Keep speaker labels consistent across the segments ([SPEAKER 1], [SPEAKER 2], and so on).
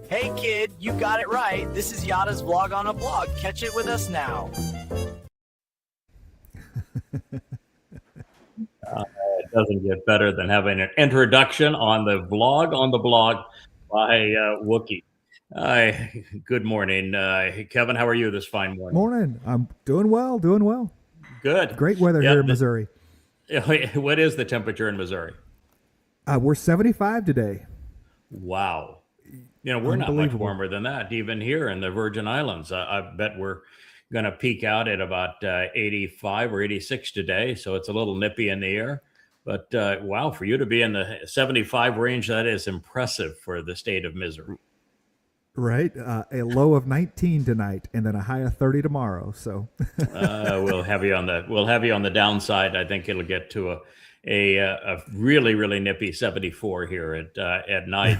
[SPEAKER 1] Hey kid, you got it right. This is Yada's vlog on a blog. Catch it with us now.
[SPEAKER 2] It doesn't get better than having an introduction on the vlog on the blog by Wookie. Good morning, Kevin. How are you this fine morning?
[SPEAKER 3] Morning. I'm doing well.
[SPEAKER 2] Good.
[SPEAKER 3] Great weather here in Missouri.
[SPEAKER 2] What is the temperature in Missouri?
[SPEAKER 3] We're 75 today.
[SPEAKER 2] Wow. You know, we're not much warmer than that, even here in the Virgin Islands. I bet we're going to peak out at about 85 or 86 today. So it's a little nippy in the air. But wow, for you to be in the 75 range, that is impressive for the state of Missouri.
[SPEAKER 3] Right. A low of 19 tonight and then a high of 30 tomorrow. So
[SPEAKER 2] we'll have you on the downside. I think it'll get to a really, really nippy 74 here at night.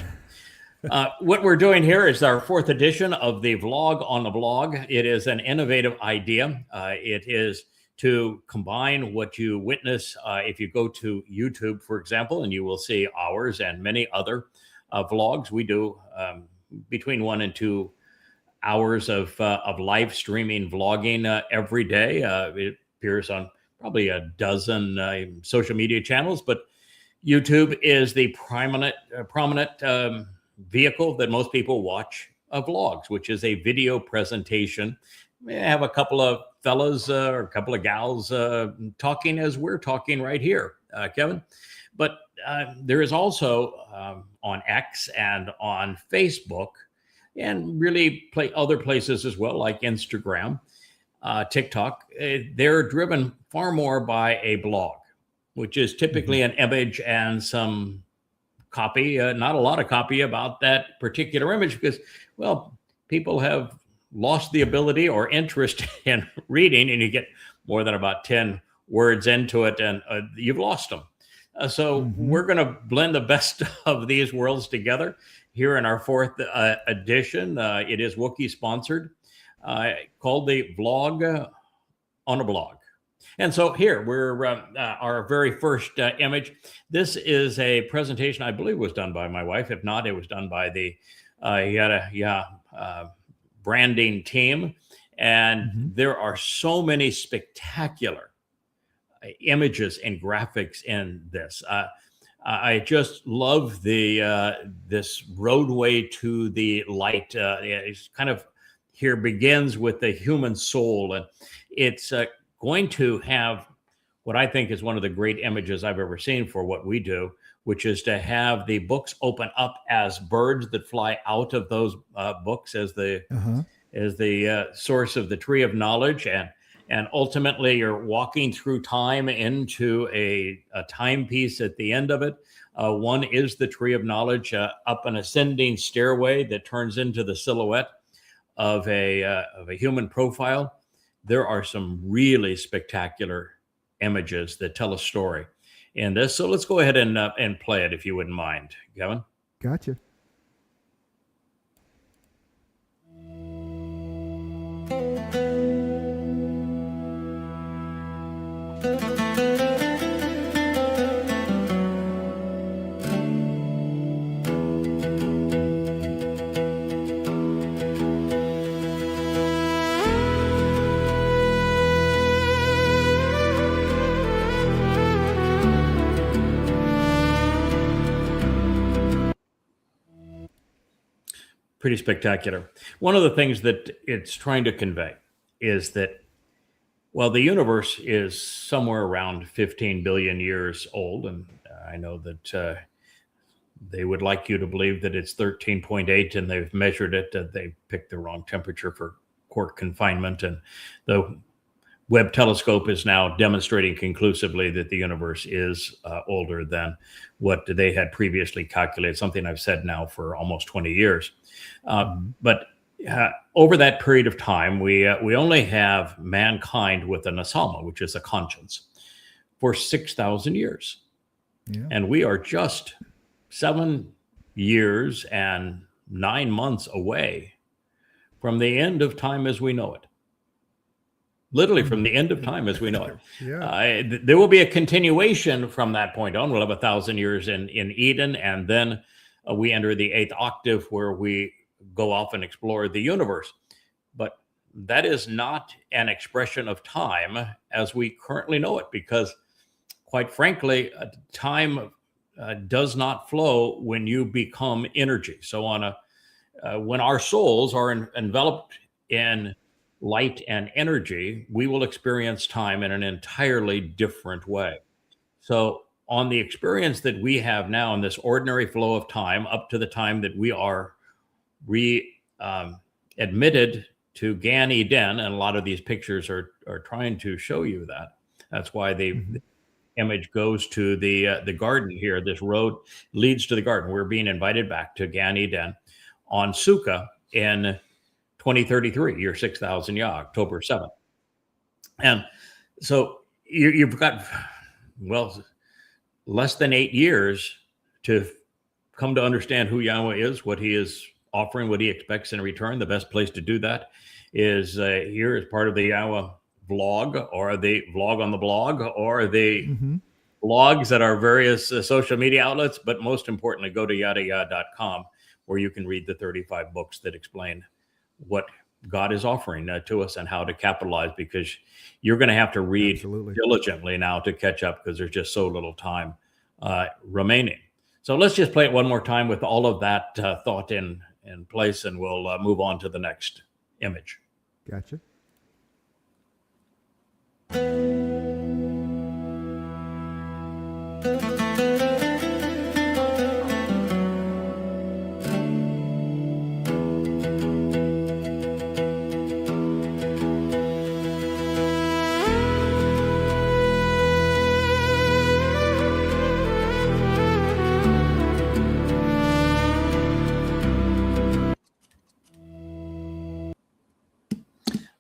[SPEAKER 2] What we're doing here is our 4th edition of the vlog on the blog. It is an innovative idea. It is to combine what you witness if you go to YouTube, for example, and you will see ours and many other vlogs. We do between 1 and 2 hours of live streaming vlogging every day. It appears on probably a dozen social media channels, but YouTube is the prominent vehicle that most people watch vlogs, which is a video presentation. I have a couple of fellas or a couple of gals talking as we're talking right here, Kevin. But there is also on X and on Facebook, and really other places as well, like Instagram, TikTok. They're driven far more by a blog, which is typically an image and some copy, not a lot of copy about that particular image, because, well, people have lost the ability or interest in reading, and you get more than about 10 words into it and you've lost them. So we're going to blend the best of these worlds together here in our 4th edition. It is Wookie sponsored, called the Vlog on a Blog. And so here we're our very first image. This is a presentation I believe was done by my wife. If not, it was done by the YadaYahowah branding team. And there are so many spectacular images and graphics in this. I just love this roadway to the light. It's kind of here begins with the human soul, and it's going to have what I think is one of the great images I've ever seen for what we do, which is to have the books open up as birds that fly out of those books as the source of the tree of knowledge, and ultimately you're walking through time into a timepiece at the end of it. One is the tree of knowledge up an ascending stairway that turns into the silhouette of a human profile. There are some really spectacular images that tell a story in this. So let's go ahead and play it, if you wouldn't mind, Kevin.
[SPEAKER 3] Gotcha.
[SPEAKER 2] Pretty spectacular. One of the things that it's trying to convey is that, well, the universe is somewhere around 15 billion years old, and I know that they would like you to believe that it's 13.8, and they've measured it. They picked the wrong temperature for court confinement, and the Webb telescope is now demonstrating conclusively that the universe is older than what they had previously calculated, something I've said now for almost 20 years. But over that period of time, we only have mankind with an asama, which is a conscience, for 6,000 years. Yeah. And we are just 7 years and 9 months away from the end of time as we know it. Literally from the end of time as we know it. Yeah. There will be a continuation from that point on. We'll have 1,000 years in Eden, and then we enter the 8th octave, where we go off and explore the universe. But that is not an expression of time as we currently know it, because quite frankly, time does not flow when you become energy. So when our souls are enveloped in light and energy, we will experience time in an entirely different way. So on the experience that we have now in this ordinary flow of time, up to the time that we are admitted to Gan Eden, and a lot of these pictures are trying to show you that. That's why the image goes to the garden here. This road leads to the garden. We're being invited back to Gan Eden on Sukkah in 2033, year 6000 Yah, October 7th. And so you've got, well, less than 8 years to come to understand who Yahweh is, what he is offering, what he expects in return. The best place to do that is here as part of the YAHOWAH vlog, or the vlog on the blog, or the blogs at our various social media outlets. But most importantly, go to YadaYahowah.com, where you can read the 35 books that explain what God is offering to us and how to capitalize, because you're going to have to read diligently now to catch up, because there's just so little time remaining. So let's just play it one more time with all of that thought in place, and we'll move on to the next image.
[SPEAKER 3] Gotcha.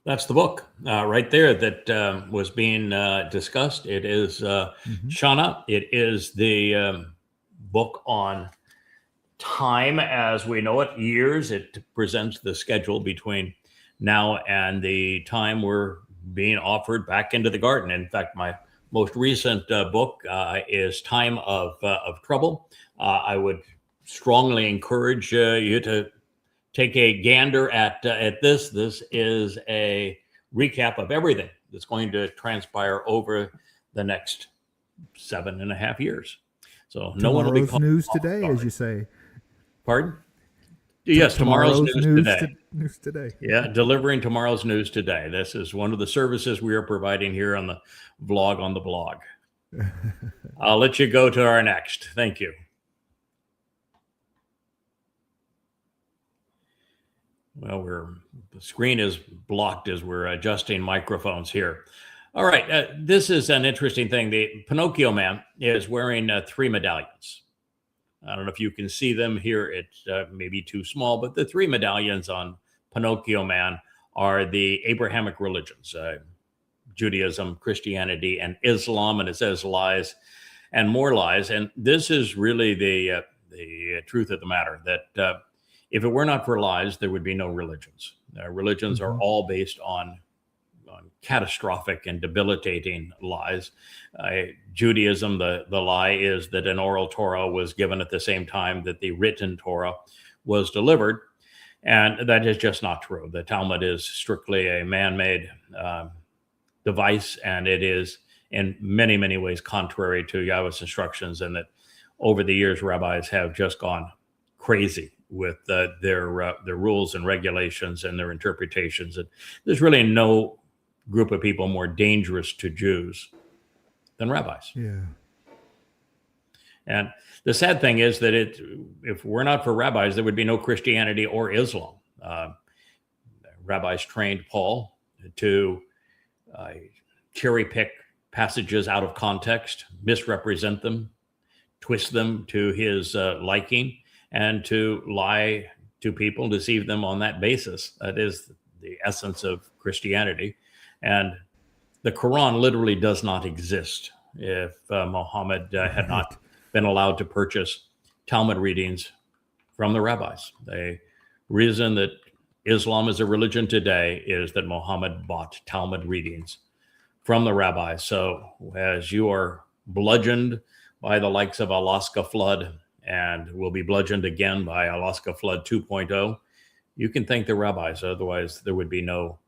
[SPEAKER 2] That's the book right there that was being discussed. It is Shana. It is the book on time as we know it, years. It presents the schedule between now and the time we're being offered back into the garden. In fact, my most recent book is Time of Trouble. I would strongly encourage you to take a gander at this. This is a recap of everything that's going to transpire over the next 7.5 years. So no one will be called
[SPEAKER 3] news today, as you say.
[SPEAKER 2] Pardon? Yes, tomorrow's news today.
[SPEAKER 3] News today.
[SPEAKER 2] Yeah, delivering tomorrow's news today. This is one of the services we are providing here on the vlog on the blog. I'll let you go to our next. Thank you. Well, the screen is blocked as we're adjusting microphones here. All right, this is an interesting thing. The Pinocchio man is wearing 3 medallions. I don't know if you can see them here. It's maybe too small, but the 3 medallions on Pinocchio man are the Abrahamic religions, Judaism, Christianity, and Islam, and it says lies and more lies. And this is really the truth of the matter, that if it were not for lies, there would be no religions. Religions are all based on catastrophic and debilitating lies. Judaism, the lie is that an oral Torah was given at the same time that the written Torah was delivered. And that is just not true. The Talmud is strictly a man-made device, and it is in many, many ways contrary to Yahweh's instructions, and that over the years, rabbis have just gone crazy with their rules and regulations and their interpretations. And there's really no group of people more dangerous to Jews than rabbis.
[SPEAKER 3] Yeah.
[SPEAKER 2] And the sad thing is that if we're not for rabbis, there would be no Christianity or Islam. Rabbis trained Paul to cherry pick passages out of context, misrepresent them, twist them to his liking, and to lie to people, deceive them on that basis. That is the essence of Christianity. And the Quran literally does not exist if Muhammad had not been allowed to purchase Talmud readings from the rabbis. The reason that Islam is a religion today is that Muhammad bought Talmud readings from the rabbis. So as you are bludgeoned by the likes of Alaska Flood, and will be bludgeoned again by Alaska Flood 2.0, You can thank the rabbis, otherwise there'd be no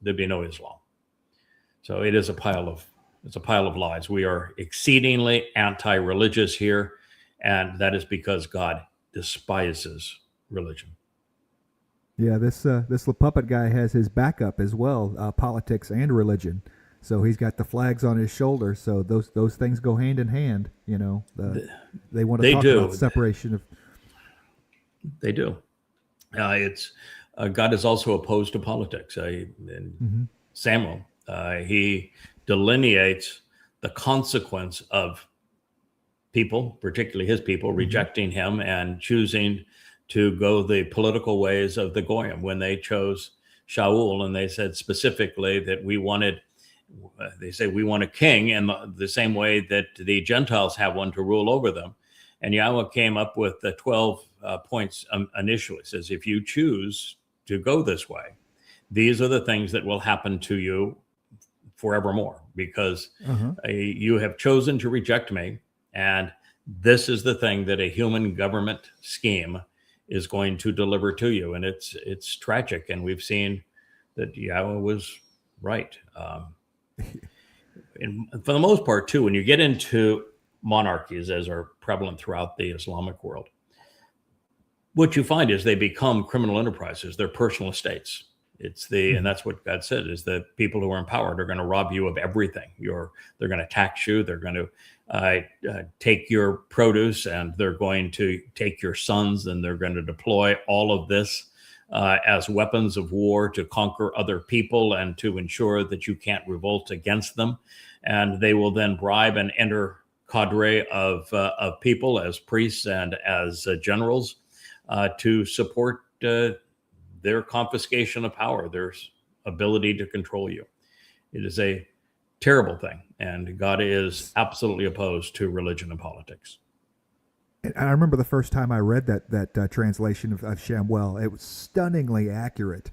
[SPEAKER 2] Islam. So it is a pile of lies. We are exceedingly anti-religious here, and that is because God despises religion.
[SPEAKER 3] Yeah, this little puppet guy has his backup as well, politics and religion. So he's got the flags on his shoulder. So those things go hand in hand. You know, they want to talk about separation of.
[SPEAKER 2] They do. It's God is also opposed to politics. In Samuel, he delineates the consequence of people, particularly his people, rejecting him and choosing to go the political ways of the Goyim when they chose Shaul, and they said specifically that we want a king in the same way that the Gentiles have one to rule over them. And Yahweh came up with the 12 points initially. It says, if you choose to go this way, these are the things that will happen to you forevermore, because you have chosen to reject me. And this is the thing that a human government scheme is going to deliver to you. And it's tragic. And we've seen that Yahweh was right. And for the most part, too, when you get into monarchies, as are prevalent throughout the Islamic world, what you find is they become criminal enterprises. They're personal estates. And that's what God said, is that people who are empowered are going to rob you of everything. They're going to tax you. They're going to take your produce, and they're going to take your sons, and they're going to deploy all of this as weapons of war to conquer other people and to ensure that you can't revolt against them. And they will then bribe an inner cadre of people as priests and as generals to support their confiscation of power, their ability to control you. It is a terrible thing, and God is absolutely opposed to religion and politics.
[SPEAKER 3] And I remember the first time I read that translation of Shamuel. It was stunningly accurate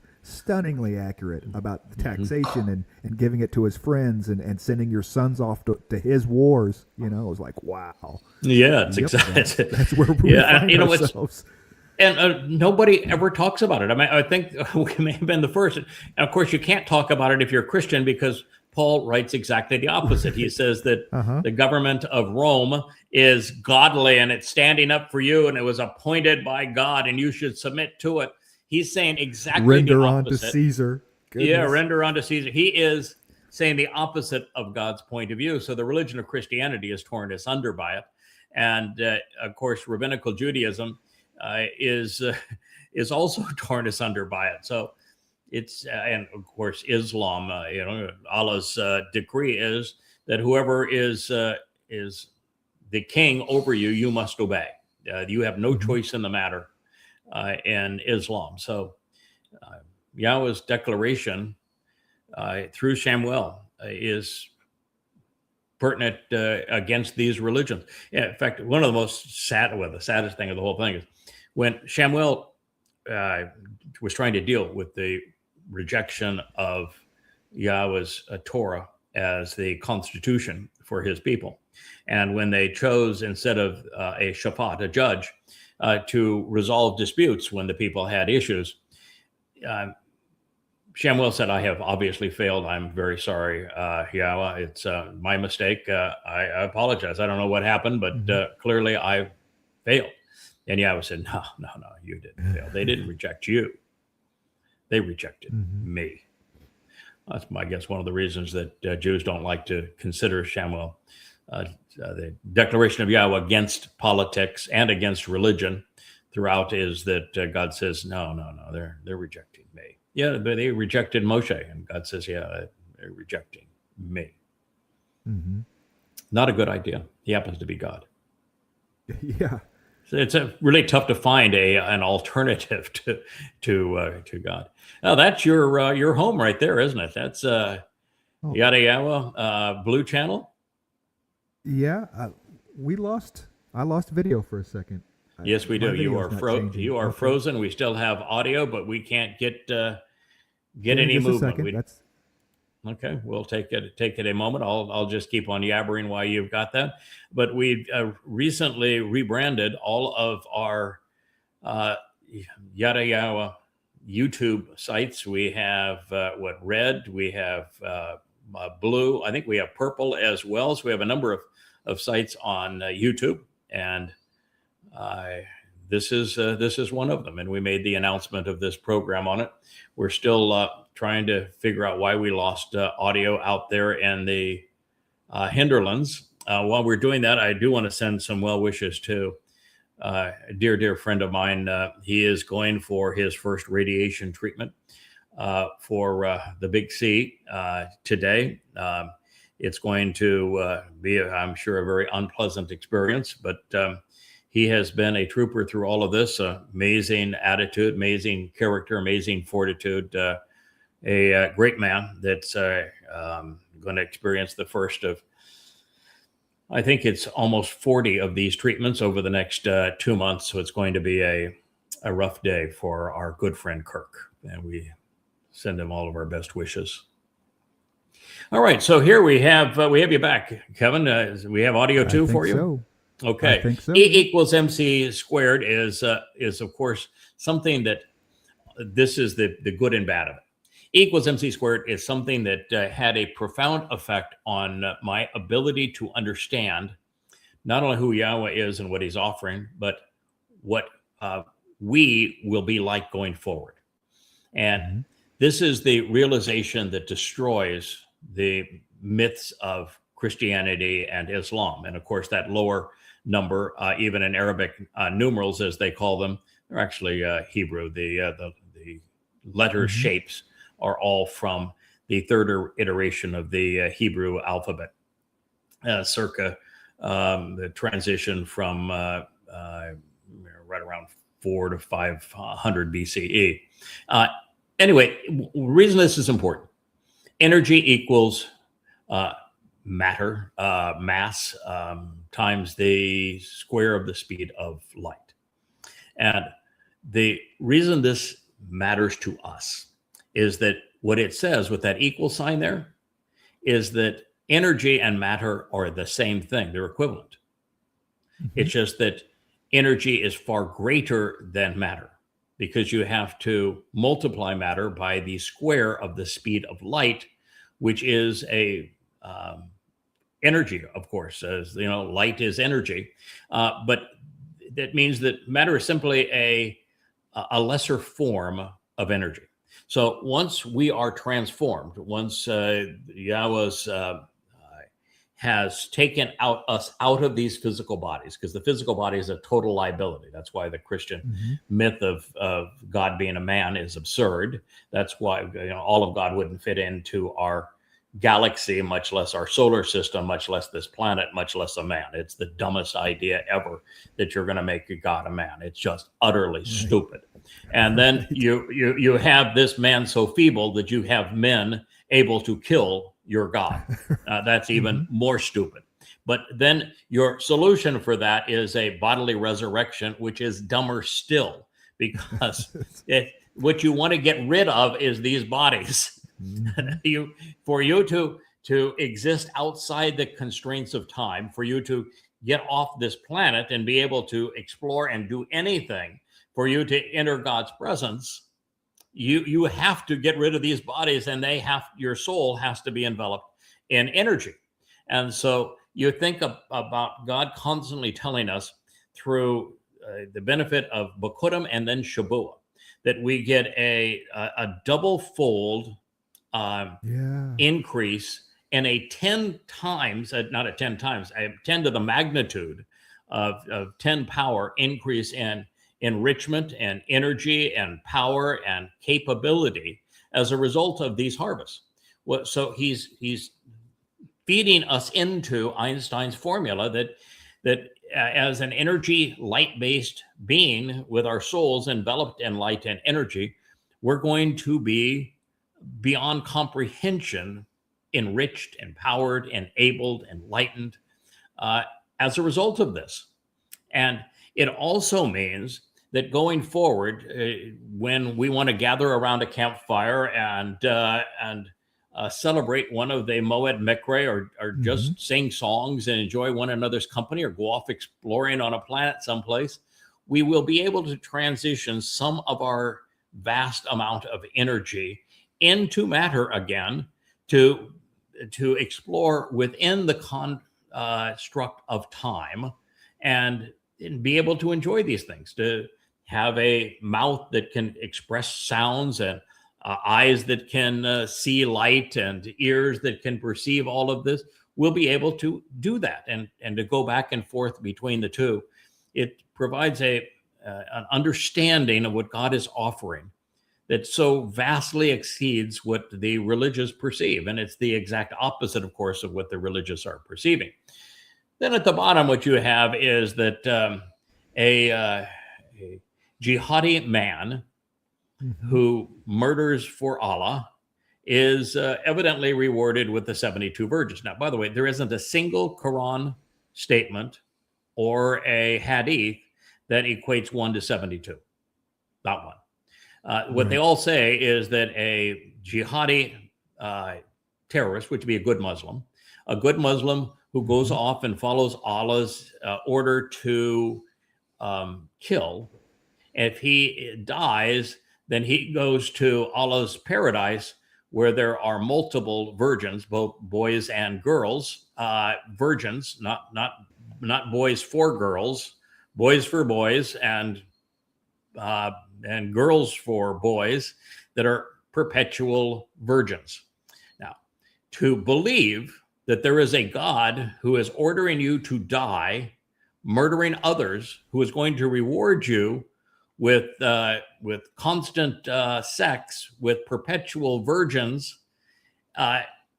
[SPEAKER 3] about the taxation and giving it to his friends and sending your sons off to his wars. You know, it was like, wow.
[SPEAKER 2] Yeah, it's exactly.
[SPEAKER 3] That's where we find ourselves.
[SPEAKER 2] And nobody ever talks about it. I mean, I think we may have been the first. And of course, you can't talk about it if you're a Christian, because Paul writes exactly the opposite. He says that the government of Rome is godly and it's standing up for you, and it was appointed by God, and you should submit to it. He's saying exactly the opposite.
[SPEAKER 3] Render unto Caesar. Goodness.
[SPEAKER 2] Yeah, render unto Caesar. He is saying the opposite of God's point of view. So the religion of Christianity is torn asunder by it. And of course, rabbinical Judaism is also torn asunder by it. So it's and of course Islam. Allah's decree is that whoever is the king over you, you must obey. You have no choice in the matter in Islam. So Yahweh's declaration through Shamuel is pertinent against these religions. Yeah, in fact, one of the the saddest thing of the whole thing is when Shamuel was trying to deal with the rejection of Yahweh's Torah as the constitution for his people. And when they chose, instead of a shafat, a judge, to resolve disputes when the people had issues, Shamuel said, I have obviously failed. I'm very sorry, Yahweh. It's my mistake. I apologize. I don't know what happened, but clearly I failed. And Yahweh said, no, you didn't fail. They didn't reject you. They rejected me. That's, I guess, one of the reasons that Jews don't like to consider Shamuel. The declaration of Yahweh against politics and against religion throughout is that God says, no, they're rejecting me. Yeah, but they rejected Moshe, and God says, yeah, they're rejecting me. Not a good idea. He happens to be God.
[SPEAKER 3] Yeah.
[SPEAKER 2] So it's really tough to find an alternative to God. Now that's your home right there, isn't it? That's YadaYahowah Blue Channel.
[SPEAKER 3] Yeah, I lost video for a second.
[SPEAKER 2] Yes, we do. You are frozen. We still have audio, but we can't get any movement. Okay, we'll take it a moment. I'll just keep on yabbering while you've got that. But we've recently rebranded all of our YadaYahowah YouTube sites. We have red, we have blue, I think we have purple as well. So we have a number of sites on YouTube, and this is one of them. And we made the announcement of this program on it. We're still trying to figure out why we lost audio out there in the hinterlands. While we're doing that, I do want to send some well wishes to a dear friend of mine. He is going for his first radiation treatment for the Big C today. It's going to be, I'm sure, a very unpleasant experience, but he has been a trooper through all of this. Amazing attitude, amazing character, amazing fortitude. A great man that's going to experience the first of, I think it's almost 40 of these treatments over the next 2 months. So it's going to be a rough day for our good friend Kirk. And we send him all of our best wishes. All right. So here we have you back, Kevin. We have audio too for you.
[SPEAKER 3] So.
[SPEAKER 2] Okay.
[SPEAKER 3] I think so.
[SPEAKER 2] E = MC squared is of course something that this is the good and bad of it. E = MC squared is something that had a profound effect on my ability to understand not only who Yahweh is and what he's offering, but what we will be like going forward. And this is the realization that destroys the myths of Christianity and Islam. And of course, that lower number, even in Arabic numerals, as they call them, they're actually Hebrew. The letter shapes are all from the third iteration of the Hebrew alphabet, circa the transition from right around 400 to 500 BCE. Anyway, the reason this is important, energy equals matter, mass, times the square of the speed of light. And the reason this matters to us is that what it says with that equal sign there is that energy and matter are the same thing. They're equivalent. It's just that energy is far greater than matter, because you have to multiply matter by the square of the speed of light, which is a energy, of course. As you know, light is energy, but that means that matter is simply a lesser form of energy. So once we are transformed, once Yahweh has taken us out of these physical bodies, because the physical body is a total liability. That's why the Christian myth of God being a man is absurd. That's why all of God wouldn't fit into our galaxy, much less our solar system, much less this planet, much less a man. It's the dumbest idea ever that you're going to make a God a man. It's just utterly stupid. And then you have this man so feeble that you have men able to kill your God. That's even more stupid. But then your solution for that is a bodily resurrection, which is dumber still, because what you want to get rid of is these bodies. For you to exist outside the constraints of time, for you to get off this planet and be able to explore and do anything, for you to enter God's presence, you have to get rid of these bodies, and your soul has to be enveloped in energy. And so you think about God constantly telling us through the benefit of Bikurim and then Shabuah that we get a double-fold increase in a 10 times, not at 10 times, 10 to the magnitude of 10 power increase in enrichment and energy and power and capability as a result of these harvests. So he's feeding us into Einstein's formula that as an energy light-based being with our souls enveloped in light and energy, we're going to be beyond comprehension enriched, empowered, enabled, enlightened as a result of this. And it also means that going forward, when we want to gather around a campfire and celebrate one of the Moed Mekre, or just sing songs and enjoy one another's company, or go off exploring on a planet someplace, we will be able to transition some of our vast amount of energy into matter again to explore within the construct of time and be able to enjoy these things, to have a mouth that can express sounds and eyes that can see light and ears that can perceive all of this. We'll be able to do that and to go back and forth between the two. It provides an understanding of what God is offering that so vastly exceeds what the religious perceive. And it's the exact opposite, of course, of what the religious are perceiving. Then at the bottom, what you have is that a jihadi man who murders for Allah is evidently rewarded with the 72 virgins. Now, by the way, there isn't a single Quran statement or a hadith that equates 1 to 72. Not one. What they all say is that a jihadi terrorist, which would be a good Muslim who goes off and follows Allah's order to kill, if he dies, then he goes to Allah's paradise, where there are multiple virgins, both boys and girls, virgins, not boys for girls, boys for boys, and girls for boys that are perpetual virgins. Now, to believe that there is a God who is ordering you to die, murdering others, who is going to reward you with constant sex with perpetual virgins,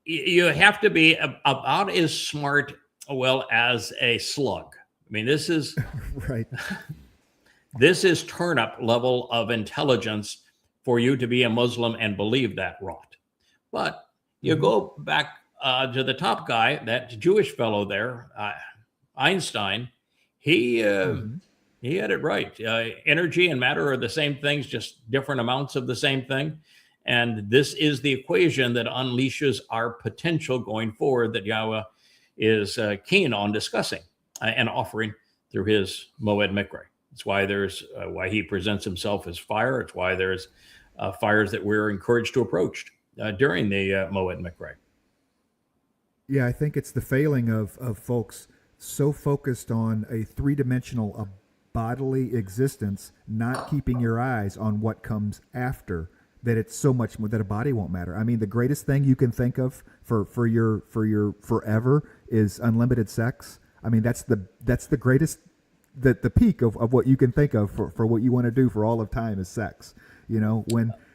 [SPEAKER 2] you have to be about as smart, well, as a slug. I mean, this is
[SPEAKER 3] right.
[SPEAKER 2] This is turnip level of intelligence for you to be a Muslim and believe that rot. But you go back to the top guy, that Jewish fellow there, Einstein. He had it right. Energy and matter are the same things, just different amounts of the same thing. And this is the equation that unleashes our potential going forward that Yahweh is keen on discussing and offering through his Moed Mikre. It's why why he presents himself as fire. It's why there's fires that we're encouraged to approach during the Moed Mikre.
[SPEAKER 3] Yeah, I think it's the failing of folks so focused on a three-dimensional bodily existence, not keeping your eyes on what comes after, that it's so much more that a body won't matter. I mean, the greatest thing you can think of for your forever is unlimited sex. I mean, that's the greatest, the peak of what you can think of for what you want to do for all of time is sex. You know,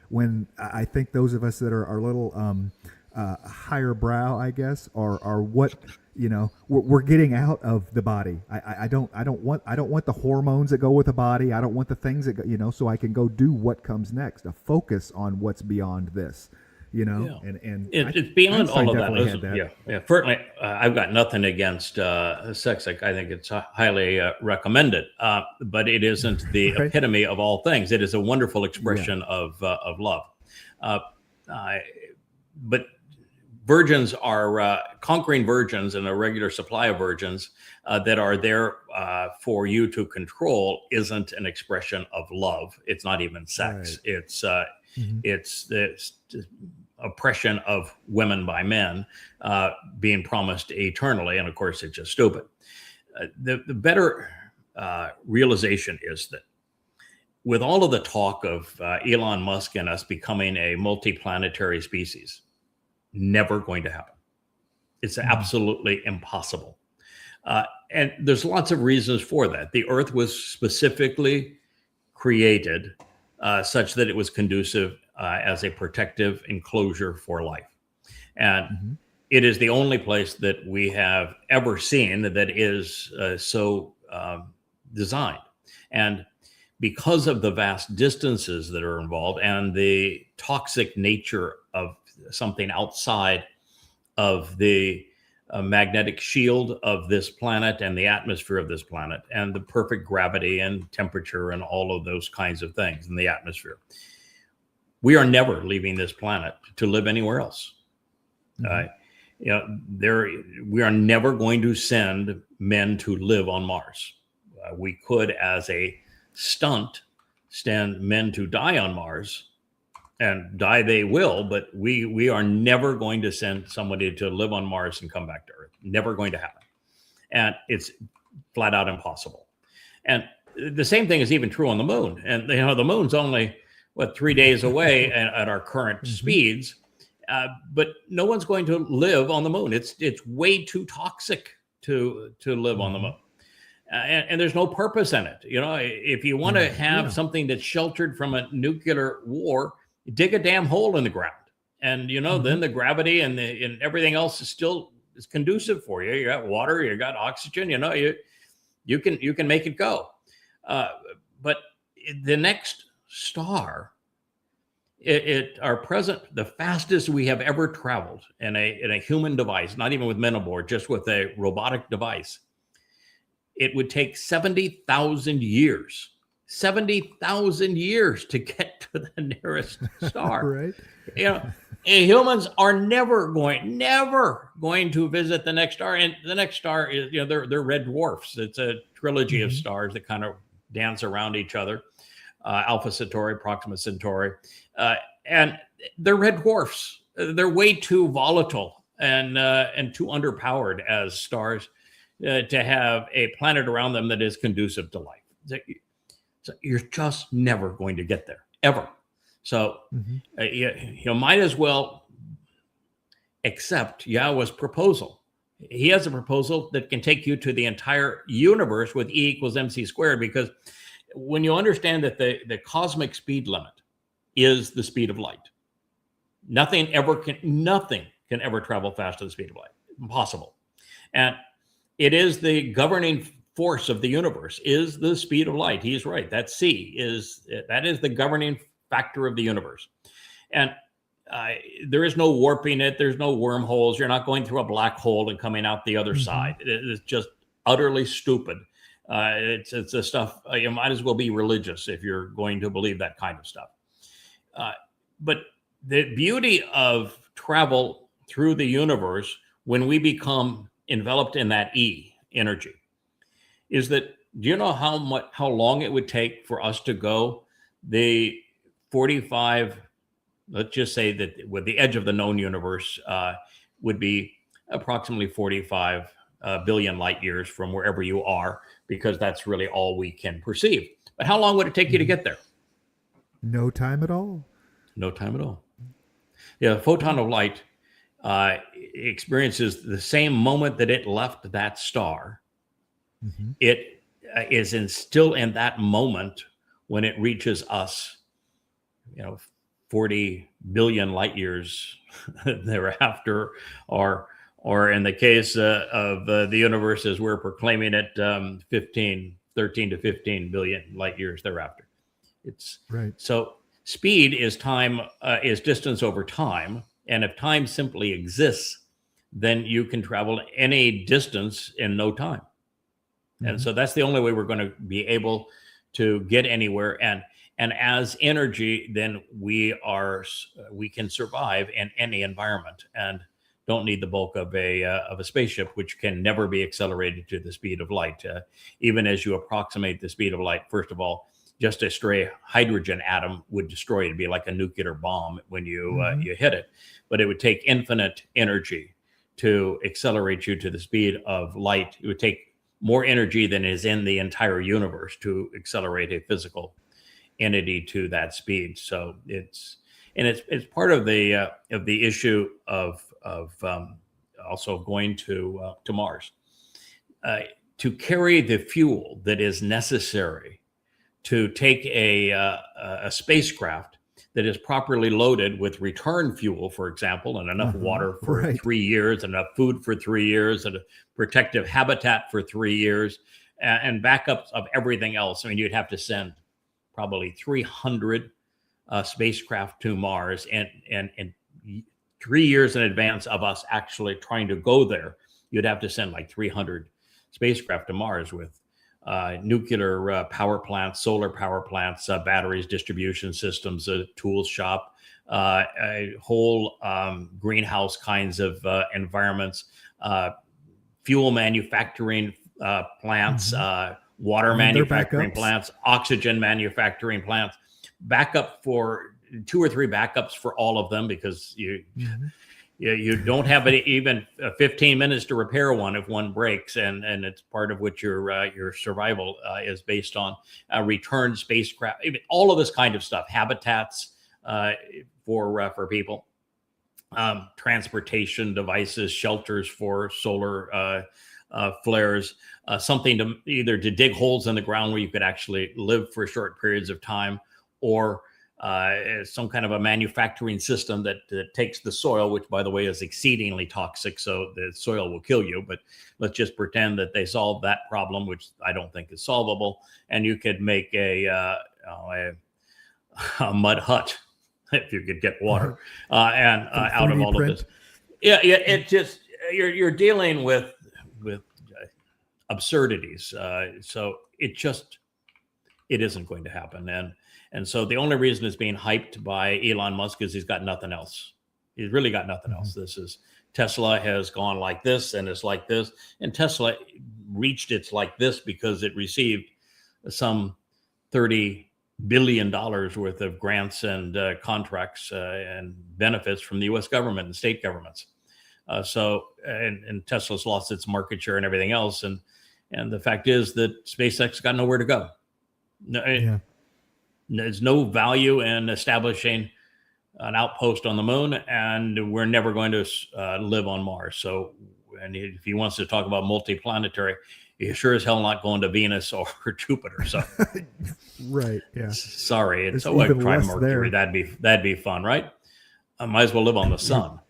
[SPEAKER 3] when I think those of us that are a little higher brow, I guess, are what, you know, we're getting out of the body. I don't want the hormones that go with the body. I don't want the things that go, you know, so I can go do what comes next. A focus on what's beyond this, you know, and
[SPEAKER 2] it's beyond all of that. Yeah. Certainly, I've got nothing against sex. I think it's highly recommended, but it isn't the epitome of all things. It is a wonderful expression of love. But virgins are conquering virgins, and a regular supply of virgins that are there for you to control isn't an expression of love. It's not even sex. Right. It's the oppression of women by men being promised eternally, and of course, it's just stupid. The better realization is that with all of the talk of Elon Musk and us becoming a multiplanetary species, never going to happen. It's absolutely impossible. And there's lots of reasons for that. The earth was specifically created such that it was conducive as a protective enclosure for life. And it is the only place that we have ever seen that is so designed. And because of the vast distances that are involved and the toxic nature of something outside of the magnetic shield of this planet and the atmosphere of this planet and the perfect gravity and temperature and all of those kinds of things in the atmosphere, we are never leaving this planet to live anywhere else. We are never going to send men to live on Mars. We could, as a stunt send men to die on Mars, and die they will, but we are never going to send somebody to live on Mars and come back to Earth. Never going to happen. And it's flat out impossible. And the same thing is even true on the moon. And the moon's only 3 days away at our current speeds, but no one's going to live on the moon. It's way too toxic to live on the moon. And there's no purpose in it. If you want to have something that's sheltered from a nuclear war, dig a damn hole in the ground, and then the gravity and everything else is conducive for you. You got water, you got oxygen. You can make it go. But the next star, the fastest we have ever traveled in a human device, not even with men aboard, just with a robotic device, it would take 70,000 years. 70,000 years to get to the nearest star.
[SPEAKER 3] Right.
[SPEAKER 2] Humans are never going to visit the next star. And the next star is, they're red dwarfs. It's a trilogy of stars that kind of dance around each other. Alpha Centauri, Proxima Centauri. And they're red dwarfs. They're way too volatile and too underpowered as stars to have a planet around them that is conducive to life. So you're just never going to get there, ever. So you might as well accept Yahowah's proposal. He has a proposal that can take you to the entire universe with E equals MC squared, because when you understand that the cosmic speed limit is the speed of light, nothing can ever travel faster than the speed of light. Impossible. And it is the governing force of the universe is the speed of light. He's right. That C is the governing factor of the universe. And there is no warping it. There's no wormholes. You're not going through a black hole and coming out the other side. It's just utterly stupid. It's the stuff, you might as well be religious if you're going to believe that kind of stuff. But the beauty of travel through the universe, when we become enveloped in that E energy, is that, do you know how long it would take for us to go the 45, let's just say that with the edge of the known universe would be approximately 45 billion light years from wherever you are, because that's really all we can perceive. But how long would it take you to get there?
[SPEAKER 3] No time at all.
[SPEAKER 2] No time at all. Yeah, a photon of light experiences the same moment that it left that star. It is still in that moment when it reaches us, 40 billion light years thereafter, or in the case of the universe as we're proclaiming it, 13 to 15 billion light years thereafter. It's right. So speed is time, is distance over time. And if time simply exists, then you can travel any distance in no time. And so that's the only way we're going to be able to get anywhere. And as energy, then we can survive in any environment and don't need the bulk of a spaceship, which can never be accelerated to the speed of light. Even as you approximate the speed of light, first of all, just a stray hydrogen atom would destroy it. It'd be like a nuclear bomb when you hit it. But it would take infinite energy to accelerate you to the speed of light. It would take more energy than is in the entire universe to accelerate a physical entity to that speed. So it's part of the issue of also going to Mars to carry the fuel that is necessary to take a spacecraft that is properly loaded with return fuel, for example, and enough water for 3 years, enough food for 3 years, and a protective habitat for 3 years, and backups of everything else. I mean, you'd have to send probably 300 spacecraft to Mars, and 3 years in advance of us actually trying to go there, you'd have to send like 300 spacecraft to Mars with nuclear power plants, solar power plants, batteries, distribution systems, a tools shop, a whole greenhouse kinds of environments, fuel manufacturing plants, water
[SPEAKER 3] And their
[SPEAKER 2] manufacturing
[SPEAKER 3] backups?
[SPEAKER 2] plants, oxygen manufacturing plants, backup for 2 or 3 backups for all of them, because you don't have even 15 minutes to repair one if one breaks, and it's part of what your survival is based on. Return spacecraft, all of this kind of stuff, habitats for people, transportation devices, shelters for solar flares, something to either to dig holes in the ground where you could actually live for short periods of time, or some kind of a manufacturing system that takes the soil, which, by the way, is exceedingly toxic, so the soil will kill you. But let's just pretend that they solve that problem, which I don't think is solvable, and you could make a mud hut if you could get water and out of all of this. Yeah, it just you're dealing with absurdities. So it isn't going to happen. And so the only reason it's being hyped by Elon Musk is he's got nothing else. He's really got nothing else. This is Tesla has gone like this and it's like this. And Tesla reached its like this because it received some $30 billion worth of grants and contracts and benefits from the U.S. government and state governments. And Tesla's lost its market share and everything else. And the fact is that SpaceX got nowhere to go. There's no value in establishing an outpost on the moon, and we're never going to live on Mars. So, and if he wants to talk about multiplanetary, he sure as hell not going to Venus or Jupiter. So,
[SPEAKER 3] right, yeah.
[SPEAKER 2] Sorry, it's so I'd try Mercury. There. That'd be fun, right? I might as well live on the sun.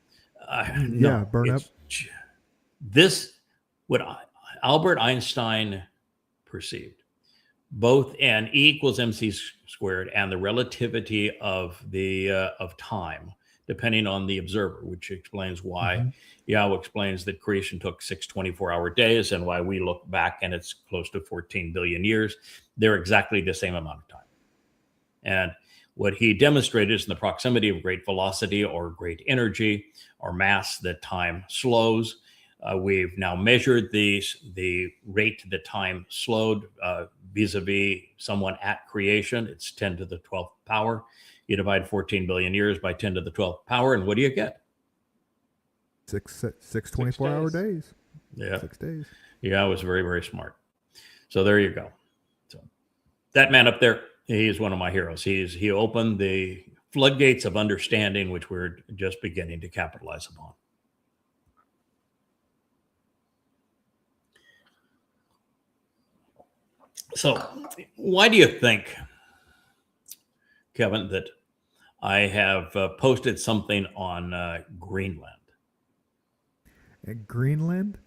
[SPEAKER 3] Burn up.
[SPEAKER 2] This what Albert Einstein perceived. Both an E equals MC squared and the relativity of time, depending on the observer, which explains why Yahowah explains that creation took 6 24-hour days, and why we look back and it's close to 14 billion years. They're exactly the same amount of time. And what he demonstrated is in the proximity of great velocity or great energy or mass that time slows. We've now measured the rate that time slowed vis-a-vis someone at creation. It's 10 to the 12th power. You divide 14 billion years by 10 to the 12th power, and what do you get?
[SPEAKER 3] Six 24-hour days.
[SPEAKER 2] Yeah.
[SPEAKER 3] 6 days.
[SPEAKER 2] Yeah, I was very, very smart. So there you go. So that man up there, he is one of my heroes. He opened the floodgates of understanding, which we're just beginning to capitalize upon. So why do you think, Kevin, that I have posted something on Greenland?
[SPEAKER 3] Greenland?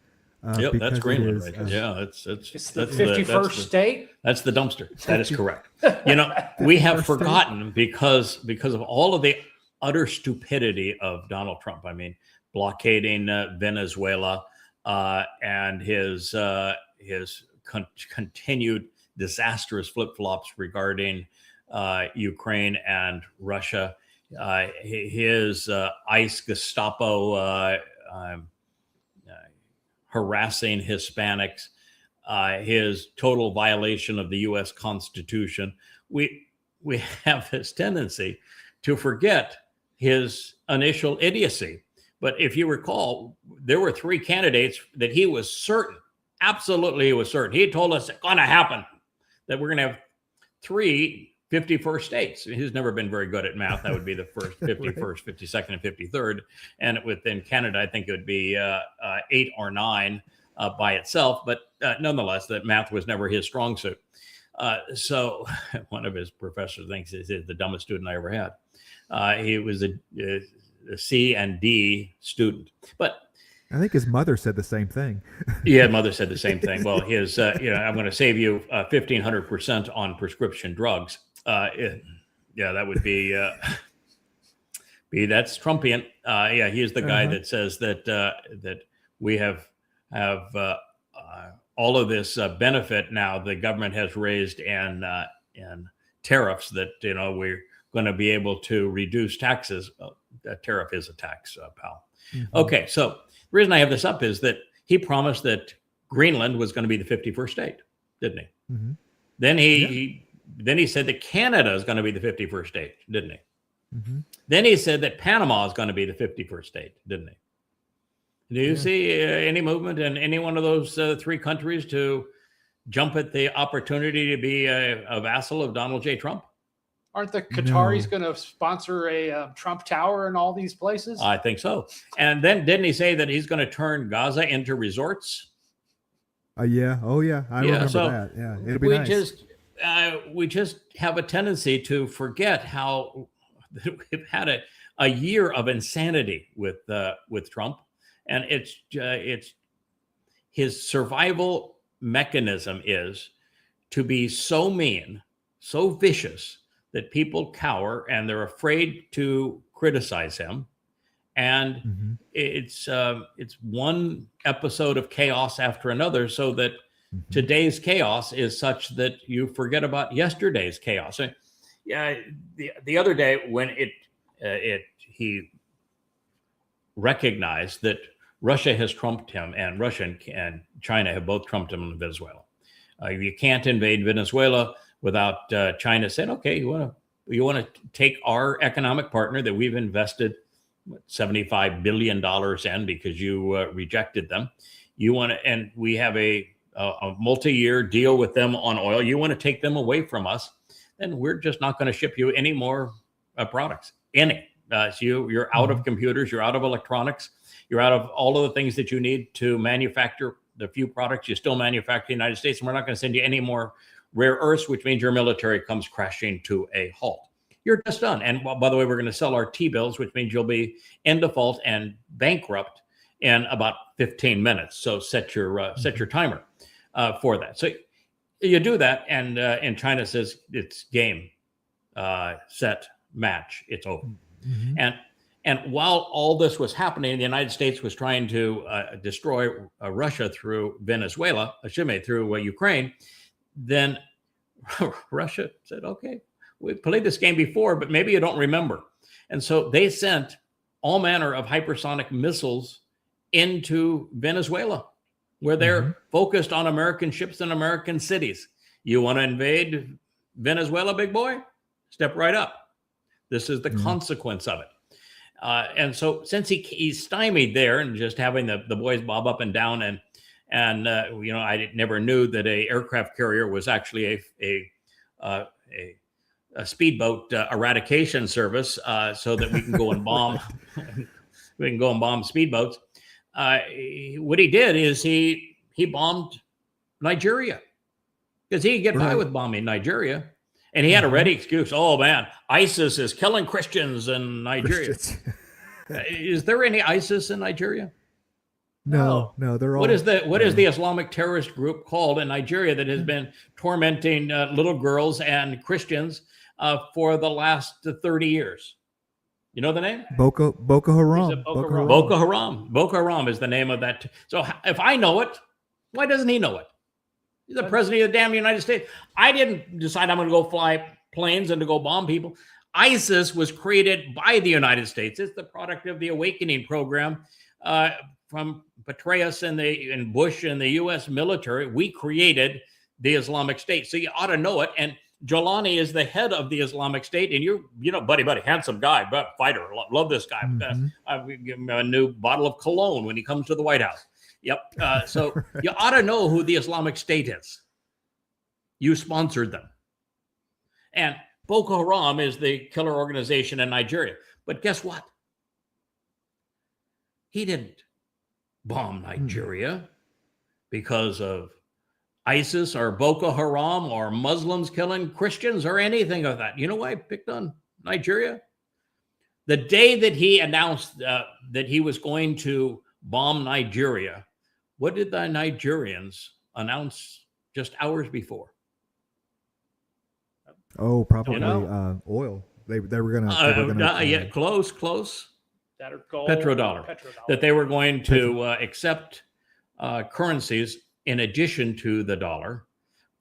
[SPEAKER 2] Yep, that's Greenland right there. Yeah, it's
[SPEAKER 4] the 51st state.
[SPEAKER 2] That's the dumpster. That is correct. You know, we have forgotten because of all of the utter stupidity of Donald Trump. I mean, blockading Venezuela and his continued disastrous flip-flops regarding Ukraine and Russia, his ICE Gestapo harassing Hispanics, his total violation of the U.S. Constitution. We have this tendency to forget his initial idiocy. But if you recall, there were 3 candidates that he was certain, absolutely he was certain. He had told us it's going to happen, that we're going to have 3 51st states. He's never been very good at math. That would be the first, 51st, right. 52nd, and 53rd. And within Canada, I think it would be 8 or 9 by itself. But nonetheless, that math was never his strong suit. So one of his professors thinks he's the dumbest student I ever had. He was a C and D student. But
[SPEAKER 3] I think his mother said the same thing.
[SPEAKER 2] Yeah, mother said the same thing. Well, his, I'm going to save you 1,500% on prescription drugs. Yeah, that would be that's Trumpian. Yeah, he is the guy that says that we have all of this benefit now the government has raised and tariffs that we're going to be able to reduce taxes. A tariff is a tax, pal. Okay, so the reason I have this up is that he promised that Greenland was going to be the 51st state, didn't he?
[SPEAKER 3] Mhm.
[SPEAKER 2] Then he said that Canada is going to be the 51st state, didn't he?
[SPEAKER 3] Mhm.
[SPEAKER 2] Then he said that Panama is going to be the 51st state, didn't he? Do you see any movement in any one of those three countries to jump at the opportunity to be a vassal of Donald J. Trump?
[SPEAKER 4] Aren't the Qataris
[SPEAKER 3] No.
[SPEAKER 4] going to sponsor a Trump Tower in all these places?
[SPEAKER 2] I think so. And then didn't he say that he's going to turn Gaza into resorts?
[SPEAKER 3] Yeah. Oh, yeah. I remember
[SPEAKER 2] so
[SPEAKER 3] that. Yeah. It'd be nice.
[SPEAKER 2] We just have a tendency to forget how we've had a year of insanity with Trump, and it's his survival mechanism is to be so mean, so vicious that people cower and they're afraid to criticize him. And
[SPEAKER 3] Mhm.
[SPEAKER 2] it's one episode of chaos after another, so that
[SPEAKER 3] Mhm.
[SPEAKER 2] today's chaos is such that you forget about yesterday's chaos. So, yeah, the other day when he recognized that Russia has trumped him, and Russia and China have both trumped him in Venezuela. You can't invade Venezuela without China saying, "Okay, you want to take our economic partner that we've invested $75 billion in because you rejected them. You want to, and we have a multi-year deal with them on oil. You want to take them away from us, then we're just not going to ship you any more products. So you're out of computers, you're out of electronics, you're out of all of the things that you need to manufacture the few products you still manufacture in the United States, and we're not going to send you any more rare earths, which means your military comes crashing to a halt. You're just done. And by the way, we're going to sell our T-bills, which means you'll be in default and bankrupt in about 15 minutes. So set your timer for that. So you do that, and China says it's game, set, match, it's over.
[SPEAKER 3] Mhm.
[SPEAKER 2] And while all this was happening, the United States was trying to destroy Russia through Venezuela, through Ukraine. Then Russia said, "Okay, we played this game before, but maybe you don't remember." And so they sent all manner of hypersonic missiles into Venezuela, where they're focused on American ships and American cities. You want to invade Venezuela, big boy? Step right up. This is the consequence of it. And so since he's stymied there and just having the boys bob up and down, and I never knew that a aircraft carrier was actually a speedboat eradication service, so that we can go and bomb speedboats. What he did is he bombed Nigeria, because he could get by with bombing Nigeria, and he had a ready excuse. Oh man, ISIS is killing Christians in Nigeria. Is there any ISIS in Nigeria?
[SPEAKER 3] No, they're all.
[SPEAKER 2] What is the Islamic terrorist group called in Nigeria that has been tormenting little girls and Christians for the last 30 years? You know the name?
[SPEAKER 3] Boko Haram.
[SPEAKER 2] Boko Haram. Boko Haram is the name of that. So if I know it, why doesn't he know it? He's the president of the damn United States. I didn't decide I'm going to go fly planes and to go bomb people. ISIS was created by the United States. It's the product of the Awakening program from Petraeus and Bush and the U.S. military. We created the Islamic State. So you ought to know it. And Jolani is the head of the Islamic State. And you're buddy, handsome guy, but fighter. Love this guy. We give him a new bottle of cologne when he comes to the White House. Yep. So you ought to know who the Islamic State is. You sponsored them. And Boko Haram is the killer organization in Nigeria. But guess what? He didn't bomb Nigeria because of ISIS or Boko Haram or Muslims killing Christians or anything of that. You know why I picked on Nigeria? The day that he announced that he was going to bomb Nigeria, what did the Nigerians announce just hours before?
[SPEAKER 3] Oh, probably oil. They were gonna.
[SPEAKER 2] Close.
[SPEAKER 4] That or gold,
[SPEAKER 2] petrodollar. That they were going to accept currencies in addition to the dollar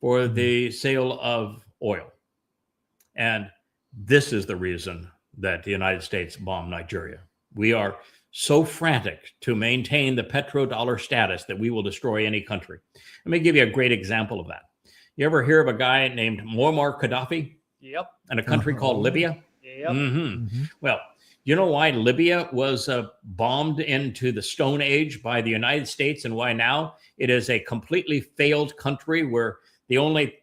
[SPEAKER 2] for the sale of oil. And this is the reason that the United States bombed Nigeria. We are so frantic to maintain the petrodollar status that we will destroy any country. Let me give you a great example of that. You ever hear of a guy named Muammar Gaddafi
[SPEAKER 4] Yep.
[SPEAKER 2] and a country called Libya?
[SPEAKER 4] Yep.
[SPEAKER 2] Well, you know why Libya was bombed into the Stone Age by the United States, and why now it is a completely failed country where the only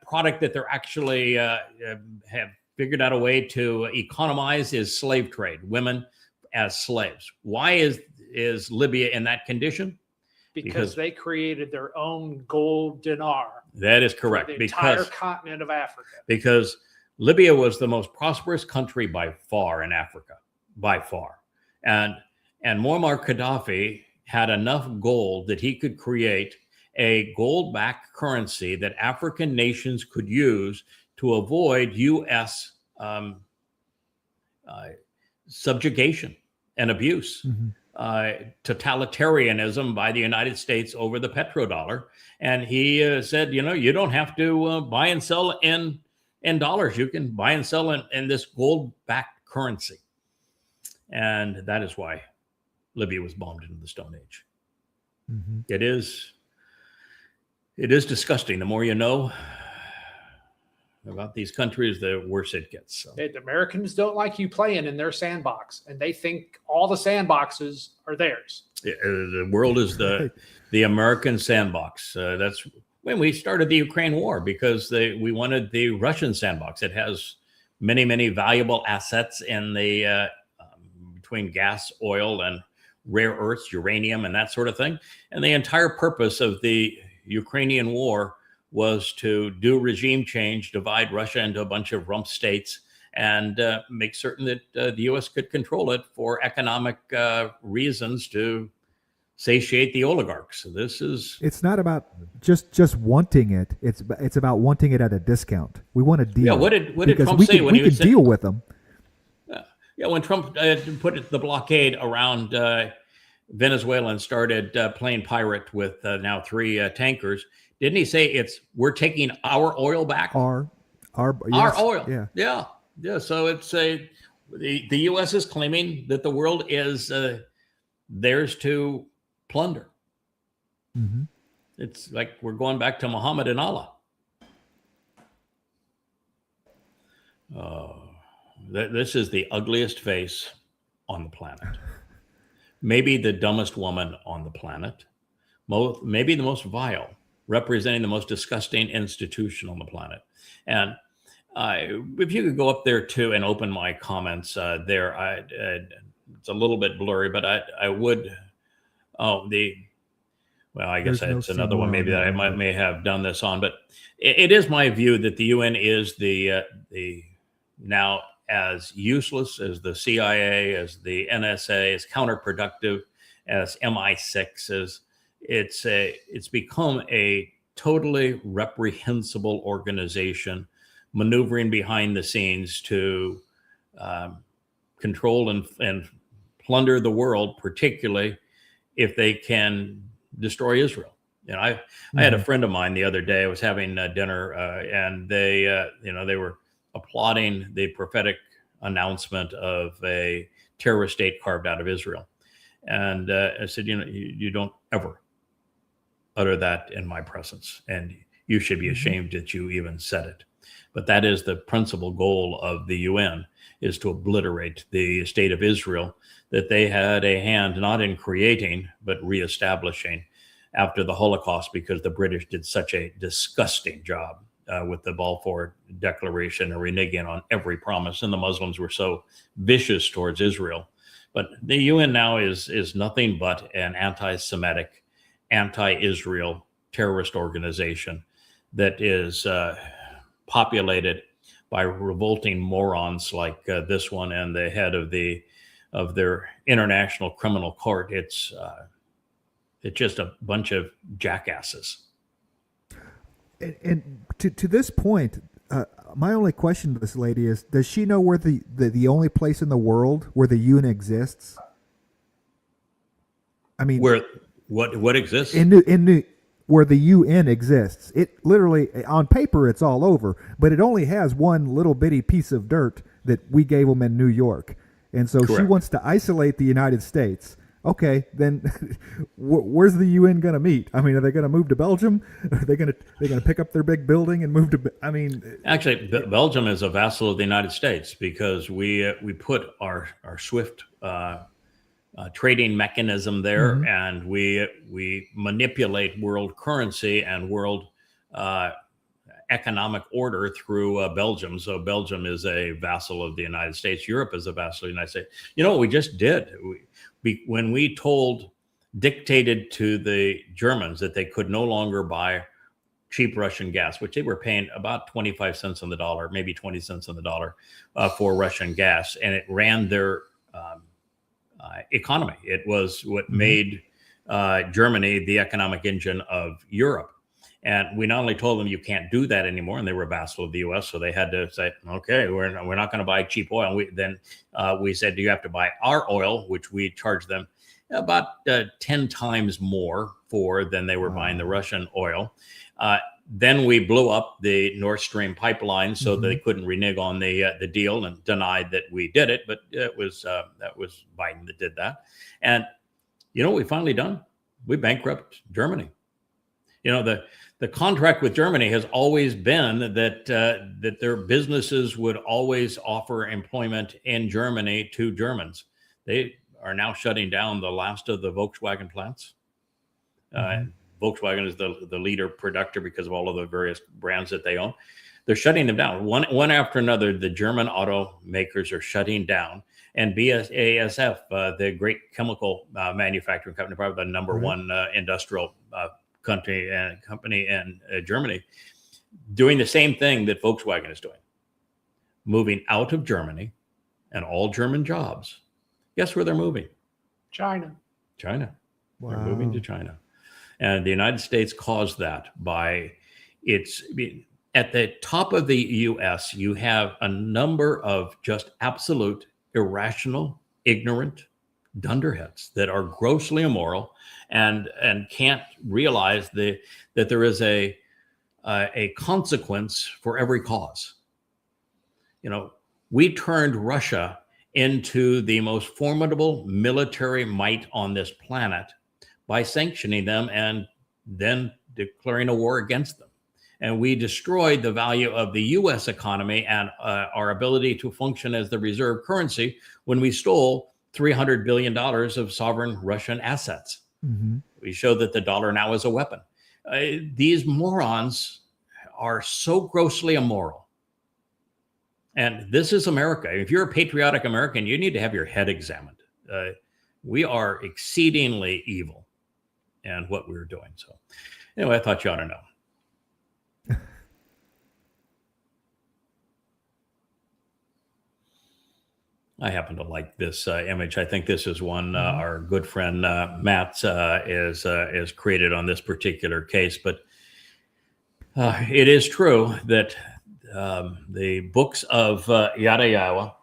[SPEAKER 2] product that they're actually have figured out a way to economize is slave trade, women as slaves. Why is Libya in that condition?
[SPEAKER 4] Because they created their own gold dinar.
[SPEAKER 2] That is correct.
[SPEAKER 4] For the entire continent of Africa.
[SPEAKER 2] Because Libya was the most prosperous country by far in Africa, by far. And Muammar Gaddafi had enough gold that he could create a gold-backed currency that African nations could use to avoid U.S. Subjugation and abuse. Totalitarianism by the United States over the petrodollar. And he said, you don't have to buy and sell in dollars. You can buy and sell in this gold-backed currency. And that is why Libya was bombed into the Stone Age. It is disgusting. The more you know about these countries, the worse it gets. So.
[SPEAKER 4] The Americans don't like you playing in their sandbox, and they think all the sandboxes are theirs.
[SPEAKER 2] The world is the American sandbox. That's when we started the Ukraine war, because we wanted the Russian sandbox. It has many, many valuable assets in the between gas, oil, and rare earths, uranium, and that sort of thing. And the entire purpose of the Ukrainian war was to do regime change, divide Russia into a bunch of rump states, and make certain that the U.S. could control it for economic reasons to satiate the oligarchs. So it's
[SPEAKER 3] not about just wanting it. It's about wanting it at a discount. We want a deal.
[SPEAKER 2] Yeah. What did Trump say when he was
[SPEAKER 3] deal with them?
[SPEAKER 2] Yeah. When Trump put the blockade around Venezuela and started playing pirate with now 3 tankers. Didn't he say we're taking our oil back?
[SPEAKER 3] Our
[SPEAKER 2] yes, oil.
[SPEAKER 3] Yeah.
[SPEAKER 2] So it's the U.S. is claiming that the world is theirs to plunder. It's like we're going back to Muhammad and Allah. This is the ugliest face on the planet. Maybe the dumbest woman on the planet. Maybe the most vile, representing the most disgusting institution on the planet. And if you could go up there too and open my comments there, it's a little bit blurry, but I would. I guess it's another one maybe that I may have done this on, but it is my view that the UN is the now as useless as the CIA, as the NSA, as counterproductive as MI6 is. It's become a totally reprehensible organization, maneuvering behind the scenes to control and plunder the world, particularly if they can destroy Israel. I had a friend of mine the other day. I was having dinner, and they were applauding the prophetic announcement of a terrorist state carved out of Israel. And I said, you don't ever utter that in my presence, and you should be ashamed that you even said it. But that is the principal goal of the UN, is to obliterate the state of Israel that they had a hand not in creating, but reestablishing after the Holocaust, because the British did such a disgusting job with the Balfour Declaration and reneging on every promise. And the Muslims were so vicious towards Israel. But the UN now is nothing but an anti-Semitic, anti-Israel terrorist organization that is populated by revolting morons like this one and the head of their international criminal court. It's just a bunch of jackasses.
[SPEAKER 3] And to this point, my only question to this lady is: does she know where the only place in the world where the UN exists? I mean,
[SPEAKER 2] where what exists
[SPEAKER 3] where the UN exists? It literally, on paper, it's all over, but it only has one little bitty piece of dirt that we gave them in New York, and so
[SPEAKER 2] Correct.
[SPEAKER 3] She wants to isolate the United States Okay, then where's the UN going to meet? I mean, are they going to move to Belgium? Are they going to pick up their big building and move to? I mean,
[SPEAKER 2] actually, Belgium is a vassal of the United States because we put our SWIFT trading mechanism there,
[SPEAKER 3] Mhm.
[SPEAKER 2] and we manipulate world currency and world economic order through Belgium. So Belgium is a vassal of the United States. Europe is a vassal of the United States. You know what we just did? When we dictated to the Germans that they could no longer buy cheap Russian gas, which they were paying about 25 cents on the dollar, maybe 20 cents on the dollar for Russian gas. And it ran their economy. It was what made Germany the economic engine of Europe. And we not only told them you can't do that anymore, and they were a vassal of the U.S., so they had to say, okay, we're not going to buy cheap oil. We said, you have to buy our oil, which we charged them about 10 times more for than they were buying the Russian oil. Then we blew up the Nord Stream pipeline so they couldn't renege on the deal and denied that we did it. But that was Biden that did that. And you know what we finally done? We bankrupt Germany. You know, the contract with Germany has always been that their businesses would always offer employment in Germany to Germans. They are now shutting down the last of the Volkswagen plants. Volkswagen is the leader producer because of all of the various brands that they own. They're shutting them down one after another. The German automakers are shutting down, and BASF, the great chemical manufacturing company, probably the number one industrial company in Germany, doing the same thing that Volkswagen is doing, moving out of Germany and all German jobs. Guess where they're moving?
[SPEAKER 4] China.
[SPEAKER 3] Wow.
[SPEAKER 2] They're moving to China. And the United States caused that by at the top of the U.S., you have a number of just absolute irrational, ignorant dunderheads that are grossly immoral and can't realize that there is a consequence for every cause. You know, we turned Russia into the most formidable military might on this planet by sanctioning them and then declaring a war against them. And we destroyed the value of the U.S. economy and our ability to function as the reserve currency when we stole $300 billion of sovereign Russian assets. We showed that the dollar now is a weapon. These morons are so grossly immoral. And this is America. If you're a patriotic American, you need to have your head examined. We are exceedingly evil in what we're doing. So anyway, I thought you ought to know. I happen to like this image. I think this is one our good friend Matt is created on this particular case. But it is true that the books of YadaYahowah,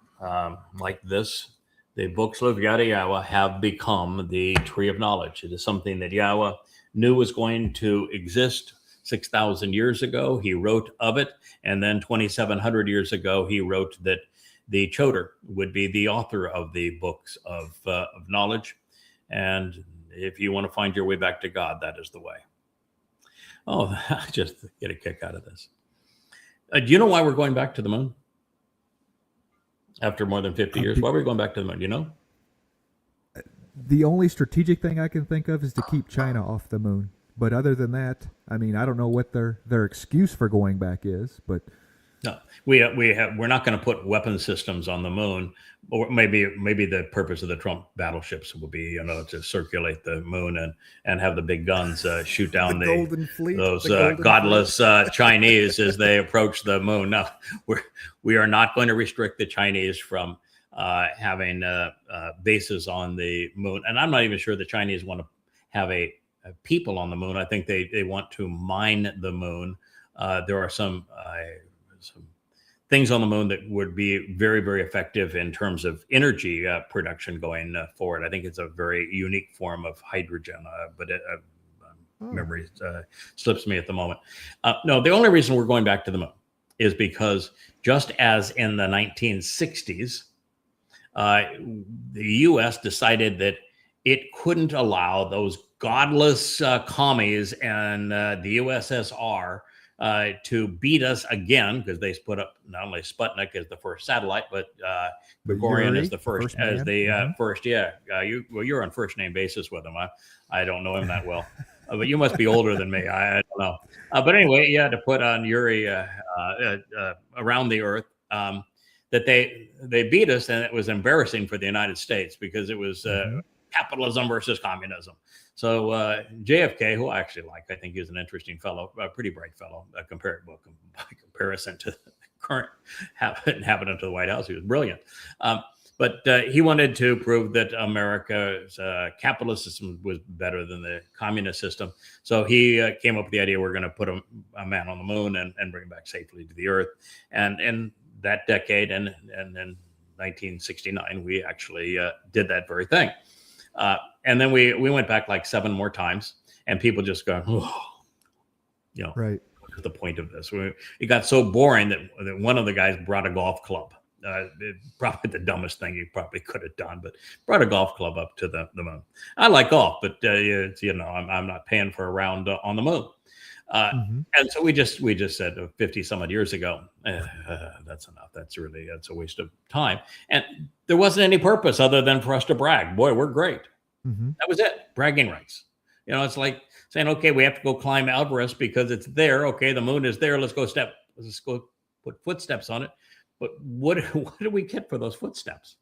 [SPEAKER 2] like this, the books of YadaYahowah have become the tree of knowledge. It is something that Yahweh knew was going to exist 6,000 years ago. He wrote of it. And then 2,700 years ago, he wrote that the Choder would be the author of the books of knowledge. And if you want to find your way back to God, that is the way. Oh, I just get a kick out of this. Do you know why we're going back to the moon? After more than 50 years, why are we going back to the moon? You know?
[SPEAKER 3] The only strategic thing I can think of is to keep China off the moon. But other than that, I mean, I don't know what their excuse for going back is, but
[SPEAKER 2] no, we're not going to put weapon systems on the moon. Or maybe the purpose of the Trump battleships will be, to circulate the moon and have the big guns shoot down
[SPEAKER 3] the Golden Fleet,
[SPEAKER 2] those godless Chinese as they approach the moon. No, we are not going to restrict the Chinese from having bases on the moon. And I'm not even sure the Chinese want to have a people on the moon. I think they want to mine the moon. There are some things on the moon that would be very, very effective in terms of energy production going forward. I think it's a very unique form of hydrogen, but memory slips me at the moment. No, the only reason we're going back to the moon is because just as in the 1960s, the U.S. decided that it couldn't allow those godless commies and the USSR to beat us again, because they put up not only Sputnik as the first satellite, but Gregorian as the first as the first. Yeah, you're on first name basis with him. I don't know him that well, but you must be older than me. I don't know. But anyway, you had to put on Yuri around the Earth. That they beat us, and it was embarrassing for the United States because it was capitalism versus communism. So JFK, who I actually like, I think he's an interesting fellow, a pretty bright fellow, by comparison to the current inhabitant of the White House. He was brilliant. But he wanted to prove that America's capitalist system was better than the communist system. So he came up with the idea we're going to put a man on the moon and bring him back safely to the Earth. And that decade, and in 1969, we actually did that very thing. And then we went back like 7 more times, and people just go, oh, right. What's the point of this? It got so boring that one of the guys brought a golf club. Probably the dumbest thing you probably could have done, but brought a golf club up to the moon. I like golf, but I'm not paying for a round on the moon. And so we just said 50 some odd years ago, that's enough. That's a waste of time. And there wasn't any purpose other than for us to brag. Boy, we're great. That was it. Bragging rights. It's like saying, okay, we have to go climb Everest because it's there. Okay, the moon is there. Let's go put footsteps on it. But what do we get for those footsteps?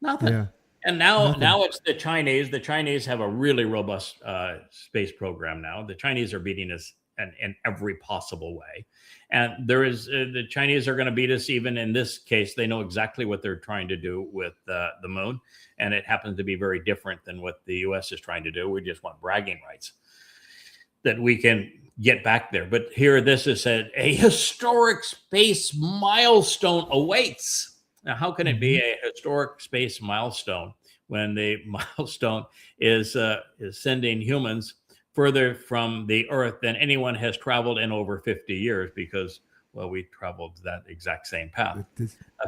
[SPEAKER 2] Nothing. Yeah. And now it's the Chinese. The Chinese have a really robust space program now. The Chinese are beating us in every possible way. And the Chinese are going to beat us even in this case. They know exactly what they're trying to do with the moon. And it happens to be very different than what the U.S. is trying to do. We just want bragging rights that we can get back there. But here, this is said, a historic space milestone awaits. Now, how can it be a historic space milestone when the milestone is sending humans further from the Earth than anyone has traveled in over 50 years? Because, well, we traveled that exact same path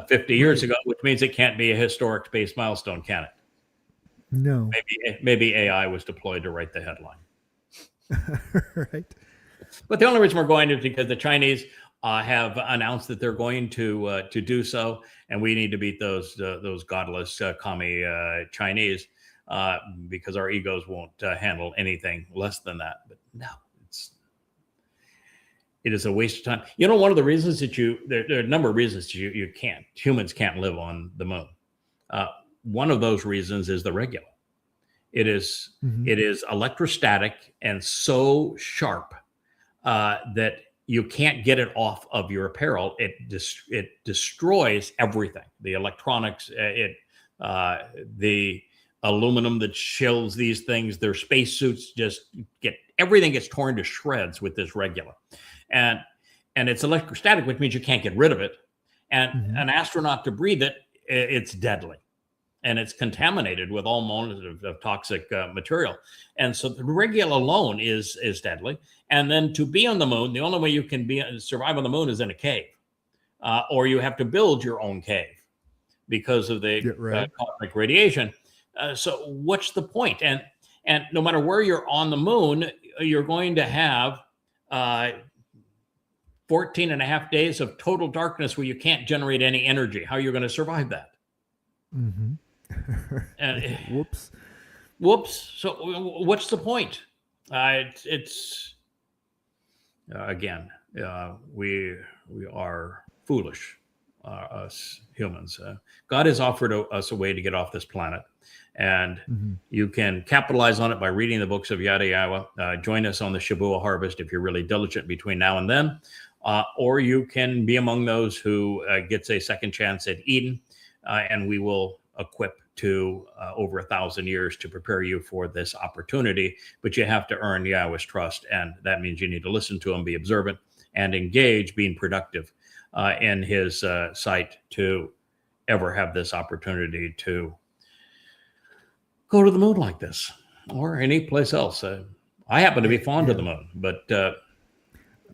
[SPEAKER 2] 50 years ago, which means it can't be a historic space milestone, can it?
[SPEAKER 3] No.
[SPEAKER 2] Maybe AI was deployed to write the headline.
[SPEAKER 3] Right.
[SPEAKER 2] But the only reason we're going is because the Chinese have announced that they're going to do so, and we need to beat those godless commie Chinese because our egos won't handle anything less than that. But no, it is a waste of time. One of the reasons that there are a number of reasons humans can't live on the moon. One of those reasons is the regula. It is electrostatic and so sharp that you can't get it off of your apparel. It destroys everything. The electronics, the aluminum that shields these things, their spacesuits everything gets torn to shreds with this regula. And it's electrostatic, which means you can't get rid of it. And an astronaut to breathe it, it's deadly. And it's contaminated with all modes of toxic material. And so the regula alone is deadly. And then to be on the moon, the only way you can survive on the moon is in a cave. Or you have to build your own cave because of the cosmic radiation. So what's the point? And no matter where you're on the moon, you're going to have 14 and a half days of total darkness where you can't generate any energy. How are you going to survive that? Whoops. So what's the point? We are foolish, us humans. God has offered us a way to get off this planet, and you can capitalize on it by reading the books of YadaYahowah. Join us on the Shabuah harvest if you're really diligent between now and then, or you can be among those who gets a second chance at Eden, and we will equip to over 1,000 years to prepare you for this opportunity. But you have to earn Yahweh's trust, and that means you need to listen to him, be observant, and engage, being productive in his sight to ever have this opportunity to go to the moon like this or any place else. I happen to be fond of the moon, but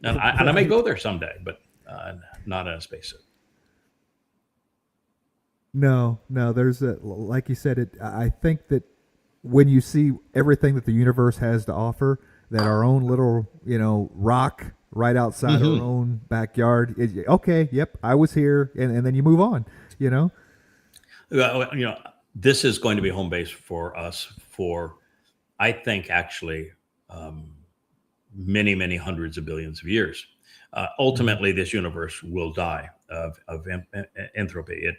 [SPEAKER 2] and I may go there someday, but not in a spacesuit.
[SPEAKER 3] No, no. There's a, like you said, I think that when you see everything that the universe has to offer, that our own little, rock right outside our own backyard is okay. Yep, I was here, and then you move on.
[SPEAKER 2] This is going to be home base for us for, I think, actually, many, many hundreds of billions of years. Ultimately, this universe will die of entropy.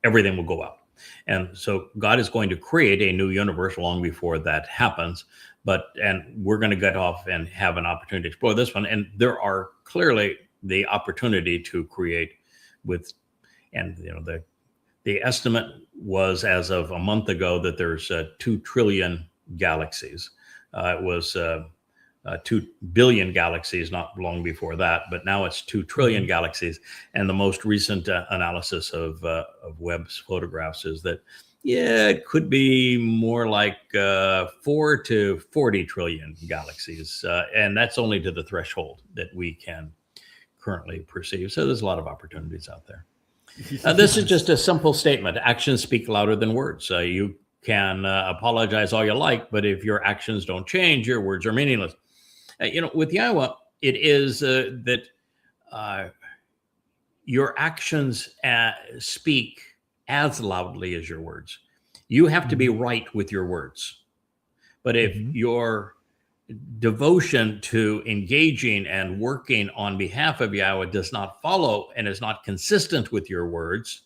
[SPEAKER 2] Everything will go out. And so God is going to create a new universe long before that happens. And we're going to get off and have an opportunity to explore this one. And there are clearly the opportunity to create the estimate was, as of a month ago, that there's 2 trillion galaxies. It was 2 billion galaxies not long before that, but now it's 2 trillion galaxies. And the most recent analysis of Webb's photographs is that, it could be more like 4 to 40 trillion galaxies. And that's only to the threshold that we can currently perceive. So there's a lot of opportunities out there. This is just a simple statement. Actions speak louder than words. You can apologize all you like, but if your actions don't change, your words are meaningless. With YAHOWAH, it is that your actions speak as loudly as your words. You have to be right with your words. But if your devotion to engaging and working on behalf of YAHOWAH does not follow and is not consistent with your words,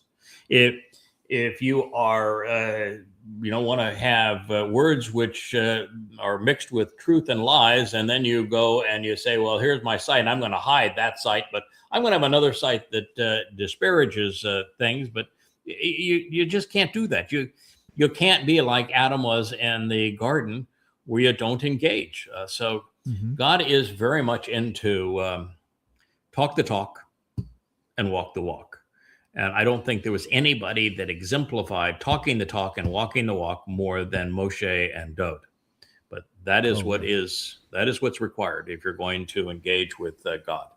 [SPEAKER 2] if you are want to have words which are mixed with truth and lies, and then you go and you say, well, here's my site, and I'm going to hide that site, but I'm going to have another site that disparages things, but you just can't do that. You can't be like Adam was in the garden, where you don't engage. So God is very much into talk the talk and walk the walk. And I don't think there was anybody that exemplified talking the talk and walking the walk more than Moshe and Dode. But that is what's required if you're going to engage with God.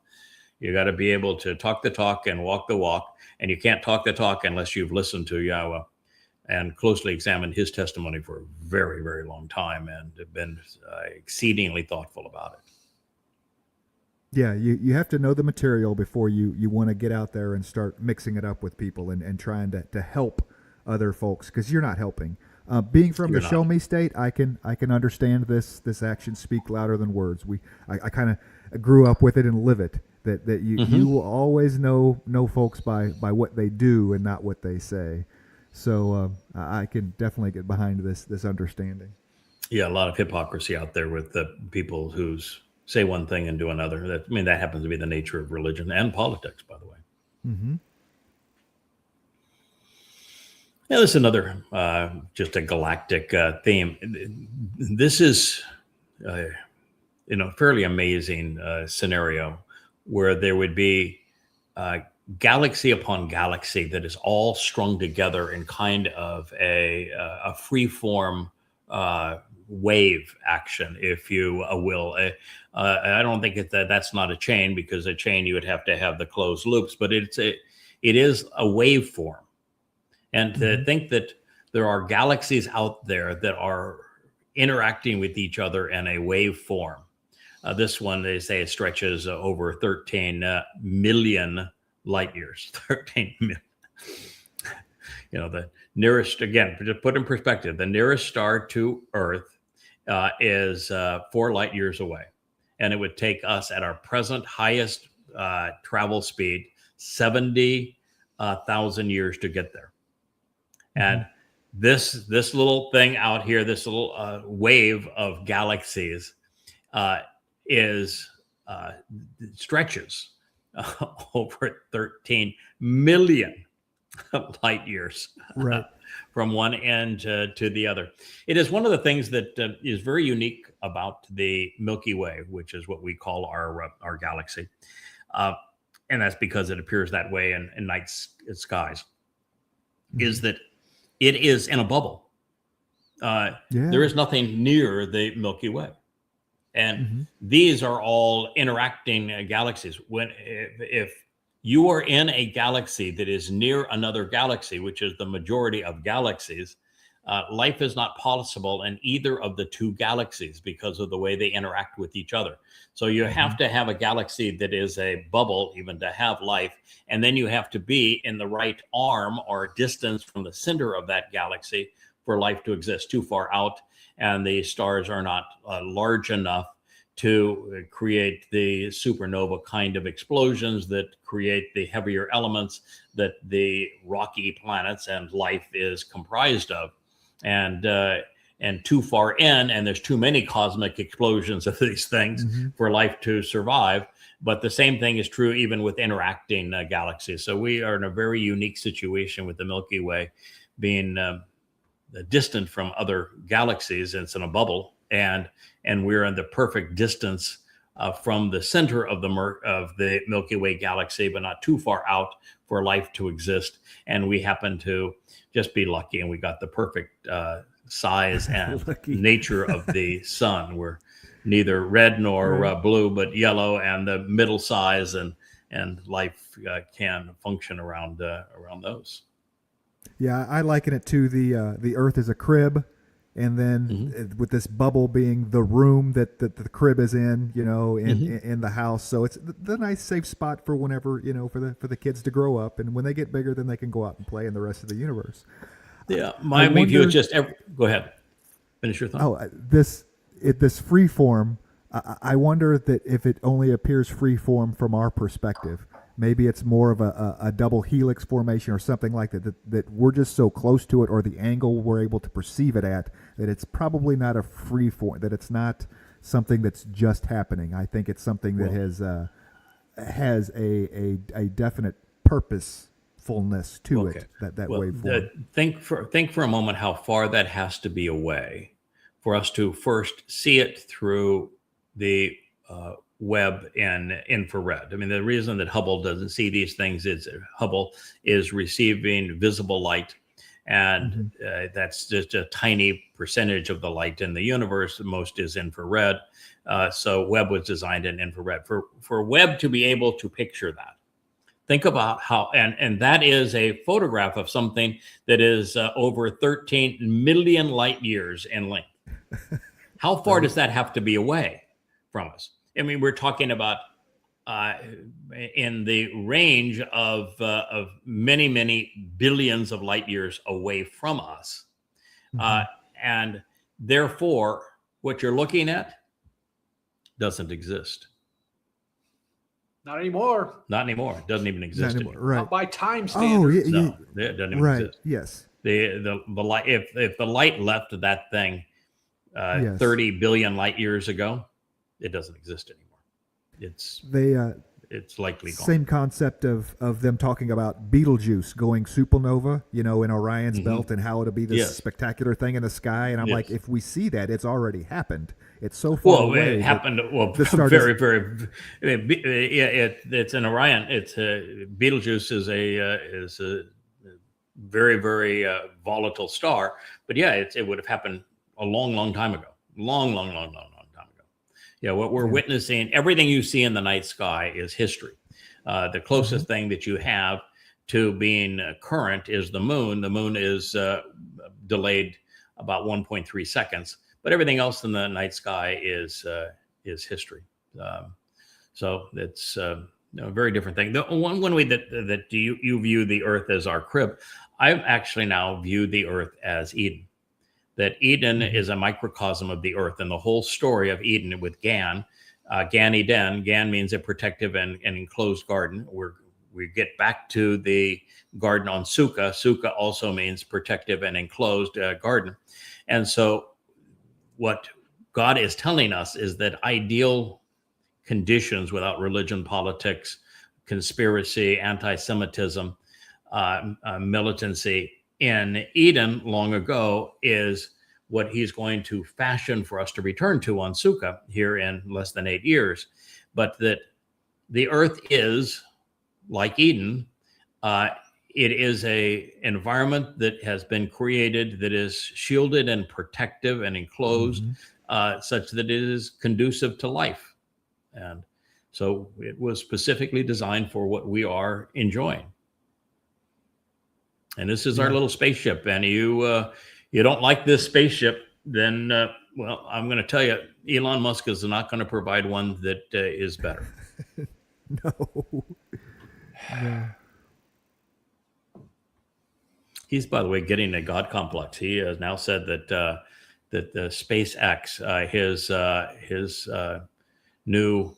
[SPEAKER 2] You got to be able to talk the talk and walk the walk. And you can't talk the talk unless you've listened to YAHOWAH and closely examined his testimony for a very, very long time and have been exceedingly thoughtful about it.
[SPEAKER 3] Yeah, you have to know the material before you want to get out there and start mixing it up with people and trying to help other folks, because you're not helping. Being from the show me state, I can understand this action speak louder than words. I kind of grew up with it and live it. That you will always know folks by what they do and not what they say. So I can definitely get behind this understanding.
[SPEAKER 2] Yeah, a lot of hypocrisy out there with the people who say one thing and do another. That happens to be the nature of religion and politics, by the way. Yeah, this is another just a galactic theme. This is fairly amazing scenario where there would be galaxy upon galaxy that is all strung together in kind of a free form wave action, if you will. I don't think that's not a chain, because a chain you would have to have the closed loops, but it is a waveform. And to think that there are galaxies out there that are interacting with each other in a wave form. This one, they say it stretches over 13 million light years. 13 million. The nearest, again, to put in perspective, the nearest star to Earth is 4 light years away. And it would take us at our present highest travel speed 70,000 years to get there. And this little thing out here, this little wave of galaxies stretches over 13 million light years from one end to the other. It is one of the things that is very unique about the Milky Way, which is what we call our galaxy. And that's because it appears that way in night skies, is that it is in a bubble. There is nothing near the Milky Way. And these are all interacting galaxies. If you are in a galaxy that is near another galaxy, which is the majority of galaxies. Life is not possible in either of the two galaxies because of the way they interact with each other. So you have to have a galaxy that is a bubble even to have life. And then you have to be in the right arm or distance from the center of that galaxy for life to exist. Too far out, and the stars are not large enough to create the supernova kind of explosions that create the heavier elements that the rocky planets and life is comprised of. And too far in, and there's too many cosmic explosions of these things for life to survive. But the same thing is true even with interacting galaxies. So we are in a very unique situation with the Milky Way being distant from other galaxies. It's in a bubble, and we're in the perfect distance from the center of the Milky Way galaxy, but not too far out for life to exist. And we happen to just be lucky, and we got the perfect size and nature of the sun. We're neither red nor blue, but yellow, and the middle size, and life can function around those.
[SPEAKER 3] Yeah, I liken it to the Earth as a crib, and then with this bubble being the room that the crib is in, in the house. So it's the nice safe spot for whenever, for the kids to grow up, and when they get bigger, then they can go out and play in the rest of the universe.
[SPEAKER 2] Yeah, my view is just go ahead, finish your thought.
[SPEAKER 3] Oh, this free form. I wonder that if it only appears free form from our perspective. Maybe it's more of a double helix formation or something like that we're just so close to it, or the angle we're able to perceive it at, that it's probably not a free form, that it's not something that's just happening. I think it's something that has a definite purposefulness to it, that waveform.
[SPEAKER 2] Think for a moment how far that has to be away for us to first see it through the Webb and infrared. I mean, the reason that Hubble doesn't see these things is Hubble is receiving visible light, and that's just a tiny percentage of the light in the universe. Most is infrared. So Webb was designed in infrared. For Webb to be able to picture that, think about how, and that is a photograph of something that is over 13 million light years in length. How far does that have to be away from us? I mean, we're talking about in the range of many, many billions of light years away from us. And therefore, what you're looking at doesn't exist.
[SPEAKER 4] Not anymore.
[SPEAKER 2] Not anymore. It doesn't even exist anymore.
[SPEAKER 3] Right.
[SPEAKER 4] Not by time standards.
[SPEAKER 2] No, it doesn't even exist.
[SPEAKER 3] Yes.
[SPEAKER 2] The light, if the light left that thing 30 billion light years ago, it doesn't exist anymore. It's likely gone.
[SPEAKER 3] Same concept of them talking about Betelgeuse going supernova, in Orion's belt, and how it'll be this spectacular thing in the sky. And I'm like, if we see that, it's already happened. It's so far away.
[SPEAKER 2] It happened. It's an Orion. It's Betelgeuse is a very, very volatile star. But it would have happened a long time ago. Long time ago. Yeah, what we're witnessing, everything you see in the night sky is history. The closest thing that you have to being current is the moon. The moon is delayed about 1.3 seconds, but everything else in the night sky is history. So it's a very different thing. The one way that you view the Earth as our crib, I've actually now viewed the Earth as Eden. That Eden is a microcosm of the Earth, and the whole story of Eden with Gan Eden. Gan means a protective and enclosed garden. We get back to the garden on Sukkah. Sukkah also means protective and enclosed garden. And so what God is telling us is that ideal conditions without religion, politics, conspiracy, anti-Semitism, militancy in Eden long ago is what he's going to fashion for us to return to on Sukkah here in less than 8 years. But that the Earth is like Eden. It is a environment that has been created that is shielded and protective and enclosed, such that it is conducive to life. And So it was specifically designed for what we are enjoying. And this is our little spaceship. And you don't like this spaceship, then, well, I'm going to tell you, Elon Musk is not going to provide one that is better.
[SPEAKER 3] No.
[SPEAKER 2] He's, by the way, getting a God complex. He has now said that that the SpaceX, his new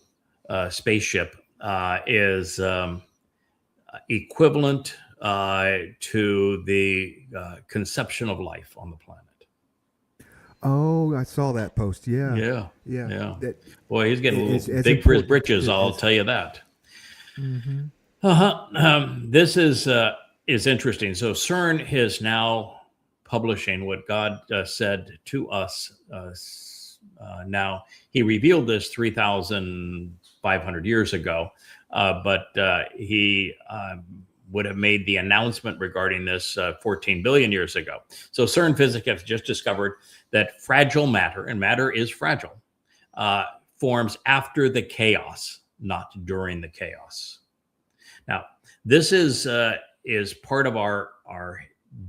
[SPEAKER 2] spaceship, is equivalent to the conception of life on the planet.
[SPEAKER 3] Oh, I saw that post. Yeah.
[SPEAKER 2] Yeah.
[SPEAKER 3] That,
[SPEAKER 2] Boy, he's getting a little
[SPEAKER 3] it's
[SPEAKER 2] big for his
[SPEAKER 3] important.
[SPEAKER 2] britches, I'll tell you that.
[SPEAKER 3] Mm-hmm.
[SPEAKER 2] This is interesting. So CERN is now publishing what God said to us. Now, he revealed this 3,500 years ago, but he would have made the announcement regarding this 14 billion years ago. So CERN physics have just discovered that fragile matter, and matter is fragile, forms after the chaos, not during the chaos. Now, this is part of our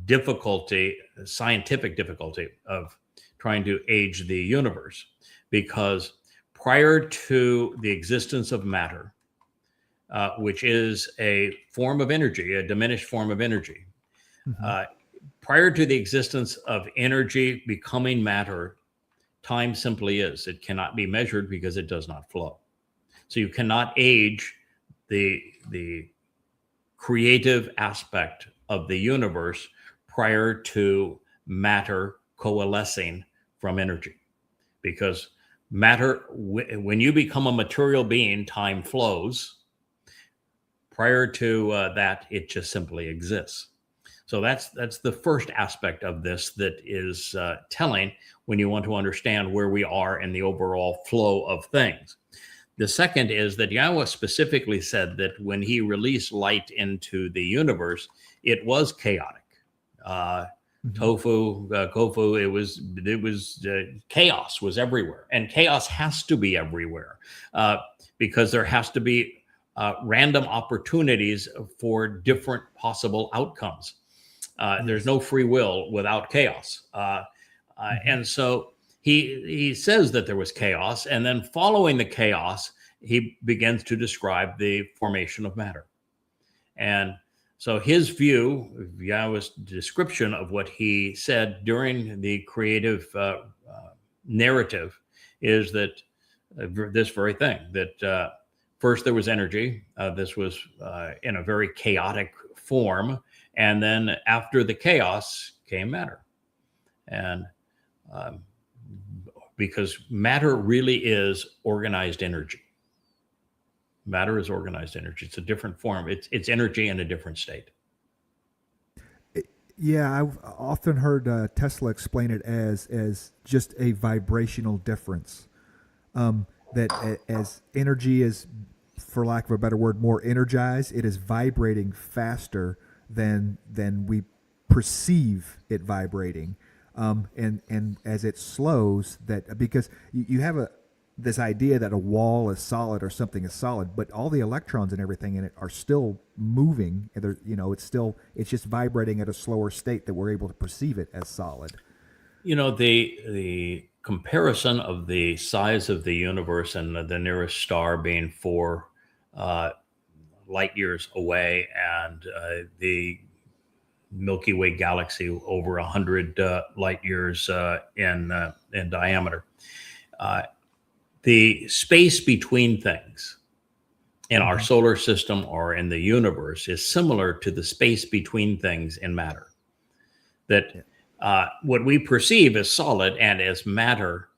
[SPEAKER 2] difficulty, scientific difficulty of trying to age the universe, because prior to the existence of matter, which is a form of energy, a diminished form of energy, prior to the existence of energy becoming matter, time simply is. It cannot be measured because it does not flow. So you cannot age the creative aspect of the universe prior to matter coalescing from energy, because matter, when you become a material being, time flows. Prior to that, it just simply exists. So that's the first aspect of this that is telling when you want to understand where we are in the overall flow of things. The second is that Yahweh specifically said that when he released light into the universe, it was chaotic. Tofu, Kofu, it was chaos was everywhere, and chaos has to be everywhere because there has to be random opportunities for different possible outcomes. There's no free will without chaos, and so he says that there was chaos, and then following the chaos, he begins to describe the formation of matter. And so his view, Yahweh's description of what he said during the creative narrative, is that this very thing, that first there was energy. This was in a very chaotic form. And then after the chaos came matter. And because matter really is organized energy. Matter is organized energy. It's a different form. It's energy in a different state.
[SPEAKER 3] Yeah, I've often heard Tesla explain it as just a vibrational difference. That as energy is, for lack of a better word, more energized, it is vibrating faster than we perceive it vibrating. And as it slows, that because you have this idea that a wall is solid or something is solid, but all the electrons and everything in it are still moving. And it's just vibrating at a slower state that we're able to perceive it as solid.
[SPEAKER 2] You know, the comparison of the size of the universe and the nearest star being 4 light years away, and the Milky Way galaxy over 100 light years in diameter. The space between things in our solar system or in the universe is similar to the space between things in matter. That what we perceive as solid and as matter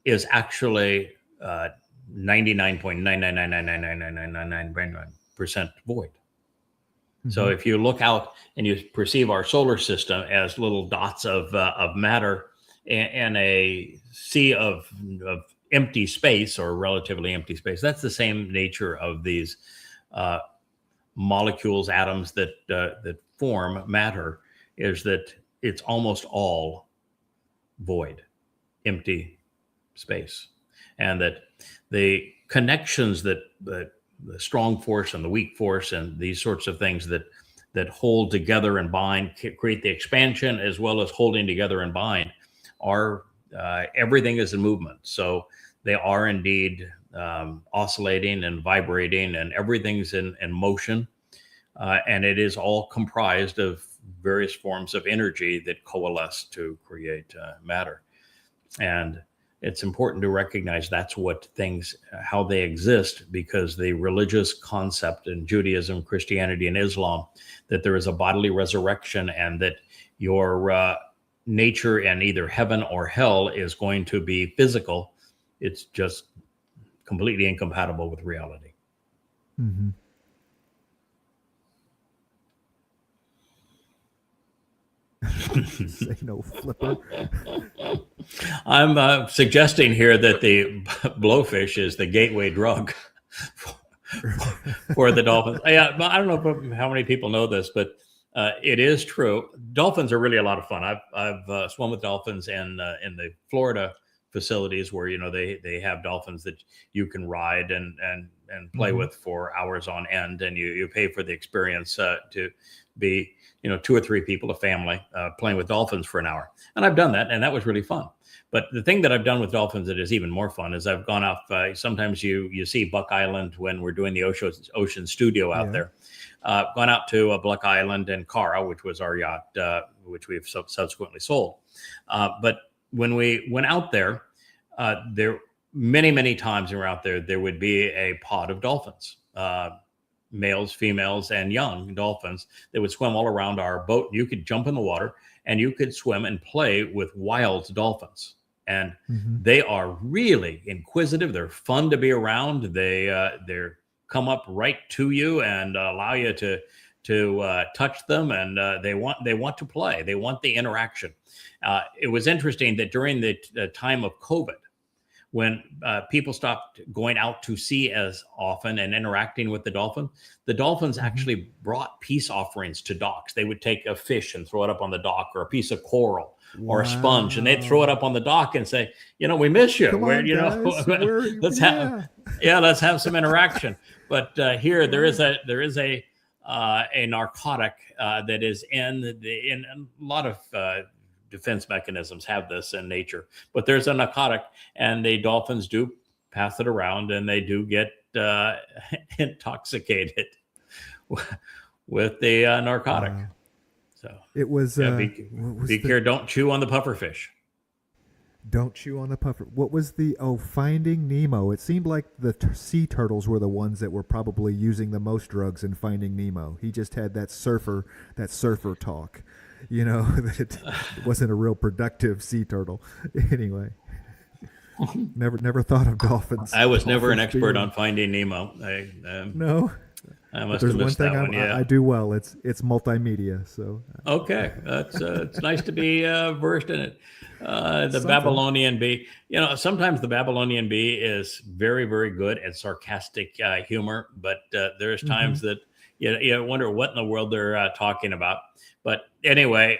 [SPEAKER 2] is actually 99.999999999% void. So if you look out and you perceive our solar system as little dots of matter in a sea of empty space, or relatively empty space, that's the same nature of these molecules, atoms that form matter, is that it's almost all void, empty space. And that the connections that the strong force and the weak force and these sorts of things that hold together and bind, create the expansion as well as holding together and bind, are everything is in movement. So they are indeed oscillating and vibrating, and everything's in motion. And it is all comprised of various forms of energy that coalesce to create matter. And it's important to recognize that's what things, how they exist, because the religious concept in Judaism, Christianity, and Islam, that there is a bodily resurrection and that your nature in either heaven or hell is going to be physical. It's just completely incompatible with reality.
[SPEAKER 3] Mm-hmm. Say no, flipper.
[SPEAKER 2] I'm suggesting here that the blowfish is the gateway drug for the dolphins. Yeah, I don't know how many people know this, but it is true. Dolphins are really a lot of fun. I've swum with dolphins in the Florida facilities where, you know, they have dolphins that you can ride and play
[SPEAKER 3] Mm-hmm.
[SPEAKER 2] with for hours on end, and you pay for the experience to be, you know, 2 or 3 people, a family, playing with dolphins for an hour. And I've done that, and that was really fun. But the thing that I've done with dolphins that is even more fun is I've gone off. Sometimes you see Buck Island when we're doing the ocean studio out there. Gone out to Buck Island and Cara, which was our yacht, which we've subsequently sold. But when we went out there, there many times when we were out there, there would be a pod of dolphins. Males, females, and young dolphins that would swim all around our boat. You could jump in the water and you could swim and play with wild dolphins. And
[SPEAKER 3] Mm-hmm.
[SPEAKER 2] they are really inquisitive. They're fun to be around. They're come up right to you and allow you to touch them. And they want to play. They want the interaction. It was interesting that during the time of COVID, when people stopped going out to sea as often and interacting with the dolphins
[SPEAKER 3] Mm-hmm.
[SPEAKER 2] actually brought peace offerings to docks. They would take a fish and throw it up on the dock, or a piece of coral or a sponge, and they'd throw it up on the dock and say, you know, we miss you.
[SPEAKER 3] Come on, guys.
[SPEAKER 2] Let's have some interaction. But here there is a narcotic that is in a lot of defense mechanisms have this in nature, but there's a narcotic, and the dolphins do pass it around, and they do get intoxicated with the narcotic.
[SPEAKER 3] Wow.
[SPEAKER 2] So
[SPEAKER 3] It was.
[SPEAKER 2] Be careful. Don't chew on the pufferfish.
[SPEAKER 3] Don't chew on the puffer. What was the Finding Nemo? It seemed like the sea turtles were the ones that were probably using the most drugs in Finding Nemo. He just had that surfer talk. You know, that it wasn't a real productive sea turtle. Anyway, never thought of dolphins.
[SPEAKER 2] I was never an expert on Finding Nemo.
[SPEAKER 3] No.
[SPEAKER 2] I must
[SPEAKER 3] There's
[SPEAKER 2] have
[SPEAKER 3] one
[SPEAKER 2] missed
[SPEAKER 3] thing
[SPEAKER 2] that one. Yeah.
[SPEAKER 3] I do well. It's multimedia. So
[SPEAKER 2] Okay, that's it's nice to be versed in it. The
[SPEAKER 3] Something.
[SPEAKER 2] Babylonian bee. You know, sometimes the Babylonian bee is very, very good at sarcastic humor, but there's times that you wonder what in the world they're talking about. But anyway,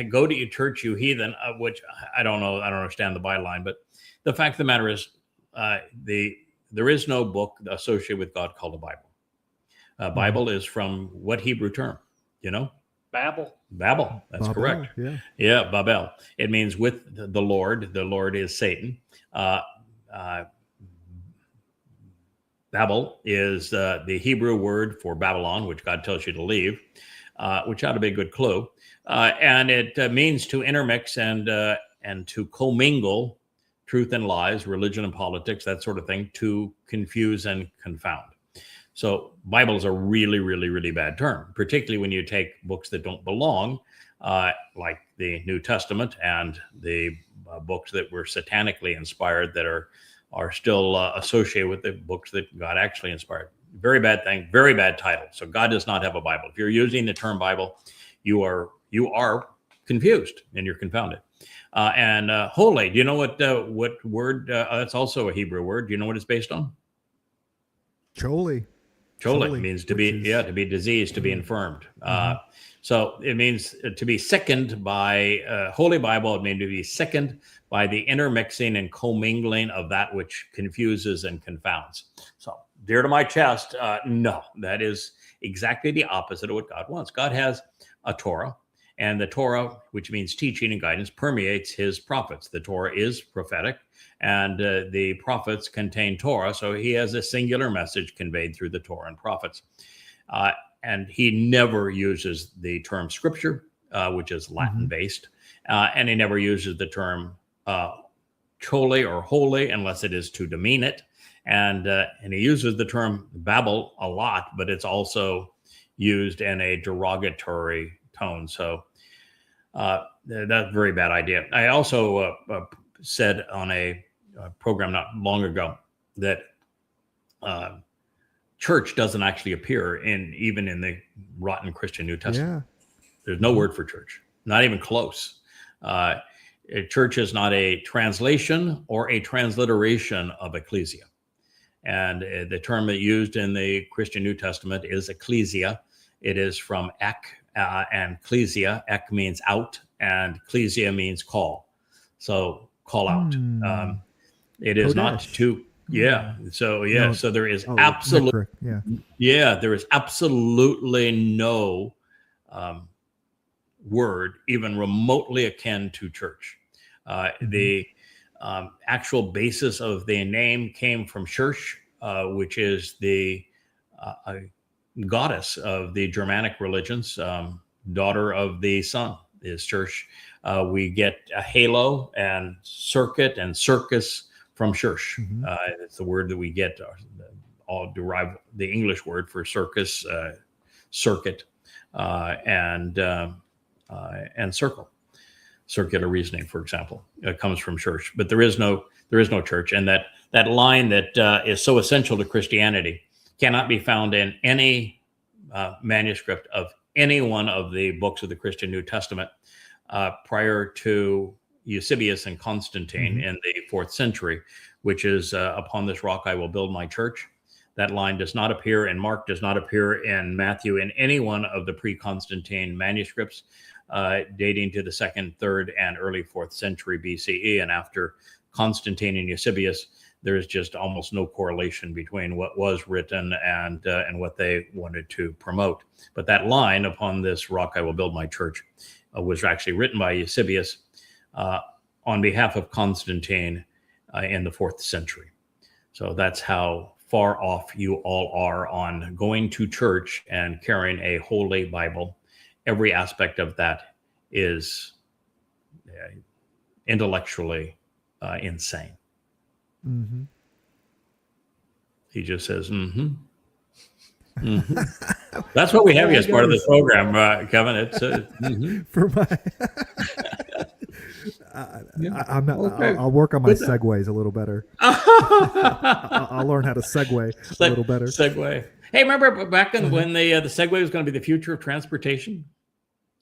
[SPEAKER 2] go to your church, you heathen, which I don't know. I don't understand the byline, but the fact of the matter is, there is no book associated with God called the Bible. Bible is from what Hebrew term? You know?
[SPEAKER 4] Babel.
[SPEAKER 2] Babel. That's
[SPEAKER 3] Babel,
[SPEAKER 2] correct.
[SPEAKER 3] yeah.
[SPEAKER 2] Yeah, Babel. It means with the Lord. The Lord is Satan. Babel is the Hebrew word for Babylon, which God tells you to leave, which ought to be a good clue. And it means to intermix and to commingle truth and lies, religion and politics, that sort of thing, to confuse and confound. So Bible is a really, really, really bad term, particularly when you take books that don't belong, like the New Testament and the books that were satanically inspired that are still associated with the books that God actually inspired. Very bad thing, very bad title. So God does not have a Bible. If you're using the term Bible, you are confused and you're confounded. And holy, do you know what word? That's also a Hebrew word. Do you know what it's based on?
[SPEAKER 3] Choli.
[SPEAKER 2] Chole means to be, to be diseased, to be infirmed. So it means to be sickened by Holy Bible. It means to be sickened by the intermixing and commingling of that which confuses and confounds. So dear to my chest, no, that is exactly the opposite of what God wants. God has a Torah, and the Torah, which means teaching and guidance, permeates his prophets. The Torah is prophetic, and the prophets contain Torah. So he has a singular message conveyed through the Torah and prophets. And he never uses the term scripture, which is Latin-based, and he never uses the term chole or holy unless it is to demean it. And he uses the term Babel a lot, but it's also used in a derogatory tone. So that's a very bad idea. I also said on a program not long ago that church doesn't actually appear even in the rotten Christian New Testament. There's no word for church, not even close. Church is not a translation or a transliteration of ecclesia. And the term that used in the Christian New Testament is ecclesia. It is from ek and ecclesia. Ek means out, and ecclesia means call. So call out. It is not to, So
[SPEAKER 3] No.
[SPEAKER 2] so there is
[SPEAKER 3] absolutely,
[SPEAKER 2] there is absolutely no word even remotely akin to church. The actual basis of the name came from Church, which is the goddess of the Germanic religions, daughter of the sun is Church. We get a halo and circuit and circus from Church. It's the word that we get, all derive the English word for circus, circuit, and circle. Circular reasoning, for example, comes from church, but there is no church, and that line that is so essential to Christianity cannot be found in any manuscript of any one of the books of the Christian New Testament prior to Eusebius and Constantine in the 4th century, which is upon this rock I will build my church. That line does not appear in Mark, does not appear in Matthew, in any one of the pre-Constantine manuscripts dating to the 2nd, 3rd, and early 4th century BCE. And after Constantine and Eusebius, there's just almost no correlation between what was written and what they wanted to promote. But that line, upon this rock I will build my church, was actually written by Eusebius on behalf of Constantine in the 4th century. So that's how far off you all are on going to church and carrying a holy Bible. Every aspect of that is intellectually insane. He just says, That's what we have you as part of this program, Kevin. It's
[SPEAKER 3] for my. I'm not.
[SPEAKER 2] Okay.
[SPEAKER 3] I'll work on my segues a little better. I'll learn how to segue a little better.
[SPEAKER 2] Segue. Hey, remember back when the Segway was going to be the future of transportation?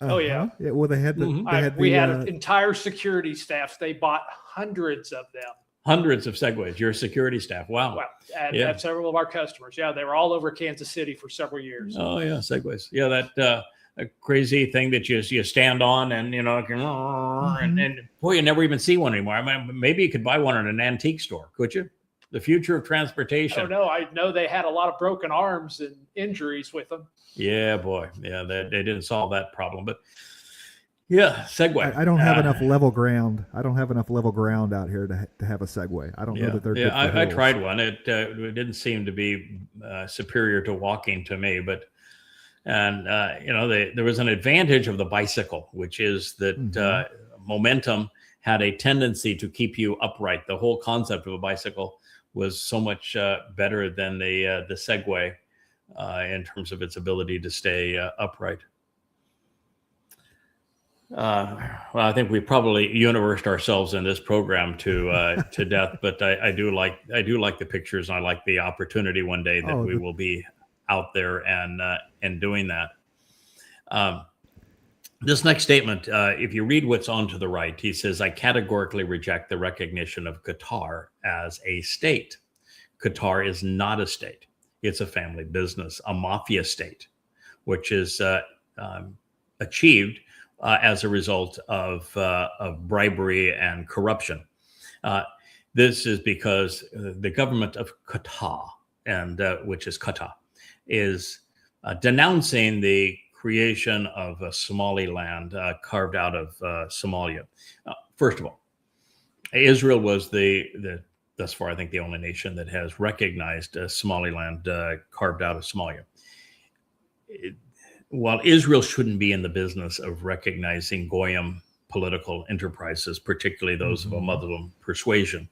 [SPEAKER 4] Oh yeah.
[SPEAKER 3] Well, they had the.
[SPEAKER 4] We had entire security staffs. They bought hundreds of them.
[SPEAKER 2] Hundreds of Segways. Your security staff. Wow.
[SPEAKER 4] At several of our customers. Yeah, they were all over Kansas City for several years.
[SPEAKER 2] Oh yeah, Segways. Yeah, that a crazy thing that you stand on and and boy, you never even see one anymore. I mean, maybe you could buy one in an antique store, could you? The future of transportation.
[SPEAKER 4] Oh no, I know they had a lot of broken arms and injuries with them.
[SPEAKER 2] Yeah, boy. Yeah, they didn't solve that problem, but yeah, Segway.
[SPEAKER 3] I don't have enough level ground. I don't have enough level ground out here to have a Segway. I don't know that they're good for
[SPEAKER 2] I tried one. It didn't seem to be superior to walking to me, but there was an advantage of the bicycle, which is that momentum had a tendency to keep you upright. The whole concept of a bicycle was so much better than the Segway in terms of its ability to stay upright. Well, I think we probably universed ourselves in this program to death, but I do like the pictures, and I like the opportunity one day that we will be out there and doing that. This next statement, if you read what's on to the right, he says, I categorically reject the recognition of Qatar as a state. Qatar is not a state. It's a family business, a mafia state, which is achieved as a result of bribery and corruption. This is because the government of Qatar, and which is Qatar, is denouncing the creation of a Somaliland carved out of Somalia. First of all, Israel was thus far, I think, the only nation that has recognized Somaliland carved out of Somalia. While Israel shouldn't be in the business of recognizing Goyim political enterprises, particularly those of a Muslim persuasion,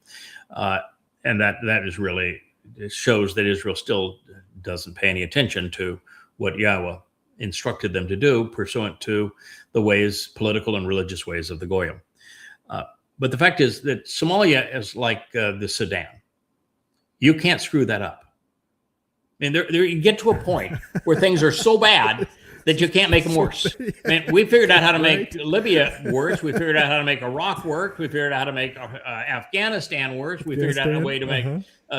[SPEAKER 2] and that is really, it shows that Israel still doesn't pay any attention to what Yahweh instructed them to do pursuant to the ways, political and religious ways of the Goyim. But the fact is that Somalia is like the Sudan. You can't screw that up. I mean, there you get to a point where things are so bad that you can't make them worse. I mean, we figured out how to make Libya worse. We figured out how to make Iraq work. We figured out how to make Afghanistan worse. We figured out a way to make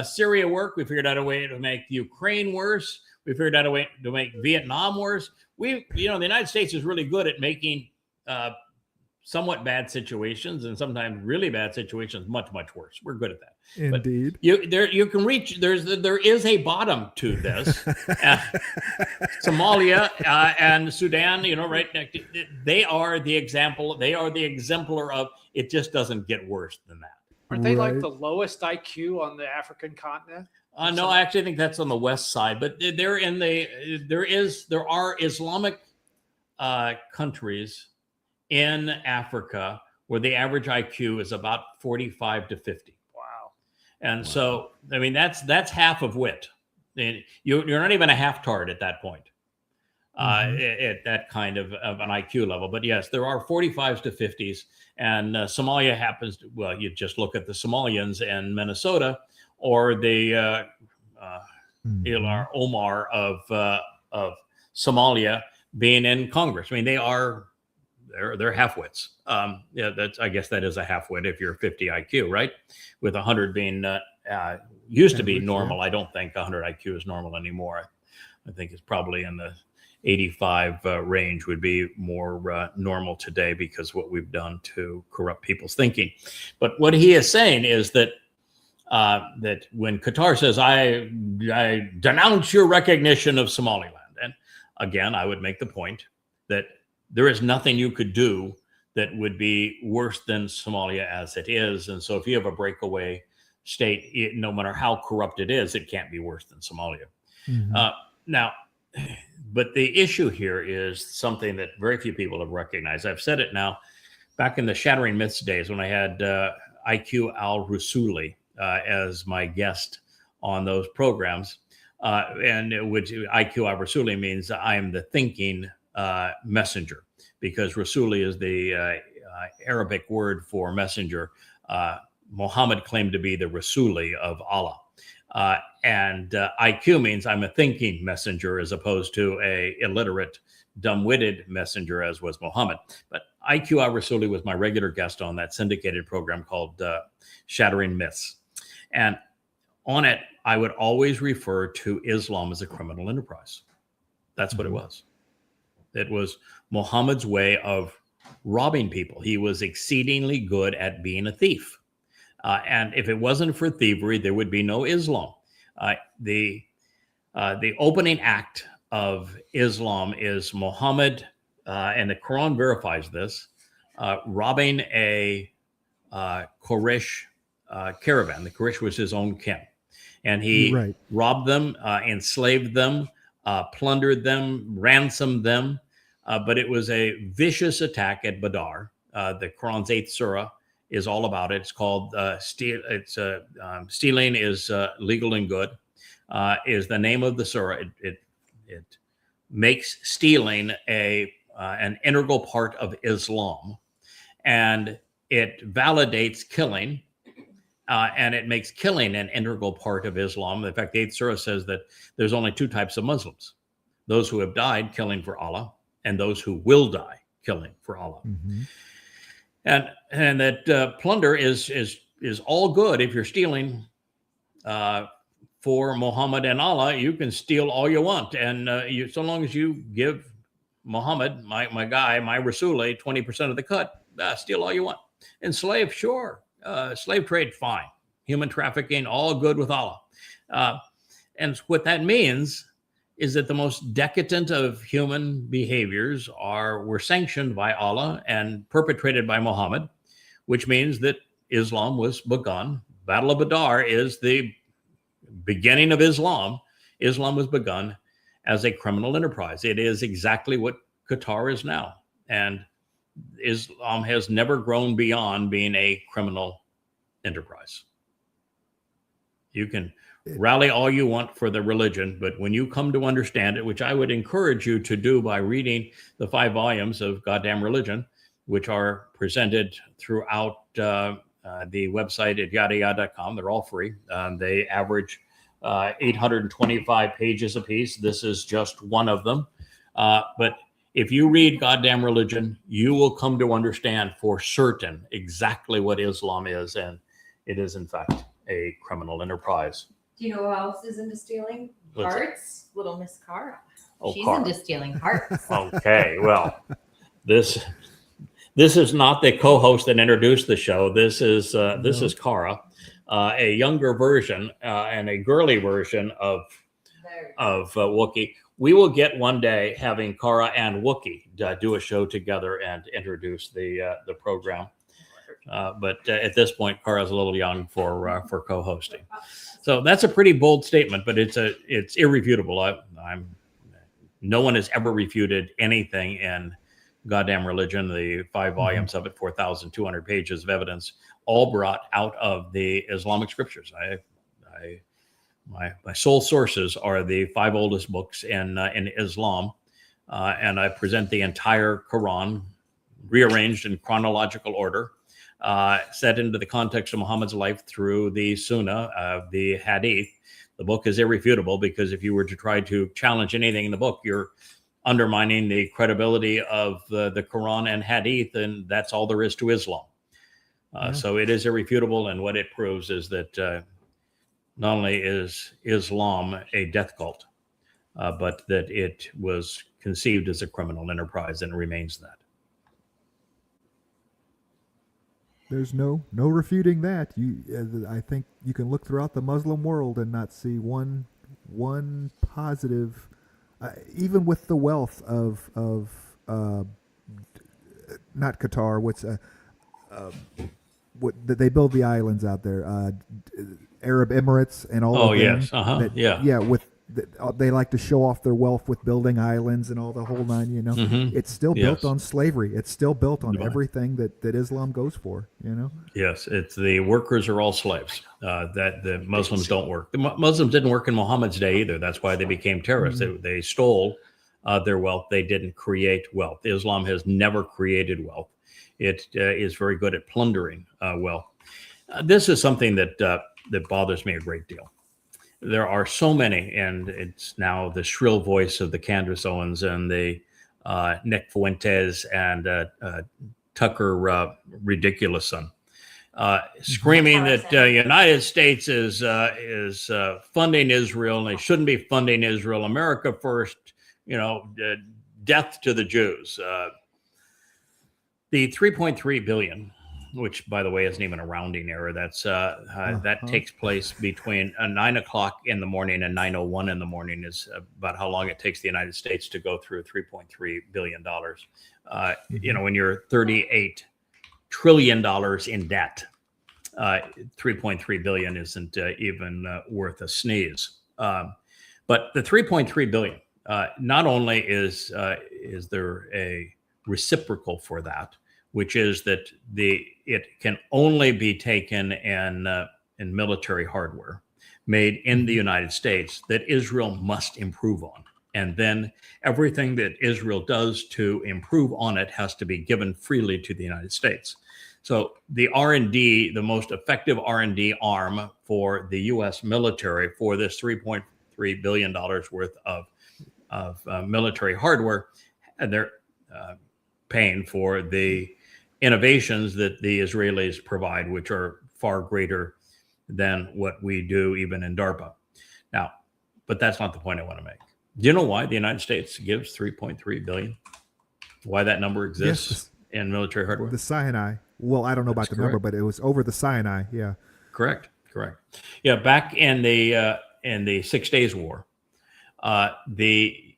[SPEAKER 2] Syria work. We figured out a way to make Ukraine worse. We figured out a way to make Vietnam worse. The United States is really good at making somewhat bad situations and sometimes really bad situations much, much worse. We're good at that.
[SPEAKER 3] Indeed.
[SPEAKER 2] But you can reach, there is a bottom to this. Somalia and Sudan, right? They are the example. They are the exemplar of, it just doesn't get worse than that.
[SPEAKER 4] Aren't they like the lowest IQ on the African continent?
[SPEAKER 2] No, I actually think that's on the west side, but there are Islamic countries in Africa where the average IQ is about 45 to 50.
[SPEAKER 4] Wow.
[SPEAKER 2] And so, I mean, that's half of wit. You're not even a half-tard at that point, at that kind of an IQ level. But yes, there are 45s to 50s. And Somalia happens to, well, you just look at the Somalians in Minnesota or the Ilar Omar of Somalia being in Congress. I mean, they're half-wits. I guess that is a half-wit if you're 50 IQ, right? With 100 being used to be normal. I don't think 100 IQ is normal anymore. I think it's probably in the 85 range would be more normal today because what we've done to corrupt people's thinking. But what he is saying is that that when Qatar says, I denounce your recognition of Somaliland, and again, I would make the point that there is nothing you could do that would be worse than Somalia as it is. And so if you have a breakaway state, no matter how corrupt it is, it can't be worse than Somalia. Now, but the issue here is something that very few people have recognized. I've said it now, back in the Shattering Myths days when I had IQ al-Rasuli as my guest on those programs, and which IQ al-Rasuli means I am the thinking messenger, because Rasuli is the Arabic word for messenger. Muhammad claimed to be the Rasuli of Allah. And IQ means I'm a thinking messenger as opposed to a illiterate, dumb-witted messenger as was Muhammad. But IQ al-Rasuli was my regular guest on that syndicated program called Shattering Myths. And on it, I would always refer to Islam as a criminal enterprise. That's what it was. It was Muhammad's way of robbing people. He was exceedingly good at being a thief. And if it wasn't for thievery, there would be no Islam. The opening act of Islam is Muhammad, and the Quran verifies this, robbing a Quraysh caravan. The Quraysh was his own kin. And he robbed them, enslaved them, plundered them, ransomed them. But it was a vicious attack at Badr. The Quran's 8th surah is all about it. It's called Stealing is Legal and Good, is the name of the surah. It makes stealing an integral part of Islam, and it validates killing, and it makes killing an integral part of Islam. In fact, the 8th surah says that there's only two types of Muslims: those who have died killing for Allah, and those who will die killing for Allah. And that plunder is all good if you're stealing for for Muhammad and Allah, you can steal all you want. And so long as you give Muhammad, my guy, my Rasul, 20% of the cut, steal all you want. Enslave, sure. Slave trade, fine. Human trafficking, all good with Allah. And what that means is that the most decadent of human behaviors were sanctioned by Allah and perpetrated by Muhammad, which means that Islam was begun. Battle of Badr is the beginning of Islam. Islam was begun as a criminal enterprise. It is exactly what Qatar is now. And Islam has never grown beyond being a criminal enterprise. You can rally all you want for the religion, but when you come to understand it, which I would encourage you to do by reading the 5 volumes of Goddamn Religion, which are presented throughout the website at YadaYahowah.com. They're all free. They average 825 pages apiece. This is just one of them. But if you read Goddamn Religion, you will come to understand for certain exactly what Islam is, and it is, in fact, a criminal enterprise.
[SPEAKER 5] Do you know who else is into stealing?
[SPEAKER 2] What's
[SPEAKER 5] Hearts? Little Miss Cara.
[SPEAKER 2] Oh,
[SPEAKER 5] She's
[SPEAKER 2] Cara.
[SPEAKER 5] into stealing hearts.
[SPEAKER 2] Okay, well, this is not the co-host that introduced the show. This is Cara, a younger version and a girly version of Wookiee. We will get one day having Cara and Wookiee do a show together and introduce the program. But at this point, Cara's a little young for co-hosting. So that's a pretty bold statement, but it's irrefutable. No one has ever refuted anything in Goddamn Religion. The 5 volumes of it, 4,200 pages of evidence, all brought out of the Islamic scriptures. My sole sources are the 5 oldest books in Islam, and I present the entire Quran, rearranged in chronological order, set into the context of Muhammad's life through the Sunnah of the Hadith. The book is irrefutable because if you were to try to challenge anything in the book, you're undermining the credibility of the Quran and Hadith, and that's all there is to Islam. So it is irrefutable, and what it proves is that not only is Islam a death cult, but that it was conceived as a criminal enterprise and remains that.
[SPEAKER 3] There's no refuting that. I think you can look throughout the Muslim world and not see one positive, even with the wealth of not Qatar. What they build the islands out there, Arab Emirates and all.
[SPEAKER 2] Oh
[SPEAKER 3] of them.
[SPEAKER 2] Yes,
[SPEAKER 3] yeah. They like to show off their wealth with building islands and all the whole nine. It's still built on slavery. It's still built on everything that Islam goes for.
[SPEAKER 2] Yes, it's the workers are all slaves. That the Muslims don't work. The Muslims didn't work in Muhammad's day either. That's why they became terrorists. They stole their wealth. They didn't create wealth. Islam has never created wealth. It is very good at plundering wealth. This is something that bothers me a great deal. There are so many, and it's now the shrill voice of the Candace Owens and the Nick Fuentes and Tucker Ridiculouson screaming that the United States is funding Israel and they shouldn't be funding Israel. America first, death to the Jews. The 3.3 billion, which by the way isn't even a rounding error. That takes place between 9 o'clock in the morning and 9:01 in the morning is about how long it takes the United States to go through $3.3 billion. When you're $38 trillion in debt, 3.3 billion isn't even worth a sneeze. But the 3.3 billion, not only is there a reciprocal for that, which is that it can only be taken in military hardware made in the United States that Israel must improve on. And then everything that Israel does to improve on it has to be given freely to the United States. So the R&D, the most effective R&D arm for the U.S. military for this $3.3 billion worth of military hardware, and they're paying for the innovations that the Israelis provide, which are far greater than what we do even in DARPA. But that's not the point I want to make. Do you know why the United States gives $3.3 billion? Why that number exists in military hardware?
[SPEAKER 3] The Sinai. Well, I don't know about the number, but it was over the Sinai. Yeah.
[SPEAKER 2] Correct. Yeah, back in the 6 Days War, the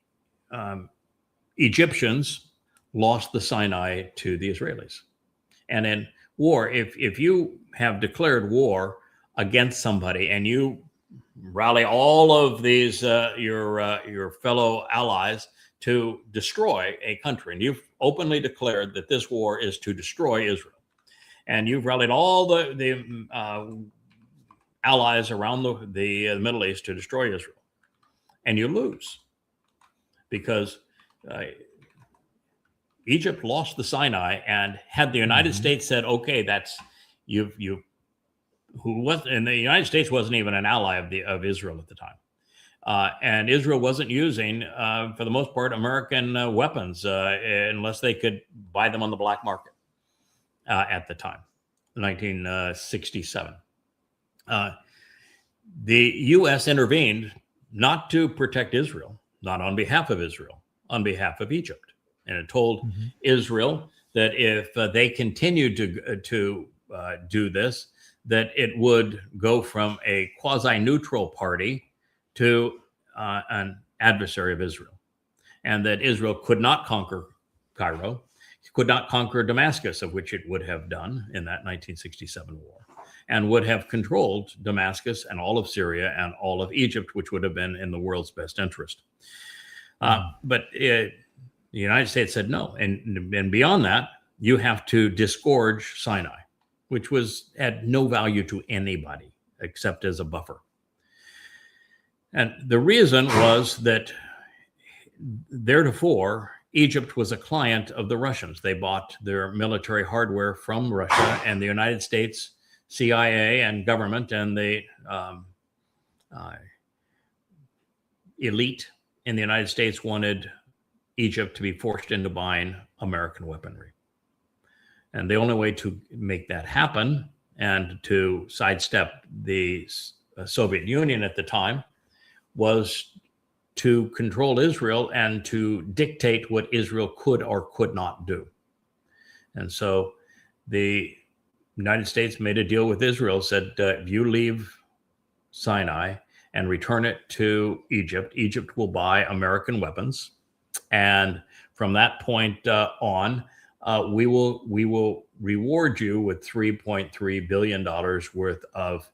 [SPEAKER 2] Egyptians lost the Sinai to the Israelis. And in war, if you have declared war against somebody and you rally all of these your fellow allies to destroy a country, and you've openly declared that this war is to destroy Israel, and you've rallied all the allies around the Middle East to destroy Israel, and you lose because Egypt lost the Sinai, and had the United States said, "Okay, that's you," who was, and the United States wasn't even an ally of Israel at the time, and Israel wasn't using, for the most part, American weapons unless they could buy them on the black market at the time, 1967. The U.S. intervened not to protect Israel, not on behalf of Israel, on behalf of Egypt. And it told Israel that if they continued to do this, that it would go from a quasi-neutral party to an adversary of Israel. And that Israel could not conquer Cairo, could not conquer Damascus, of which it would have done in that 1967 war, and would have controlled Damascus and all of Syria and all of Egypt, which would have been in the world's best interest. But the United States said no. And beyond that, you have to disgorge Sinai, which had no value to anybody except as a buffer. And the reason was that theretofore, Egypt was a client of the Russians. They bought their military hardware from Russia, and the United States CIA and government and the elite in the United States wanted Egypt to be forced into buying American weaponry. And the only way to make that happen and to sidestep the Soviet Union at the time was to control Israel and to dictate what Israel could or could not do. And so the United States made a deal with Israel, said, if you leave Sinai and return it to Egypt, Egypt will buy American weapons. And from that point on, we will reward you with $3.3 billion worth of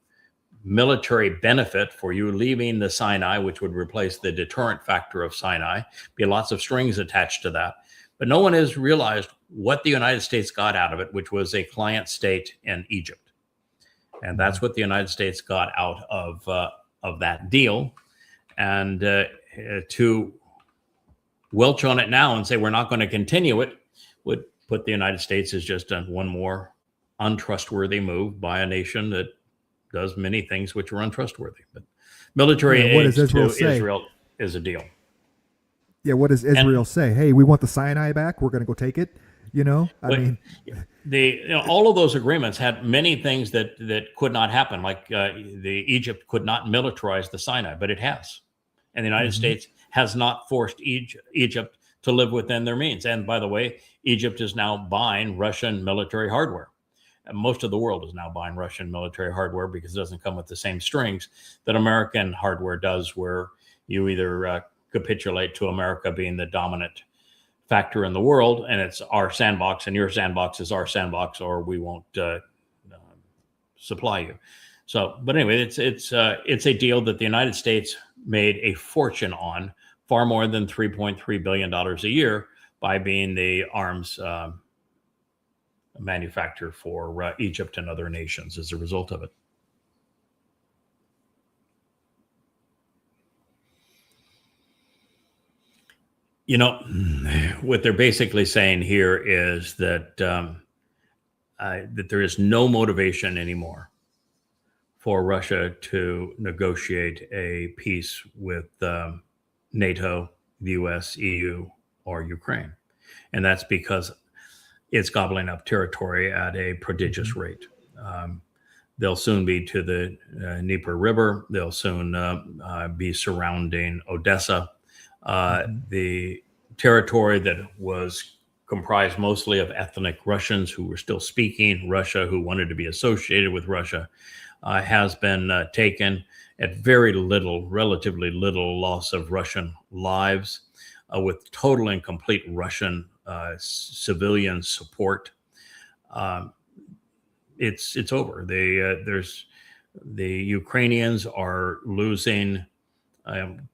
[SPEAKER 2] military benefit for you leaving the Sinai, which would replace the deterrent factor of Sinai. Be lots of strings attached to that. But no one has realized what the United States got out of it, which was a client state in Egypt. And that's what the United States got out of that deal. And to welch on it now and say we're not going to continue it would put the United States as just one more untrustworthy move by a nation that does many things which are untrustworthy. But military aid to Israel is a deal.
[SPEAKER 3] Yeah, what does Israel say? Hey, we want the Sinai back. We're going to go take it. I mean,
[SPEAKER 2] all of those agreements had many things that could not happen. Like the Egypt could not militarize the Sinai, but it has, and the United States has not forced Egypt to live within their means. And by the way, Egypt is now buying Russian military hardware. And most of the world is now buying Russian military hardware because it doesn't come with the same strings that American hardware does, where you either capitulate to America being the dominant factor in the world, and it's our sandbox, and your sandbox is our sandbox, or we won't supply you. So, but anyway, it's a deal that the United States made a fortune on, far more than $3.3 billion a year, by being the arms manufacturer for Egypt and other nations as a result of it. What they're basically saying here is that that there is no motivation anymore for Russia to negotiate a peace with NATO, the US, EU, or Ukraine. And that's because it's gobbling up territory at a prodigious rate. They'll soon be to the Dnieper River. They'll soon be surrounding Odessa. The territory that was comprised mostly of ethnic Russians who were still speaking Russia, who wanted to be associated with Russia, has been taken at very little, relatively little loss of Russian lives, with total and complete Russian civilian support. It's over. The Ukrainians are losing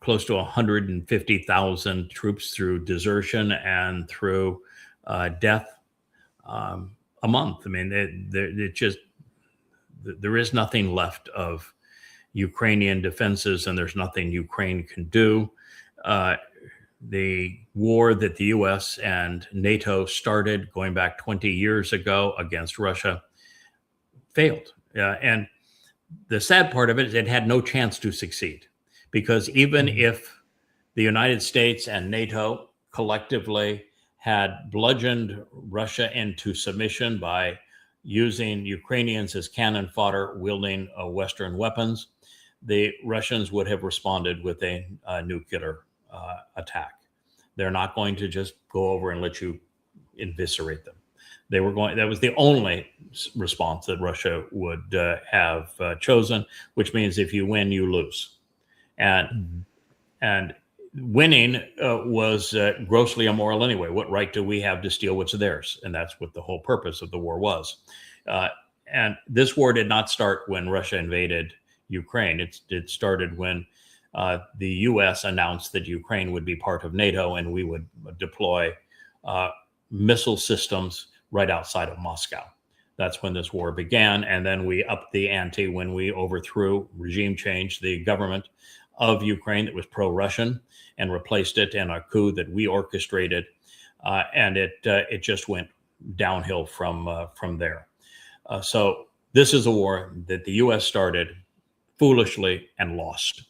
[SPEAKER 2] close to 150,000 troops through desertion and through death a month. I mean, there is nothing left of Ukrainian defenses, and there's nothing Ukraine can do. The war that the U.S. and NATO started going back 20 years ago against Russia failed. And the sad part of it is it had no chance to succeed, because even if the United States and NATO collectively had bludgeoned Russia into submission by using Ukrainians as cannon fodder, wielding Western weapons, the Russians would have responded with a nuclear attack. They're not going to just go over and let you eviscerate them. They were going. That was the only response that Russia would have chosen, which means if you win, you lose, and winning was grossly immoral anyway. What right do we have to steal what's theirs? And that's what the whole purpose of the war was. And this war did not start when Russia invaded Ukraine. It started when the U.S. announced that Ukraine would be part of NATO, and we would deploy missile systems right outside of Moscow. That's when this war began. And then we upped the ante when we overthrew, regime changed the government of Ukraine that was pro-Russian and replaced it in a coup that we orchestrated. And it just went downhill from there. So this is a war that the U.S. started foolishly and lost.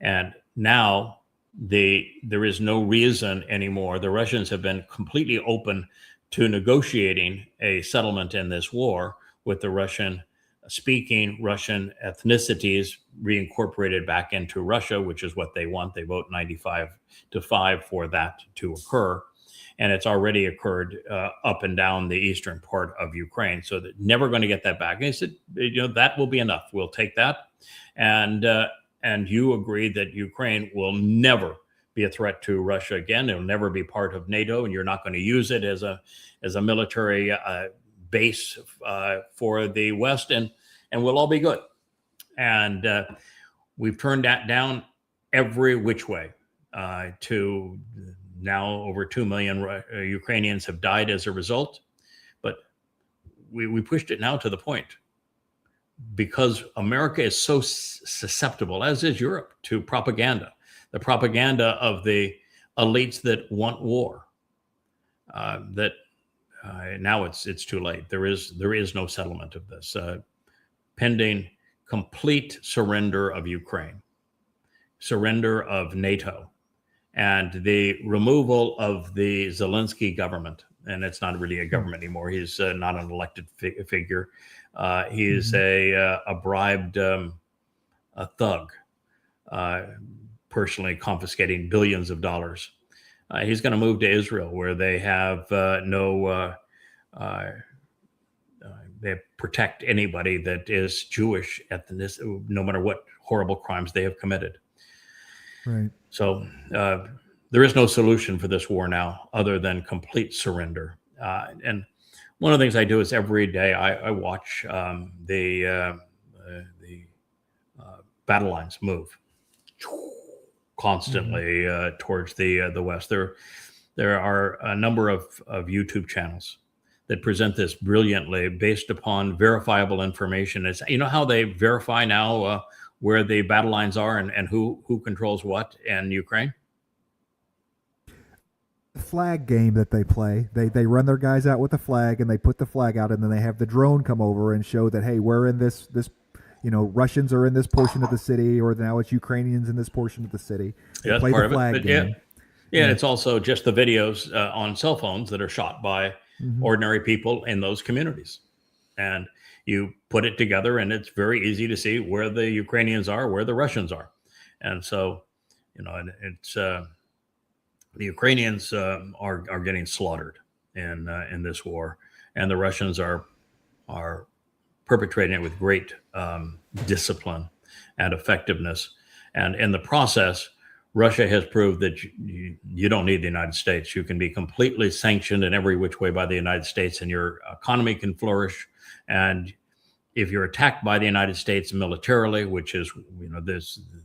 [SPEAKER 2] And now there is no reason anymore. The Russians have been completely open to negotiating a settlement in this war with the Russian-speaking Russian ethnicities reincorporated back into Russia, which is what they want. They vote 95-5 for that to occur. And it's already occurred up and down the eastern part of Ukraine. So they're never going to get that back. And they said, that will be enough. We'll take that. And you agree that Ukraine will never be a threat to Russia again. It'll never be part of NATO, and you're not going to use it as a military base for the West, and we'll all be good. And we've turned that down every which way. To now, over 2 million Ukrainians have died as a result. But we pushed it now to the point, because America is so susceptible, as is Europe, to propaganda. The propaganda of the elites that want war. Now it's too late. There is no settlement of this. Pending complete surrender of Ukraine, surrender of NATO, and the removal of the Zelensky government. And it's not really a government anymore. He's not an elected figure. He's a bribed a thug, personally confiscating billions of dollars. He's going to move to Israel, where they have they protect anybody that is Jewish ethnicity, no matter what horrible crimes they have committed.
[SPEAKER 3] Right.
[SPEAKER 2] So there is no solution for this war now other than complete surrender. And one of the things I do is every day I watch the battle lines move constantly towards the West. There are a number of YouTube channels that present this brilliantly based upon verifiable information. It's, how they verify now where the battle lines are and who controls what in Ukraine?
[SPEAKER 3] The flag game that they play, they run their guys out with a flag, and they put the flag out, and then they have the drone come over and show that, hey, we're in this Russians are in this portion of the city, or now it's Ukrainians in this portion of the city. They
[SPEAKER 2] Yeah,
[SPEAKER 3] play
[SPEAKER 2] that's part
[SPEAKER 3] the flag
[SPEAKER 2] of it.
[SPEAKER 3] game.
[SPEAKER 2] Yeah, it's also just the videos on cell phones that are shot by ordinary people in those communities. And you put it together, and it's very easy to see where the Ukrainians are, where the Russians are. And so, and it's the Ukrainians are getting slaughtered in this war, and the Russians are perpetrating it with great discipline and effectiveness. And in the process, Russia has proved that you don't need the United States. You can be completely sanctioned in every which way by the United States, and your economy can flourish. And if you're attacked by the United States militarily, which is,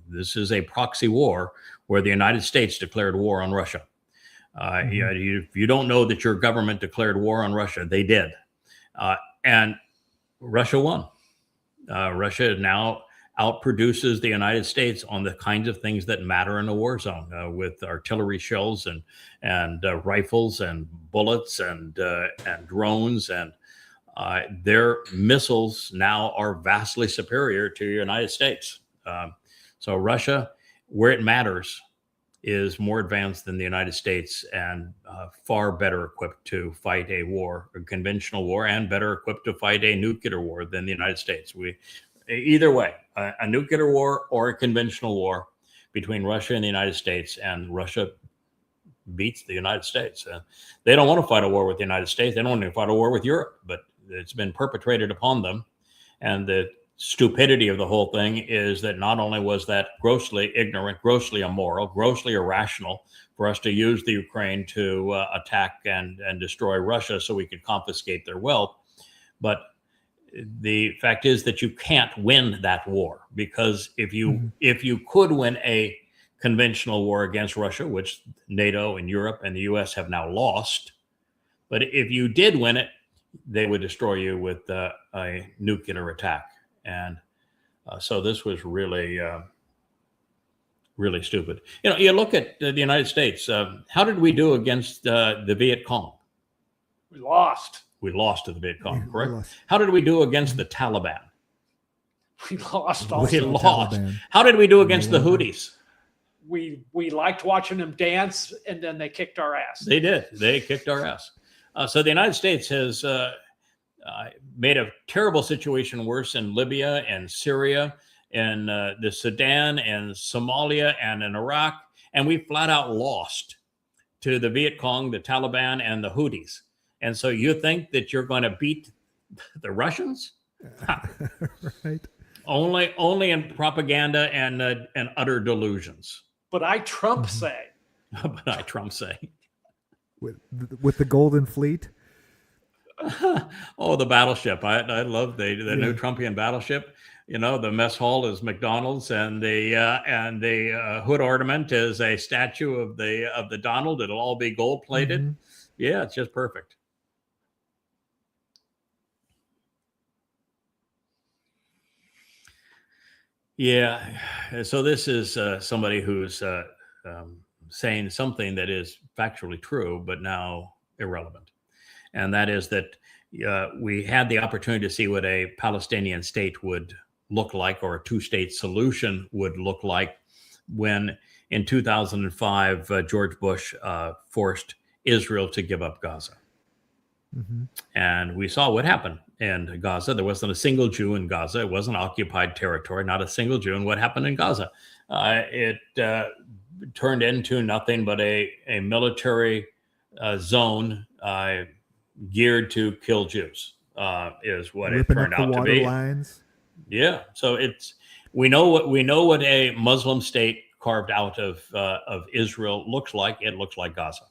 [SPEAKER 2] this is a proxy war where the United States declared war on Russia. You don't know that your government declared war on Russia. They did. And Russia won. Russia now outproduces the United States on the kinds of things that matter in a war zone, with artillery shells and rifles and bullets and drones, and their missiles now are vastly superior to the United States. So Russia, where it matters, is more advanced than the United States, and far better equipped to fight a war, a conventional war, and better equipped to fight a nuclear war than the United States. Either way, a nuclear war or a conventional war between Russia and the United States, and Russia beats the United States. They don't want to fight a war with the United States. They don't want to fight a war with Europe, but it's been perpetrated upon them. And the stupidity of the whole thing is that not only was that grossly ignorant, grossly immoral, grossly irrational for us to use the Ukraine to attack and destroy Russia so we could confiscate their wealth, but the fact is that you can't win that war, because if you could win a conventional war against Russia, which NATO and Europe and the US have now lost, but if you did win it, they would destroy you with a nuclear attack. And so this was really, really stupid. You look at the United States. How did we do against the Viet Cong?
[SPEAKER 4] We lost.
[SPEAKER 2] We lost to the Viet Cong, correct? How did we do against the Taliban?
[SPEAKER 4] We lost also.
[SPEAKER 2] We lost. How did we do against the Houthis?
[SPEAKER 4] We liked watching them dance, and then they kicked our ass.
[SPEAKER 2] They did. They kicked our ass. So the United States has made a terrible situation worse in Libya and Syria and the Sudan and Somalia and in Iraq. And we flat out lost to the Viet Cong, the Taliban, and the Houthis. And so you think that you're going to beat the Russians?
[SPEAKER 3] Right.
[SPEAKER 2] Only in propaganda and utter delusions.
[SPEAKER 4] But I Trump say.
[SPEAKER 2] But I Trump say.
[SPEAKER 3] With the Golden Fleet.
[SPEAKER 2] Oh, the battleship! I love the new Trumpian battleship. The mess hall is McDonald's, and the hood ornament is a statue of the Donald. It'll all be gold plated. Mm-hmm. Yeah, it's just perfect. Yeah, so this is somebody who's saying something that is factually true, but now irrelevant. And that is that we had the opportunity to see what a Palestinian state would look like, or a two-state solution would look like, when in 2005, George Bush forced Israel to give up Gaza. Mm-hmm. And we saw what happened in Gaza. There wasn't a single Jew in Gaza. It wasn't occupied territory, not a single Jew. And what happened in Gaza? It turned into nothing but a military zone geared to kill Jews, is what it turned out to be. Lines. Yeah. So we know what a Muslim state carved out of Israel looks like. It looks like Gaza.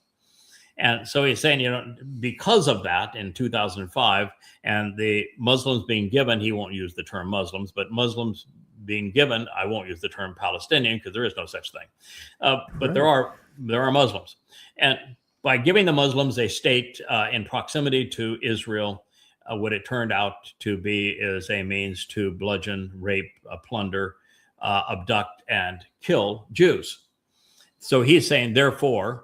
[SPEAKER 2] And so he's saying, because of that in 2005, and the Muslims being given, he won't use the term Muslims, but Muslims being given, I won't use the term Palestinian because there is no such thing. But there are Muslims. And by giving the Muslims a state in proximity to Israel, what it turned out to be is a means to bludgeon, rape, plunder, abduct, and kill Jews. So he's saying, therefore,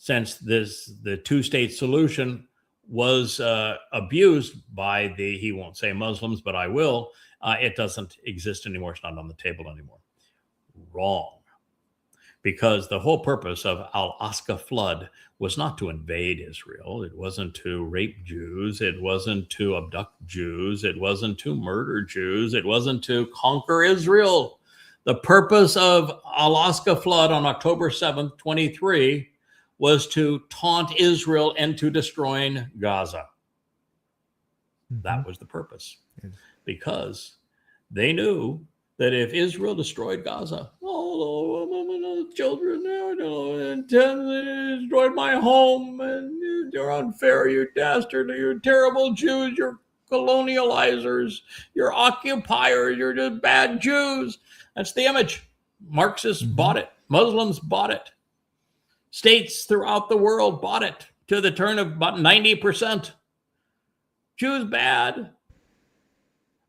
[SPEAKER 2] since the two-state solution was abused by he won't say Muslims, but I will, it doesn't exist anymore. It's not on the table anymore. Wrong. because the whole purpose of Al-Aqsa flood was not to invade Israel. It wasn't to rape Jews. It wasn't to abduct Jews. It wasn't to murder Jews. It wasn't to conquer Israel. The purpose of Al-Aqsa flood on October 7th, 23, was to taunt Israel into destroying Gaza. That was the purpose.
[SPEAKER 3] Yes.
[SPEAKER 2] Because they knew that if Israel destroyed Gaza, children, and destroyed my home, and you're unfair, you dastard, you're terrible Jews, you're colonializers, you're occupiers, you're just bad Jews. That's the image. Marxists bought it. Muslims bought it. States throughout the world bought it to the turn of about 90%. Jews bad.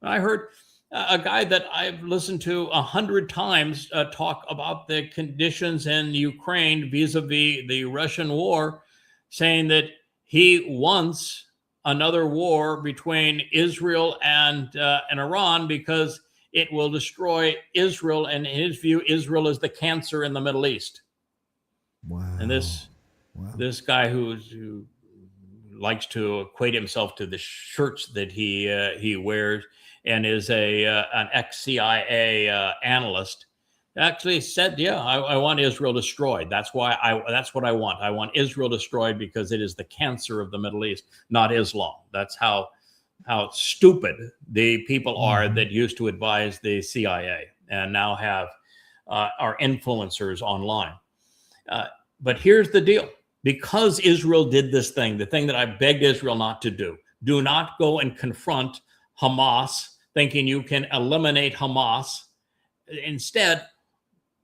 [SPEAKER 2] I heard a guy that I've listened to 100 times talk about the conditions in Ukraine vis-a-vis the Russian war, saying that he wants another war between Israel and Iran because it will destroy Israel. And in his view, Israel is the cancer in the Middle East.
[SPEAKER 3] Wow.
[SPEAKER 2] And this guy who likes to equate himself to the shirts that he wears and is an ex-CIA analyst, actually said, "Yeah, I want Israel destroyed. That's what I want. I want Israel destroyed because it is the cancer of the Middle East, not Islam." That's how stupid the people are that used to advise the CIA and now are influencers online. But here's the deal. Because Israel did this thing, the thing that I begged Israel not to do not go and confront Hamas thinking you can eliminate Hamas. Instead,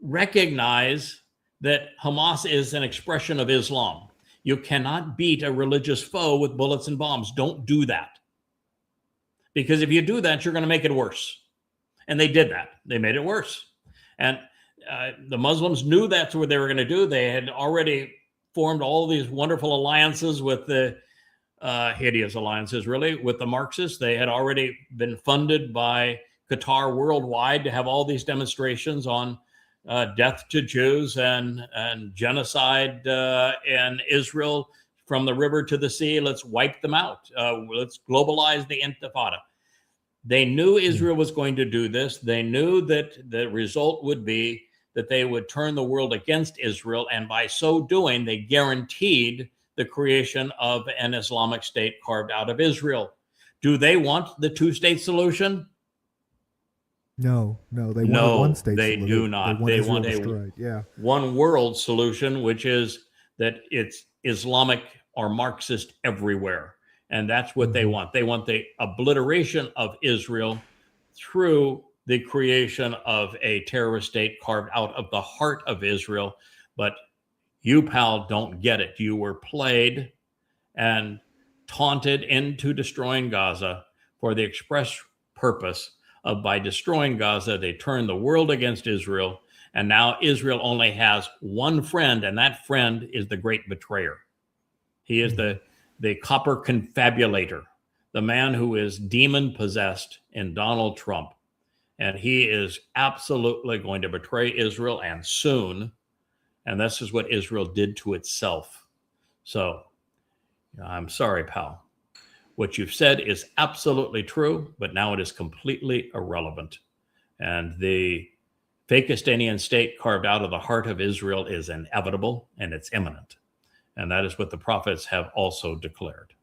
[SPEAKER 2] recognize that Hamas is an expression of Islam. You cannot beat a religious foe with bullets and bombs. Don't do that. Because if you do that, you're going to make it worse. And they did that. They made it worse. And the Muslims knew that's what they were going to do. They had already formed all these wonderful alliances with the hideous alliances, really, with the Marxists. They had already been funded by Qatar worldwide to have all these demonstrations on death to Jews and genocide in Israel from the river to the sea. Let's wipe them out. Let's globalize the Intifada. They knew Israel was going to do this. They knew that the result would be that they would turn the world against Israel. And by so doing, they guaranteed the creation of an Islamic state carved out of Israel. Do they want the two-state solution?
[SPEAKER 3] No, they want a one-state
[SPEAKER 2] solution. They do not. They want a one-world solution, which is that it's Islamic or Marxist everywhere. And that's what they want. They want the obliteration of Israel through the creation of a terrorist state carved out of the heart of Israel. But you, pal, don't get it. You were played and taunted into destroying Gaza for the express purpose of, by destroying Gaza, they turned the world against Israel. And now Israel only has one friend, and that friend is the great betrayer. He is the copper confabulator, the man who is demon possessed in Donald Trump. And he is absolutely going to betray Israel, and soon. And this is what Israel did to itself. So I'm sorry, pal. What you've said is absolutely true, but now it is completely irrelevant. And the Fakistanian state carved out of the heart of Israel is inevitable, and it's imminent. And that is what the prophets have also declared.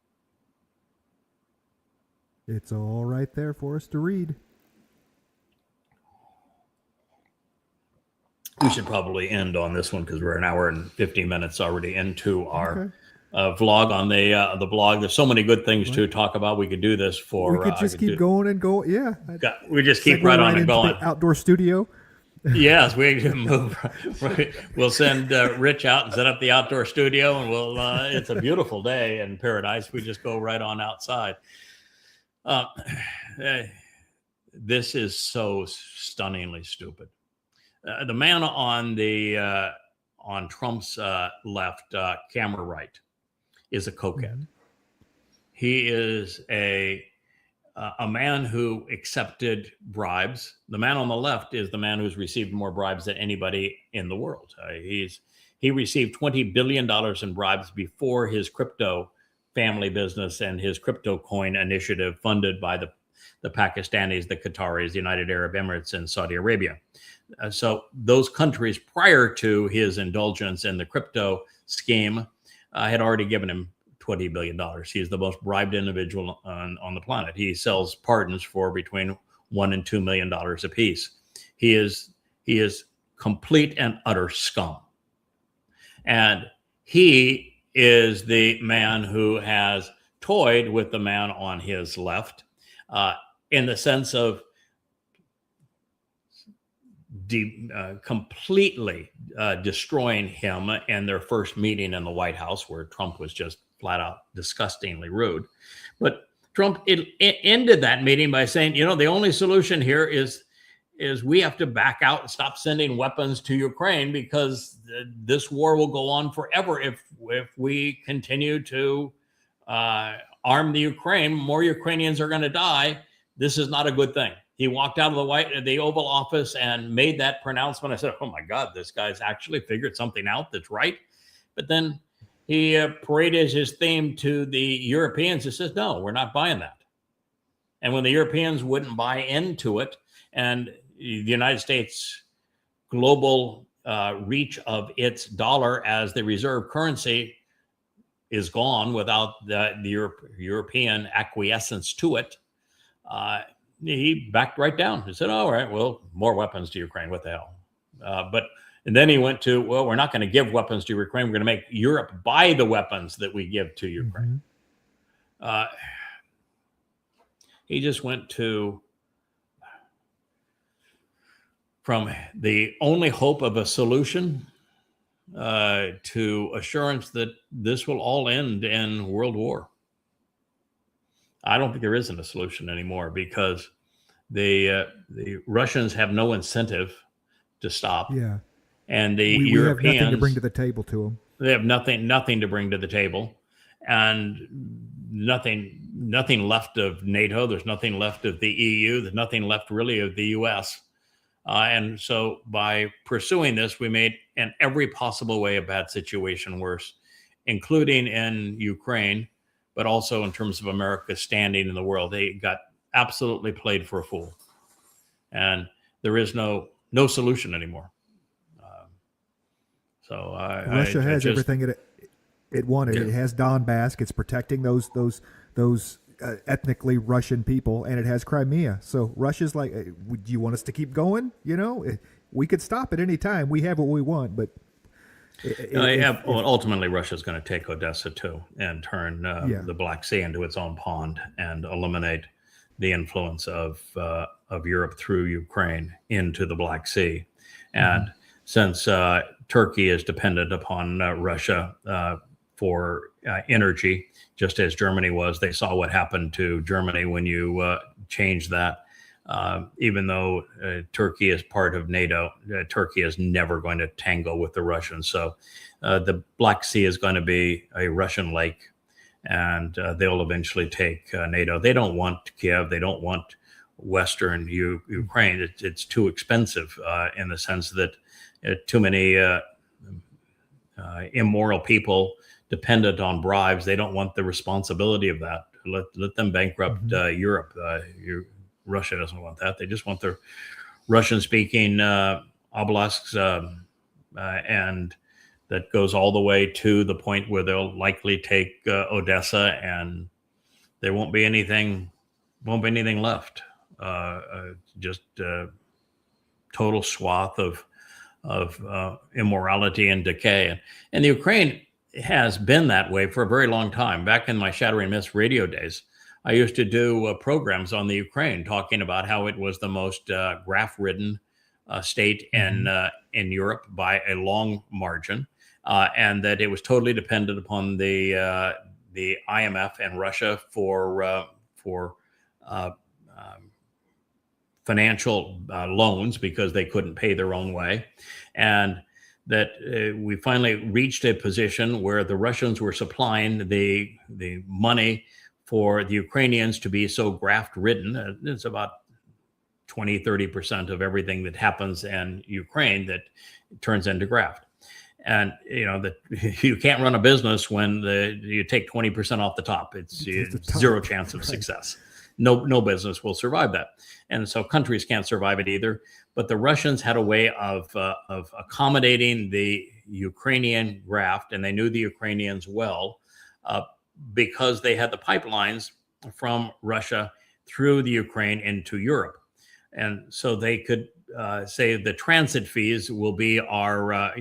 [SPEAKER 3] It's all right there for us to read.
[SPEAKER 2] We should probably end on this one because we're an hour and 50 minutes already into our vlog on the blog. There's so many good things to talk about. We could do this for.
[SPEAKER 3] We could just keep going and go. Yeah.
[SPEAKER 2] We just keep right on and going.
[SPEAKER 3] Outdoor studio.
[SPEAKER 2] Yes, we can move. We'll send Rich out and set up the outdoor studio, and we'll. It's a beautiful day in paradise. We just go right on outside. This is so stunningly stupid. The man on Trump's left, camera right, is a cokehead. He is a a man who accepted bribes. The man on the left is the man who's received more bribes than anybody in the world. He received $20 billion in bribes before his crypto family business and his crypto coin initiative funded by the Pakistanis, the Qataris, the United Arab Emirates, and Saudi Arabia. So those countries prior to his indulgence in the crypto scheme had already given him $20 billion. He is the most bribed individual on the planet. He sells pardons for between $1 and $2 million apiece. He is complete and utter scum. And he is the man who has toyed with the man on his left in the sense of completely destroying him in their first meeting in the White House, where Trump was just flat out disgustingly rude. But Trump ended that meeting by saying, you know, the only solution here is we have to back out and stop sending weapons to Ukraine, because this war will go on forever if we continue to arm the Ukraine. More Ukrainians are going to die. This is not a good thing. He walked out of the Oval Office and made that pronouncement. I said, oh my God, this guy's actually figured something out that's right. But then he paraded his theme to the Europeans. He says, no, we're not buying that. And when the Europeans wouldn't buy into it, and the United States global reach of its dollar as the reserve currency is gone without the European acquiescence to it, he backed right down. He said, all right, well, more weapons to Ukraine. What the hell? And then he went to, well, we're not going to give weapons to Ukraine. We're going to make Europe buy the weapons that we give to Ukraine. Mm-hmm. He just went from the only hope of a solution to assurance that this will all end in world war. I don't think there isn't a solution anymore, because the Russians have no incentive to stop.
[SPEAKER 3] Yeah.
[SPEAKER 2] And the
[SPEAKER 3] we
[SPEAKER 2] Europeans
[SPEAKER 3] have nothing to bring to the table to them.
[SPEAKER 2] They have nothing to bring to the table, and nothing left of NATO. There's nothing left of the EU. There's nothing left really of the US. And so by pursuing this, we made in every possible way a bad situation worse, including in Ukraine, but also in terms of America's standing in the world. They got absolutely played for a fool. And there is no solution anymore.
[SPEAKER 3] Russia has everything it wanted. Yeah. It has Donbass. It's protecting those ethnically Russian people, and it has Crimea. So Russia's like, do you want us to keep going? You know, we could stop at any time. We have what we want, but
[SPEAKER 2] ultimately Russia's going to take Odessa too, and turn the Black Sea into its own pond, and eliminate the influence of Europe through Ukraine into the Black Sea. And since Turkey is dependent upon Russia for energy, just as Germany was, they saw what happened to Germany when you changed that. Even though Turkey is part of NATO, Turkey is never going to tango with the Russians. So the Black Sea is going to be a Russian lake, and they'll eventually take NATO. They don't want Kiev. They don't want Western Ukraine. It's too expensive in the sense that too many immoral people dependent on bribes. They don't want the responsibility of that. Let them bankrupt Europe. Russia doesn't want that. They just want their Russian-speaking obelisks, and that goes all the way to the point where they'll likely take Odessa, and there won't be anything left. Just total swath of immorality and decay. And the Ukraine has been that way for a very long time. Back in my Shattering Myths radio days, I used to do programs on the Ukraine, talking about how it was the most graft-ridden state in Europe by a long margin, and that it was totally dependent upon the IMF and Russia for financial loans, because they couldn't pay their own way. And that we finally reached a position where the Russians were supplying the money for the Ukrainians to be so graft-ridden. It's about 20-30% of everything that happens in Ukraine that turns into graft. And that you can't run a business when you take 20% off the top. It's zero chance of success. No business will survive that. And so countries can't survive it either. But the Russians had a way of accommodating the Ukrainian graft, and they knew the Ukrainians well because they had the pipelines from Russia through the Ukraine into Europe. And so they could say the transit fees will be our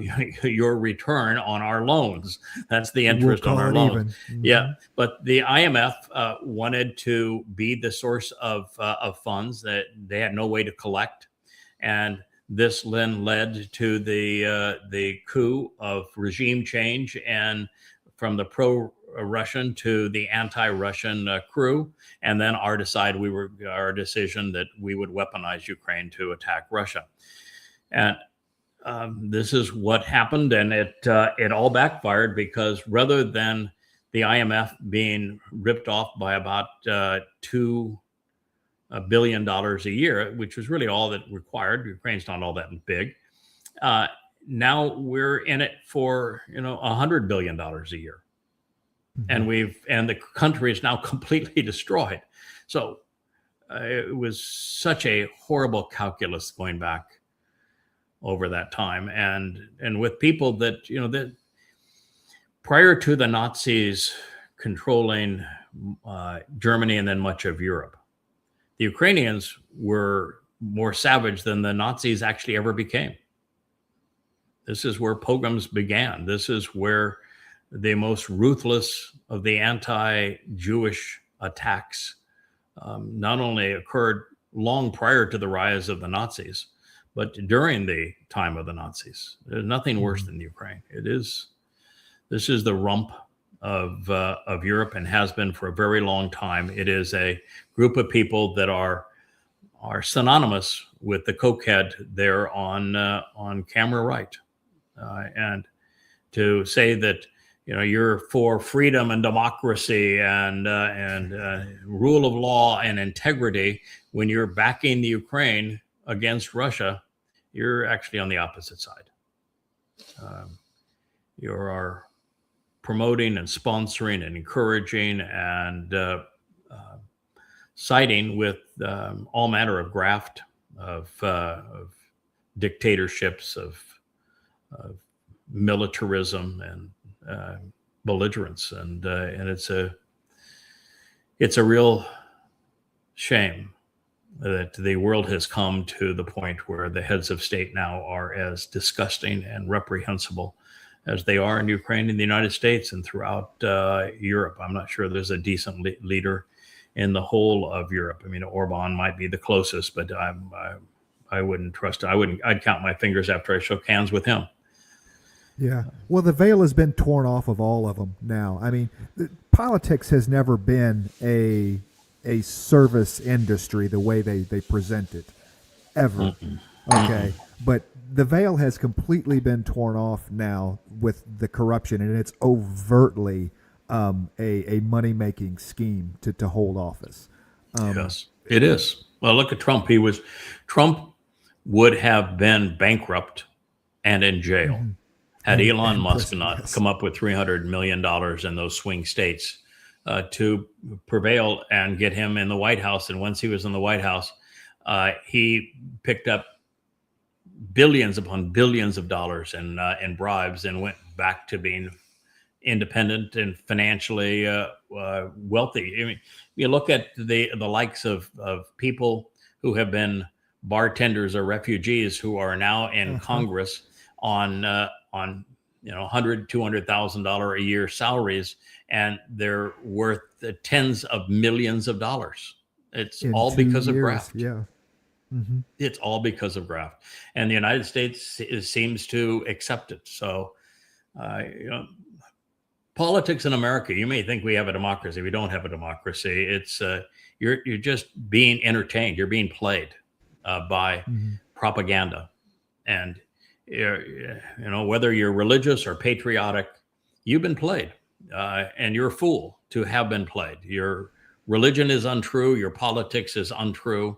[SPEAKER 2] your return on our loans. That's the interest on our loans.
[SPEAKER 3] Mm-hmm.
[SPEAKER 2] Yeah, but the IMF wanted to be the source of funds that they had no way to collect, and this then led to the coup of regime change, and from the pro-Russian to the anti-Russian crew, and then our decision that we would weaponize Ukraine to attack Russia. And this is what happened, and it all backfired because rather than the IMF being ripped off by about $2 billion a year, which was really all that required. Ukraine's not all that big. Now we're in it for $100 billion a year. And and the country is now completely destroyed. So it was such a horrible calculus going back over that time, and with people that that prior to the Nazis controlling Germany and then much of Europe, the Ukrainians were more savage than the Nazis actually ever became. This is where pogroms began. This is where the most ruthless of the anti-Jewish attacks not only occurred long prior to the rise of the Nazis, but during the time of the Nazis. There's nothing worse than Ukraine. This is the rump of Europe and has been for a very long time. It is a group of people that are synonymous with the cokehead there on camera right, and to say that you're for freedom and democracy and rule of law and integrity when you're backing the Ukraine against Russia, you're actually on the opposite side. You are promoting and sponsoring and encouraging and siding with all manner of graft, of dictatorships, of militarism and belligerence, and it's a real shame that the world has come to the point where the heads of state now are as disgusting and reprehensible as they are in Ukraine, in the United States, and throughout Europe. I'm not sure there's a decent leader in the whole of Europe. I mean, Orban might be the closest, but I wouldn't trust. I'd count my fingers after I shook hands with him.
[SPEAKER 3] Yeah. Well, the veil has been torn off of all of them now. I mean, politics has never been a service industry the way they present it, ever. Okay. But the veil has completely been torn off now with the corruption, and it's overtly a money-making scheme to hold office.
[SPEAKER 2] Yes, it is. Well, look at Trump. Trump would have been bankrupt and in jail had Elon Musk not come up with $300 million in those swing states to prevail and get him in the White House. And once he was in the White House, he picked up billions upon billions of dollars in bribes and went back to being independent and financially wealthy. I mean, you look at the likes of people who have been bartenders or refugees who are now in Congress on $100,000, $200,000 a year salaries, and they're worth tens of millions of dollars. It's all because of graft.
[SPEAKER 3] Yeah.
[SPEAKER 2] It's all because of graft, and the United States seems to accept it. So, politics in America, you may think we have a democracy. We don't have a democracy. It's you're just being entertained. You're being played by propaganda, and whether you're religious or patriotic, you've been played, and you're a fool to have been played. You're religion is untrue, your politics is untrue,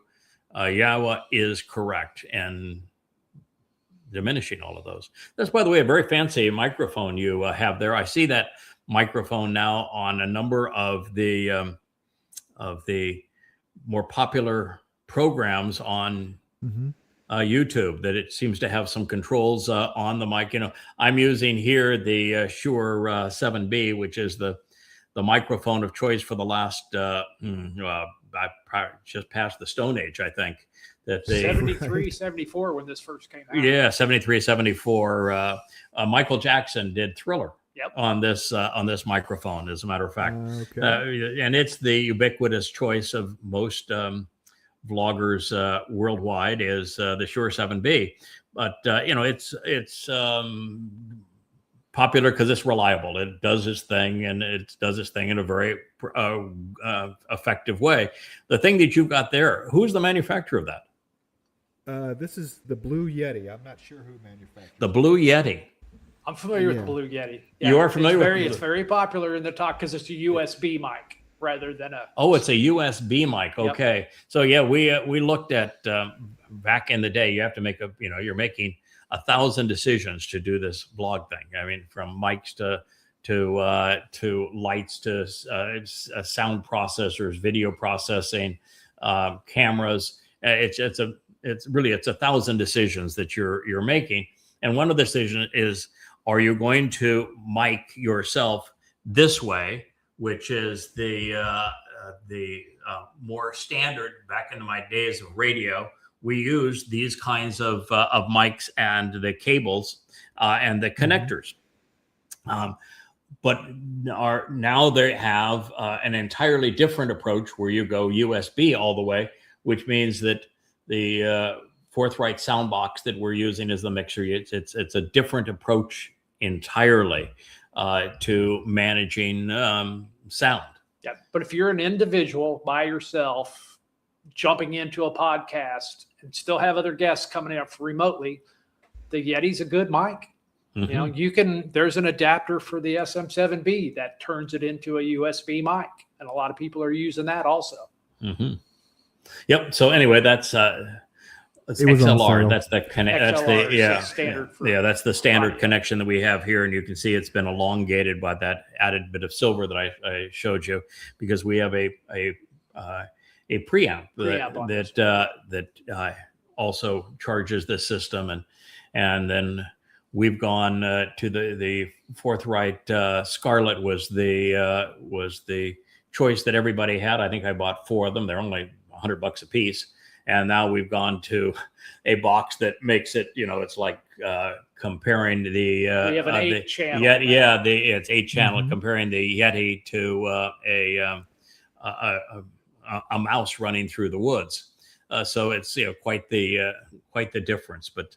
[SPEAKER 2] YAHOWAH is correct, and diminishing all of those. That's, by the way, a very fancy microphone you have there. I see that microphone now on a number of the more popular programs on YouTube, that it seems to have some controls on the mic. You know, I'm using here the Shure 7B, which is the microphone of choice for the last I just passed the Stone Age, I think. That they
[SPEAKER 4] 73, 74 when this first came out.
[SPEAKER 2] Yeah, 73, 74. Michael Jackson did Thriller.
[SPEAKER 4] Yep.
[SPEAKER 2] On this microphone, as a matter of fact.
[SPEAKER 3] Okay.
[SPEAKER 2] And it's the ubiquitous choice of most vloggers worldwide is the Shure 7B. But it's popular because it's reliable. It does its thing, and it does its thing in a very effective way. The thing that you've got there, who's the manufacturer of that?
[SPEAKER 3] This is the Blue Yeti. I'm not sure who manufactured
[SPEAKER 2] The Blue Yeti.
[SPEAKER 4] I'm familiar with the Blue Yeti.
[SPEAKER 2] You are familiar with
[SPEAKER 4] It's very popular in the talk because it's a USB mic rather than a.
[SPEAKER 2] Oh, it's a USB mic. Okay. Yep. So yeah, we looked at back in the day. You have to make you're making 1,000 decisions to do this vlog thing. I mean, from mics to lights to sound processors, video processing, cameras. It's really 1,000 decisions that you're making, and one of the decisions is, are you going to mic yourself this way, which is the more standard? Back in my days of radio, we used these kinds of mics and the cables and the connectors. But now they have an entirely different approach where you go USB all the way, which means that the forthright sound box that we're using as the mixer, it's a different approach entirely to managing sound.
[SPEAKER 4] Yeah, but if you're an individual by yourself jumping into a podcast and still have other guests coming up remotely, the Yeti's a good mic. You know, there's an adapter for the SM7B that turns it into a USB mic, and a lot of people are using that also.
[SPEAKER 2] Yep. So anyway, that's XLR. That's the
[SPEAKER 4] standard.
[SPEAKER 2] That's the standard connection that we have here, and you can see it's been elongated by that added bit of silver that I showed you, because we have a preamp that also charges this system, and then we've gone to the forthright Scarlett was the choice that everybody had. I think I bought 4 of them. They're only $100 a piece. And now we've gone to a box that makes it, it's like comparing the
[SPEAKER 4] we have an 8-channel.
[SPEAKER 2] It's 8-channel, comparing the Yeti to a mouse running through the woods. So it's quite the difference. But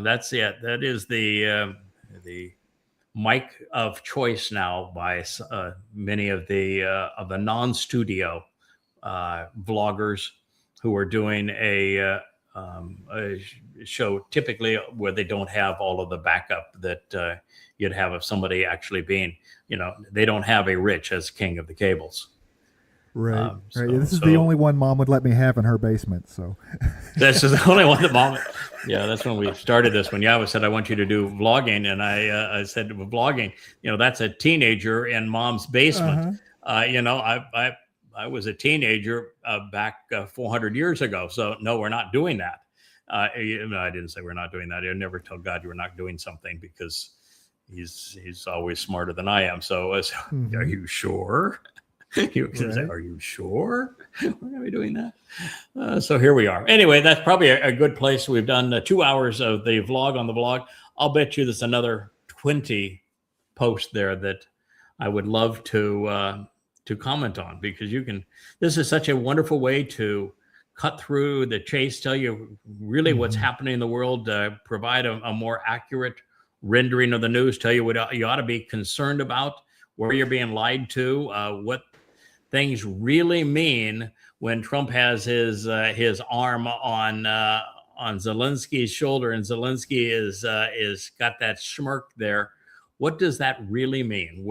[SPEAKER 2] that's it. That is the mic of choice now by many of the non-studio vloggers who are doing a show typically where they don't have all of the backup that you'd have if somebody actually being, they don't have a Rich as king of the cables.
[SPEAKER 3] Right. This is the only one Mom would let me have in her basement. So
[SPEAKER 2] this is the only one that Mom. Yeah, that's when we started this. When YAHOWAH said, "I want you to do vlogging," and I said, well, "Vlogging, that's a teenager in Mom's basement." I was a teenager back 400 years ago. So no, we're not doing that. I didn't say we're not doing that. I never tell God you're not doing something, because he's always smarter than I am. So are you sure? Are you sure we're going to be doing that? So here we are. Anyway, that's probably a good place. We've done 2 hours of the vlog on the blog. I'll bet you there's another 20 posts there that I would love to comment on, because this is such a wonderful way to cut through the chase, tell you really what's happening in the world, provide a more accurate rendering of the news, tell you what you ought to be concerned about, where you're being lied to, what things really mean when Trump has his arm on Zelensky's shoulder, and Zelensky is got that smirk there. What does that really mean?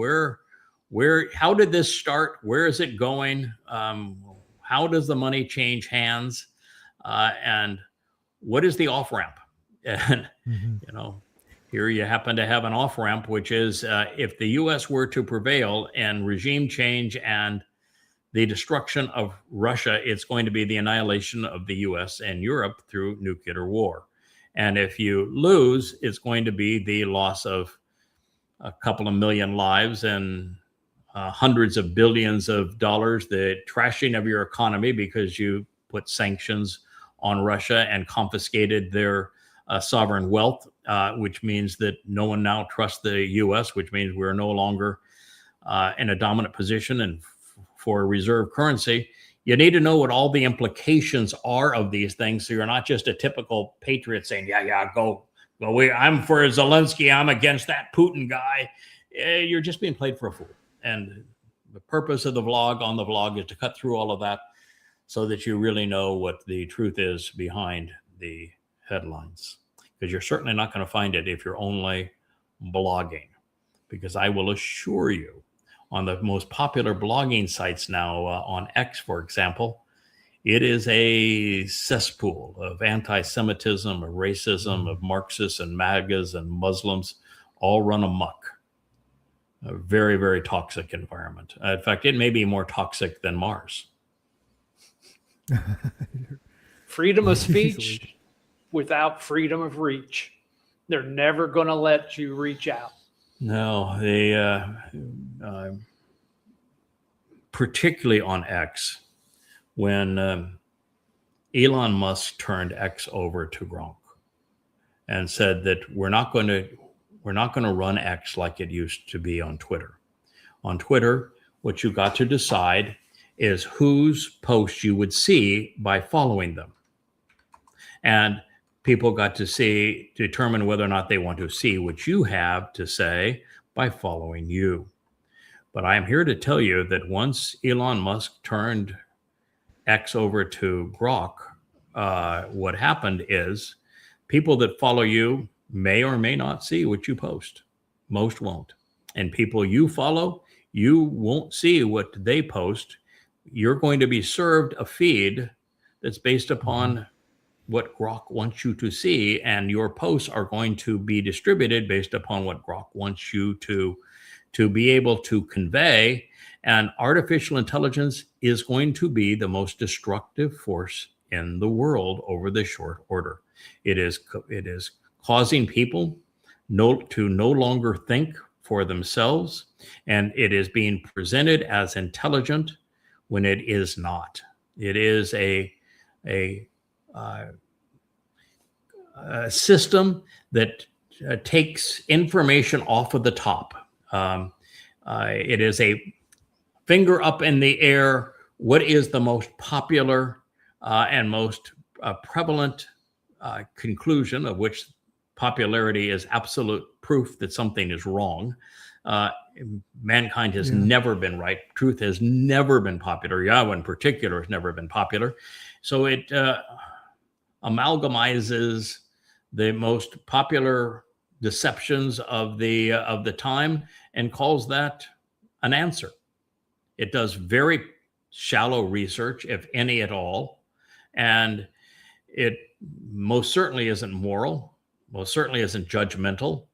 [SPEAKER 2] how did this start? Where is it going? How does the money change hands? And what is the off-ramp? And, here you happen to have an off-ramp, which is if the U.S. were to prevail and regime change and the destruction of Russia, it's going to be the annihilation of the U.S. and Europe through nuclear war. And if you lose, it's going to be the loss of a couple of million lives and hundreds of billions of dollars, the trashing of your economy because you put sanctions on Russia and confiscated their sovereign wealth, which means that no one now trusts the U.S., which means we're no longer in a dominant position and for reserve currency. You need to know what all the implications are of these things, so you're not just a typical patriot saying, go. I'm for Zelensky. I'm against that Putin guy. You're just being played for a fool. And the purpose of the vlog on the vlog is to cut through all of that so that you really know what the truth is behind the headlines. Because you're certainly not going to find it if you're only blogging. Because I will assure you, on the most popular blogging sites now, on X, for example, it is a cesspool of anti-Semitism, of racism, of Marxists and MAGAs and Muslims, all run amok. A very, very toxic environment. In fact, it may be more toxic than Mars.
[SPEAKER 4] Freedom of speech without freedom of reach. They're never going to let you reach out.
[SPEAKER 2] No, they particularly on X, when Elon Musk turned X over to Gronk and said that we're not going to run X like it used to be on Twitter. On Twitter, what you got to decide is whose posts you would see by following them. And people got to determine whether or not they want to see what you have to say by following you. But I am here to tell you that once Elon Musk turned X over to Grok, what happened is people that follow you may or may not see what you post. Most won't. And people you follow, you won't see what they post. You're going to be served a feed that's based upon what Grok wants you to see, and your posts are going to be distributed based upon what Grok wants you to be able to convey. And artificial intelligence is going to be the most destructive force in the world over the short order. It is causing people to no longer think for themselves, and it is being presented as intelligent when it is not. It is a system that takes information off of the top. It is a finger up in the air. What is the most popular and most prevalent conclusion, of which popularity is absolute proof that something is wrong? Mankind has never been right. Truth has never been popular. YAHOWAH in particular has never been popular. So it amalgamizes the most popular deceptions of the time and calls that an answer. It does very shallow research, if any at all, and it most certainly isn't moral, most certainly isn't judgmental,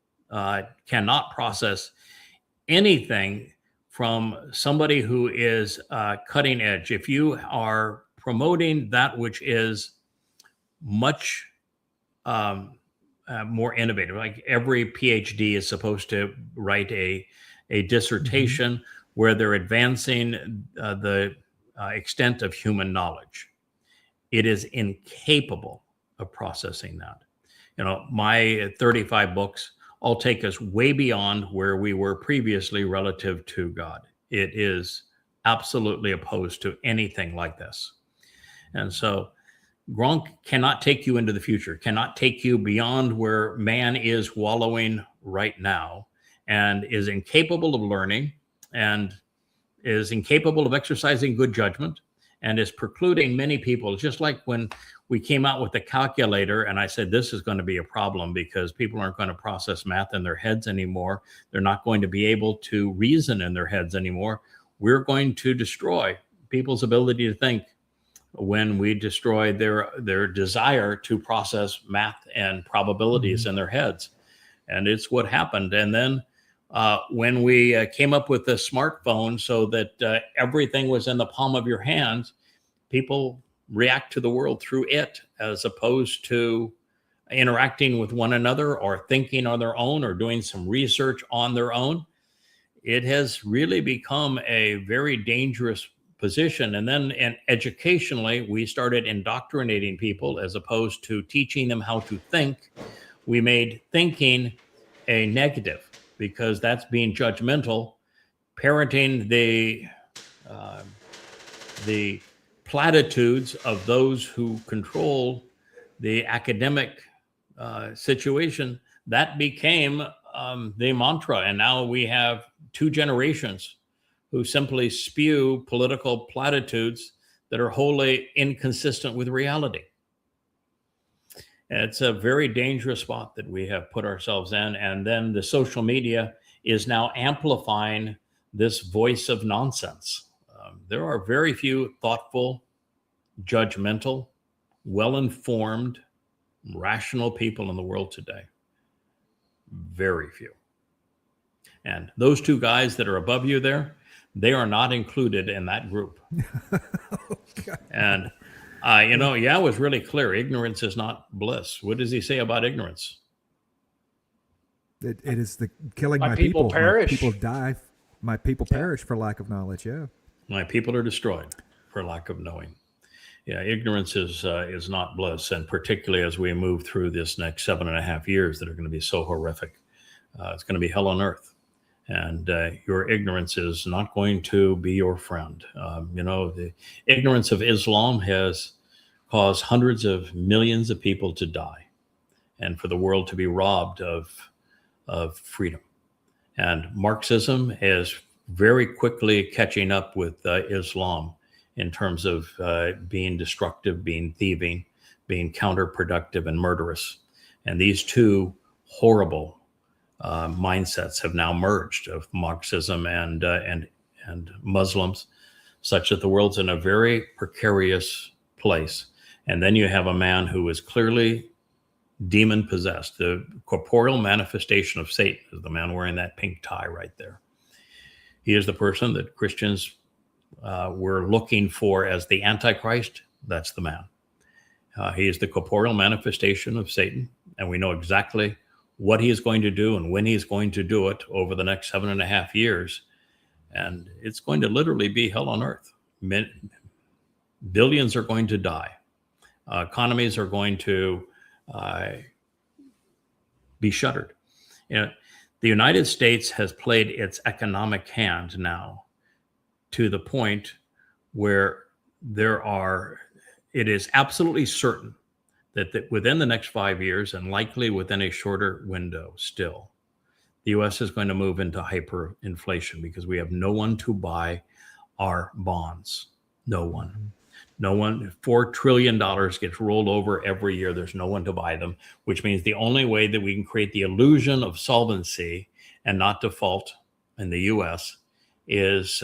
[SPEAKER 2] cannot process anything from somebody who is cutting edge. If you are promoting that which is much more innovative, like every PhD is supposed to write a dissertation where they're advancing the extent of human knowledge. It is incapable of processing that. My 35 books all take us way beyond where we were previously relative to God. It is absolutely opposed to anything like this. And so Gronk cannot take you into the future, cannot take you beyond where man is wallowing right now, and is incapable of learning, and is incapable of exercising good judgment, and is precluding many people. Just like when we came out with the calculator and I said, this is going to be a problem because people aren't going to process math in their heads anymore. They're not going to be able to reason in their heads anymore. We're going to destroy people's ability to think when we destroy their desire to process math and probabilities in their heads. And it's what happened. And then when we came up with the smartphone so that everything was in the palm of your hands, people react to the world through it as opposed to interacting with one another or thinking on their own or doing some research on their own. It has really become a very dangerous position. And then educationally, we started indoctrinating people as opposed to teaching them how to think. We made thinking a negative because that's being judgmental. Parenting the platitudes of those who control the academic situation, that became the mantra. And now we have two generations who simply spew political platitudes that are wholly inconsistent with reality. And it's a very dangerous spot that we have put ourselves in. And then the social media is now amplifying this voice of nonsense. There are very few thoughtful, judgmental, well-informed, rational people in the world today. Very few. And those two guys that are above you there, they are not included in that group. And, Yah was really clear. Ignorance is not bliss. What does he say about ignorance?
[SPEAKER 3] It is the killing
[SPEAKER 4] My people perish.
[SPEAKER 3] My people die. My people perish for lack of knowledge. Yeah.
[SPEAKER 2] My people are destroyed for lack of knowing. Yeah, ignorance is not bliss. And particularly as we move through this next 7.5 years that are going to be so horrific, it's going to be hell on earth. And your ignorance is not going to be your friend. The ignorance of Islam has caused hundreds of millions of people to die and for the world to be robbed of freedom. And Marxism is very quickly catching up with Islam in terms of being destructive, being thieving, being counterproductive and murderous. And these two horrible mindsets have now merged of Marxism and Muslims, such that the world's in a very precarious place. And then you have a man who is clearly demon possessed. The corporeal manifestation of Satan is the man wearing that pink tie right there. He is the person that Christians were looking for as the Antichrist. That's the man. He is the corporeal manifestation of Satan, and we know exactly what he is going to do and when he's going to do it over the next 7.5 years. And it's going to literally be hell on earth. Billions are going to die. Economies are going to be shuttered. The United States has played its economic hand now to the point where it is absolutely certain that within the next 5 years, and likely within a shorter window still, the U.S. is going to move into hyperinflation because we have no one to buy our bonds. No one. No one. $4 trillion gets rolled over every year. There's no one to buy them, which means the only way that we can create the illusion of solvency and not default in the U.S. is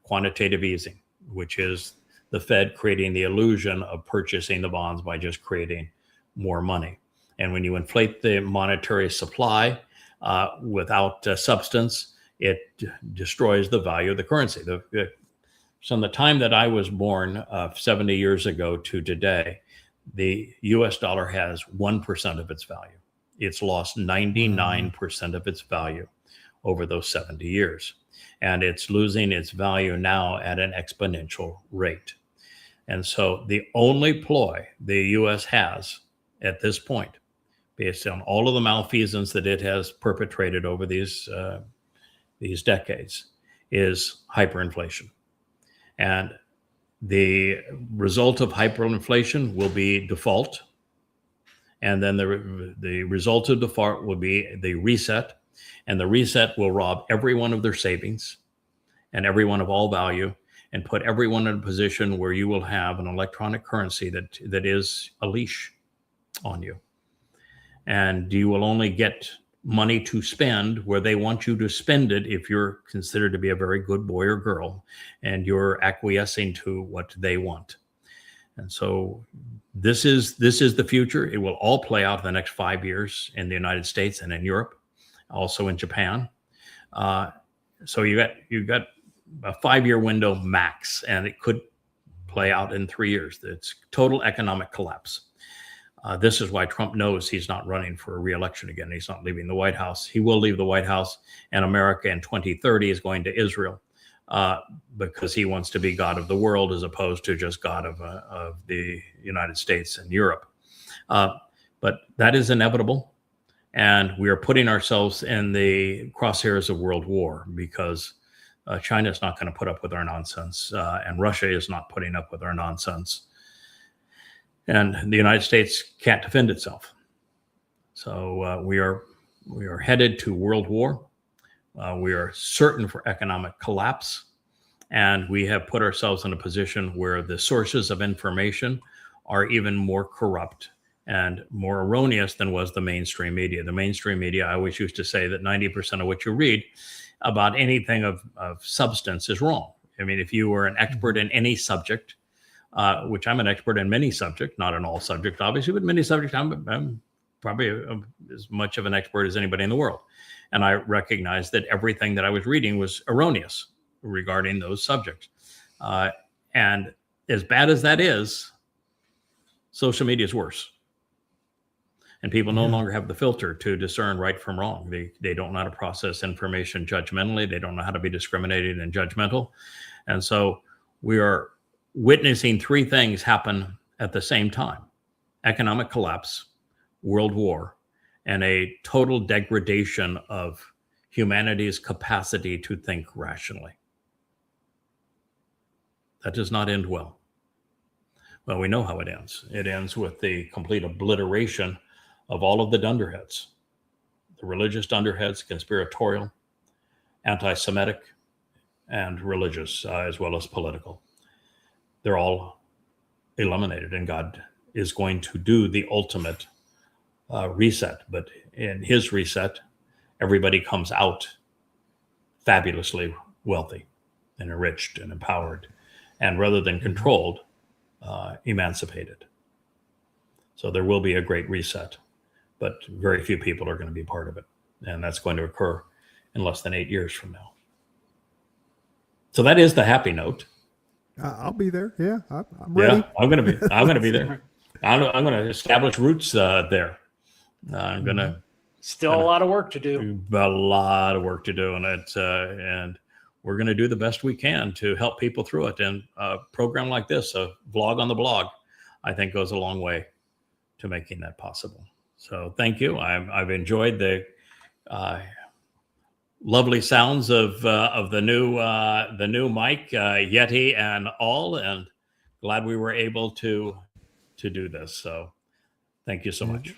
[SPEAKER 2] quantitative easing, which is the Fed creating the illusion of purchasing the bonds by just creating more money. And when you inflate the monetary supply without substance, it destroys the value of the currency. From the time that I was born 70 years ago to today, the US dollar has 1% of its value. It's lost 99% of its value over those 70 years. And it's losing its value now at an exponential rate. And so the only ploy the U.S. has at this point, based on all of the malfeasance that it has perpetrated over these decades, is hyperinflation. And the result of hyperinflation will be default. And then the result of default will be the reset. And the reset will rob everyone of their savings and everyone of all value. and put everyone in a position where you will have an electronic currency that is a leash on you. And you will only get money to spend where they want you to spend it if you're considered to be a very good boy or girl and you're acquiescing to what they want. And so this is the future. It will all play out in the next 5 years in the United States and in Europe, also in Japan. So you got a 5-year window max, and it could play out in 3 years. It's total economic collapse. This is why Trump knows he's not running for re-election again. He's not leaving the White House. He will leave the White House, and America in 2030 is going to Israel because he wants to be God of the world as opposed to just God of the United States and Europe. But that is inevitable, and we are putting ourselves in the crosshairs of world war because China is not going to put up with our nonsense, and Russia is not putting up with our nonsense. And the United States can't defend itself. So we are headed to world war. We are certain for economic collapse. And we have put ourselves in a position where the sources of information are even more corrupt and more erroneous than was the mainstream media. The mainstream media, I always used to say that 90% of what you read about anything of substance is wrong. I mean, if you were an expert in any subject, which I'm an expert in many subjects, not in all subjects, obviously, but many subjects, I'm probably as much of an expert as anybody in the world. And I recognized that everything that I was reading was erroneous regarding those subjects. And as bad as that is, social media is worse. And people no longer have the filter to discern right from wrong. They don't know how to process information judgmentally. They don't know how to be discriminating and judgmental. And so we are witnessing 3 things happen at the same time: economic collapse, world war, and a total degradation of humanity's capacity to think rationally. That does not end well. Well, we know how it ends. It ends with the complete obliteration of all of the dunderheads, the religious dunderheads, conspiratorial, anti-Semitic, and religious, as well as political. They're all eliminated, and God is going to do the ultimate reset. But in his reset, everybody comes out fabulously wealthy and enriched and empowered, and rather than controlled, emancipated. So there will be a great reset, but very few people are going to be part of it. And that's going to occur in less than 8 years from now. So that is the happy note.
[SPEAKER 3] I'll be there. Yeah, I'm ready.
[SPEAKER 2] Yeah, I'm going to be there. I'm going to establish roots there. I'm going to
[SPEAKER 4] still a lot of work to do.
[SPEAKER 2] A lot of work to do, and we're going to do the best we can to help people through it. And a program like this, a vlog on the blog, I think goes a long way to making that possible. So thank you. I've enjoyed the lovely sounds of the new mic, Yeti and all, and glad we were able to do this. So thank you so much.